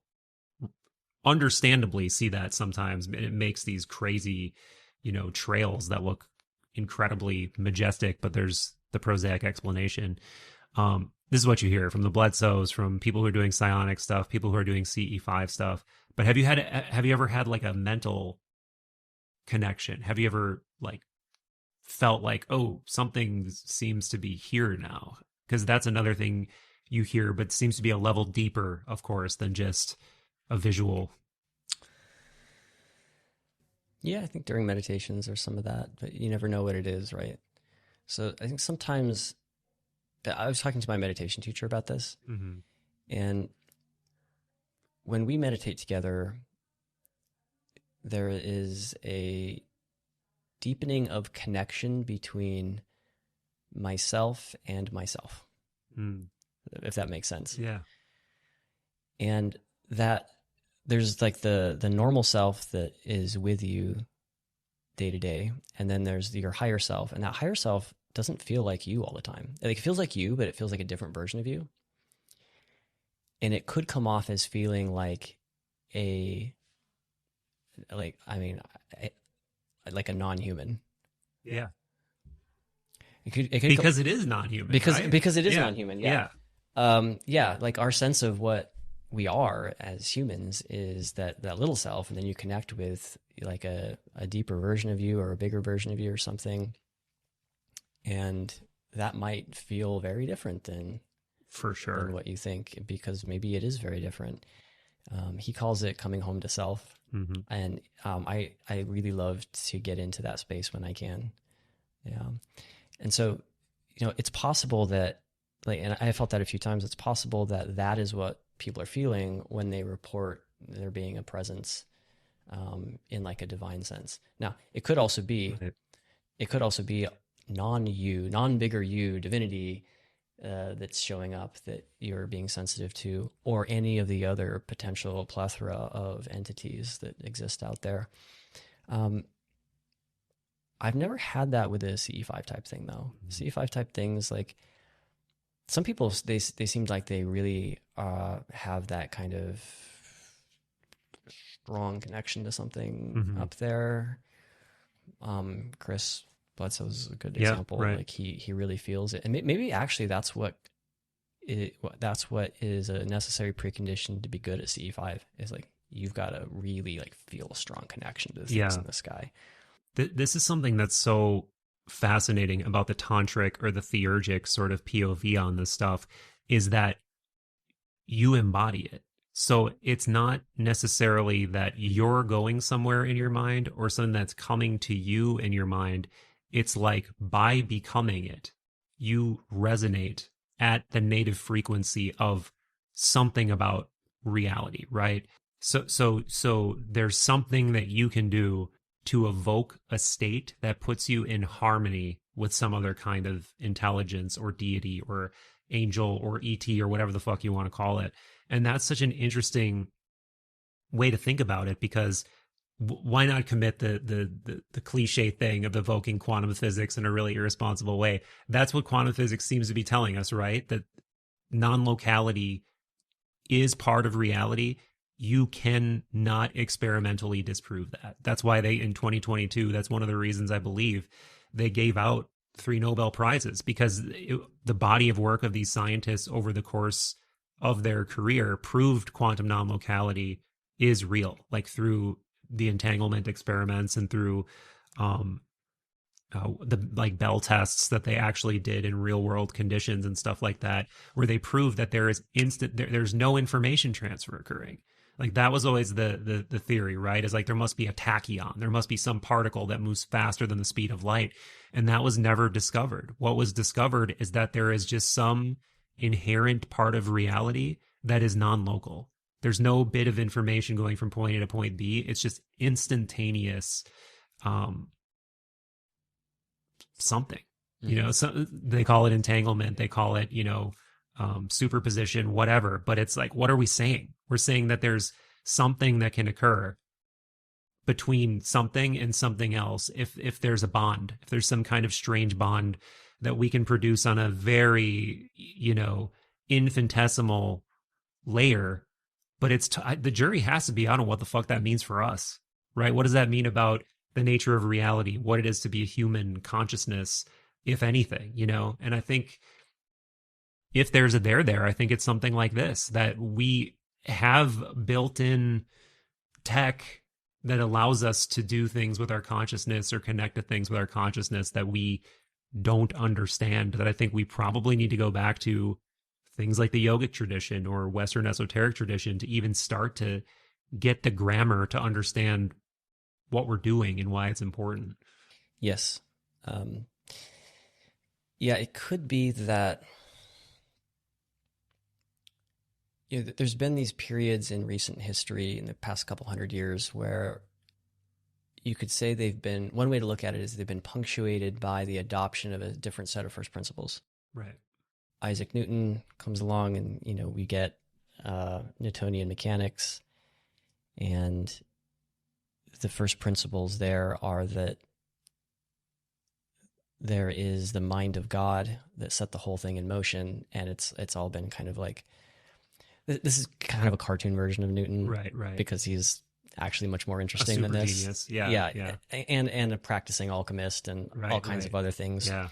understandably see that sometimes, and it makes these crazy, trails that look incredibly majestic, but there's the prosaic explanation. This is what you hear from the Bledsoes, from people who are doing psionic stuff, people who are doing CE5 stuff. But have you ever had like a mental connection? Have you ever like felt like, oh, something seems to be here now? Because that's another thing you hear, but seems to be a level deeper, of course, than just a visual. Yeah, I think during meditations there's some of that, but you never know what it is, right? So I think sometimes I was talking to my meditation teacher about this, Mm-hmm. and when we meditate together, there is a deepening of connection between myself and myself, Mm. if that makes sense. Yeah. And that there's like the normal self that is with you day to day, and then there's your higher self, and that higher self doesn't feel like you all the time. Like it feels like you, but it feels like a different version of you. And it could come off as feeling like a like I mean like a non-human. Yeah. It could Because it is non-human, right? because it is Yeah. non-human. Yeah. Yeah, like our sense of what we are as humans is that little self, and then you connect with like a deeper version of you or a bigger version of you or something, and that might feel very different For sure. what you think, because maybe it is very different. He calls it coming home to self, Mm-hmm. and I really love to get into that space when I can. Yeah, and so it's possible that and I felt that a few times. It's possible that that is what people are feeling when they report there being a presence in like a divine sense. Now, it could also be Right. non-bigger you divinity that's showing up that you're being sensitive to, or any of the other potential plethora of entities that exist out there. I've never had that with a CE5 type thing though. Mm-hmm. CE5 type things, like some people, they seemed like they really have that kind of strong connection to something Mm-hmm. up there. Chris Bledsoe's a good Yeah. example. Right. Like he really feels it, and maybe actually that's what is a necessary precondition to be good at CE5 is like you've got to really like feel a strong connection to the things Yeah. in the sky. This is something that's so fascinating about the tantric or the theurgic sort of POV on this stuff, is that you embody it. So it's not necessarily that you're going somewhere in your mind or something that's coming to you in your mind. It's like by becoming it, you resonate at the native frequency of something about reality, right? So there's something that you can do to evoke a state that puts you in harmony with some other kind of intelligence or deity or angel or ET or whatever the fuck you want to call it. And that's such an interesting way to think about it, because why not commit the cliche thing of evoking quantum physics in a really irresponsible way? That's what quantum physics seems to be telling us, right? That non-locality is part of reality. You cannot experimentally disprove that. That's why they, in 2022, that's one of the reasons I believe they gave out 3 Nobel Prizes, because the body of work of these scientists over the course of their career proved quantum non-locality is real, like through the entanglement experiments and through the like Bell tests that they actually did in real world conditions and stuff like that, where they proved that there is there's no information transfer occurring. Like that was always the theory, right? Is like there must be a tachyon, there must be some particle that moves faster than the speed of light, and that was never discovered. What was discovered is that there is just some inherent part of reality that is non-local. There's no bit of information going from point A to point B. It's just instantaneous something. Mm-hmm. So they call it entanglement, they call it superposition, whatever, but it's like, what are we saying? We're saying that there's something that can occur between something and something else if there's a bond, if there's some kind of strange bond that we can produce on a very infinitesimal layer. But it's the jury has to be out on what the fuck that means for us, right? What does that mean about the nature of reality, what it is to be a human consciousness, if anything, And I think if there's a there, I think it's something like this, that we have built-in tech that allows us to do things with our consciousness or connect to things with our consciousness that we don't understand, that I think we probably need to go back to things like the yogic tradition or Western esoteric tradition to even start to get the grammar to understand what we're doing and why it's important. Yes. Yeah, it could be that there's been these periods in recent history in the past couple hundred years where you could say one way to look at it is they've been punctuated by the adoption of a different set of first principles. Right. Isaac Newton comes along, and we get Newtonian mechanics, and the first principles there are that there is the mind of God that set the whole thing in motion, and it's all been kind of like, this is kind of a cartoon version of Newton, right, because he's actually much more interesting than this. Genius. Yeah. And a practicing alchemist and all kinds of other things. Yeah.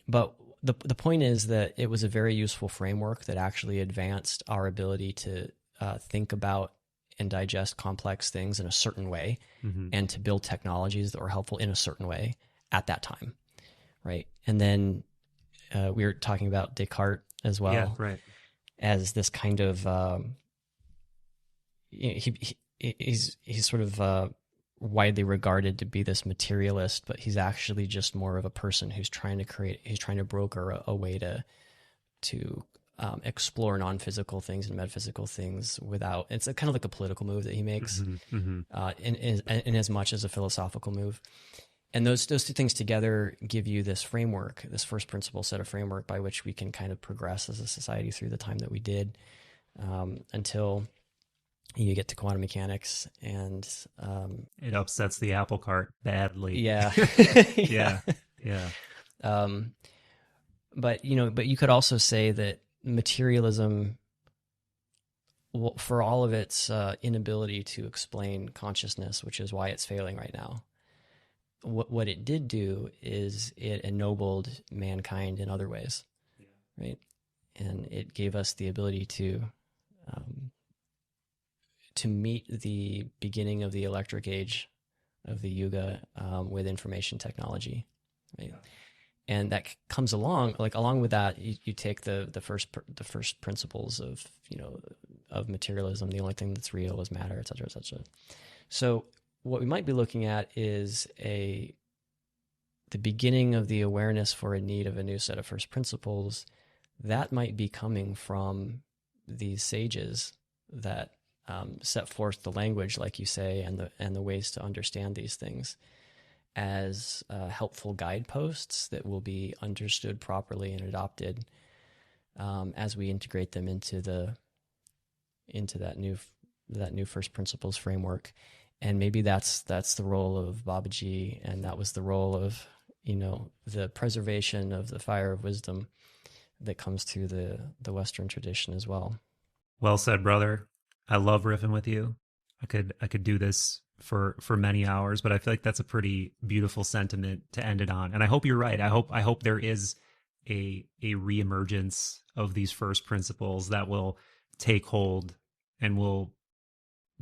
But the point is that it was a very useful framework that actually advanced our ability to think about and digest complex things in a certain way, and to build technologies that were helpful in a certain way at that time, right? And then we were talking about Descartes as well, as this kind of he's sort of widely regarded to be this materialist, but he's actually just more of a person who's trying to broker a way to explore non-physical things and metaphysical things without. It's kind of like a political move that he makes, in as much as a philosophical move. And those two things together give you this framework, this first principle set of framework by which we can kind of progress as a society through the time that we did, until you get to quantum mechanics, and it upsets the apple cart badly. Yeah. Yeah. But you could also say that materialism, for all of its inability to explain consciousness, which is why it's failing right now, what it did do is it ennobled mankind in other ways, right? And it gave us the ability to meet the beginning of the electric age of the Yuga with information technology, right? Yeah. And that comes along with that, you take the first principles of materialism. The only thing that's real is matter, et cetera, et cetera. So what we might be looking at is the beginning of the awareness for a need of a new set of first principles that might be coming from these sages that set forth the language, like you say, and the ways to understand these things as helpful guideposts that will be understood properly and adopted as we integrate them into that new first principles framework. And maybe that's the role of Babaji, and that was the role of the preservation of the fire of wisdom that comes through the Western tradition as well. Well said, brother. I love riffing with you. I could do this for many hours, but I feel like that's a pretty beautiful sentiment to end it on. And I hope you're right. I hope there is a reemergence of these first principles that will take hold and will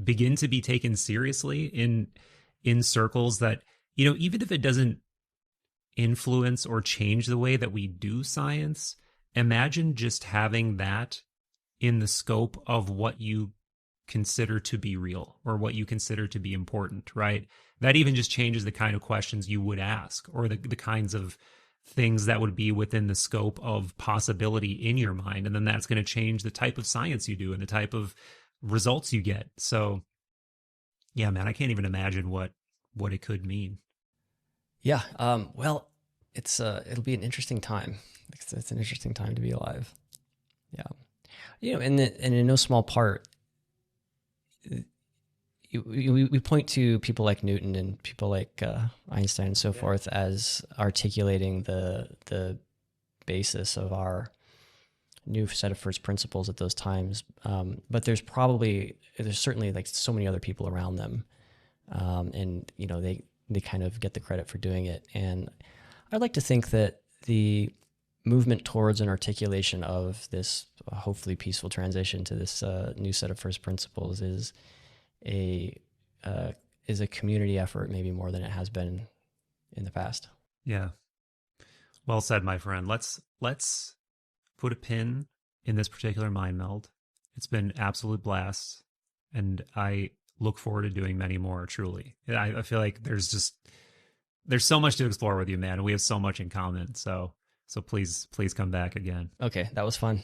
begin to be taken seriously in circles that, even if it doesn't influence or change the way that we do science, imagine just having that in the scope of what you consider to be real or what you consider to be important, right? That even just changes the kind of questions you would ask, or the kinds of things that would be within the scope of possibility in your mind. And then that's going to change the type of science you do and the type of results you get. So yeah, man, I can't even imagine what it could mean. Yeah. Well, it'll be an interesting time. It's an interesting time to be alive. Yeah. And in no small part, we point to people like Newton and people like Einstein and so forth as articulating the basis of our new set of first principles at those times. But there's certainly like so many other people around them. And they kind of get the credit for doing it. And I'd like to think that the movement towards an articulation of this hopefully peaceful transition to this new set of first principles is a community effort, maybe more than it has been in the past. Yeah. Well said, my friend. Let's put a pin in this particular mind meld. It's been absolute blast, and I look forward to doing many more, truly. I feel like there's so much to explore with you, man, and we have so much in common. So please come back again. Okay, that was fun.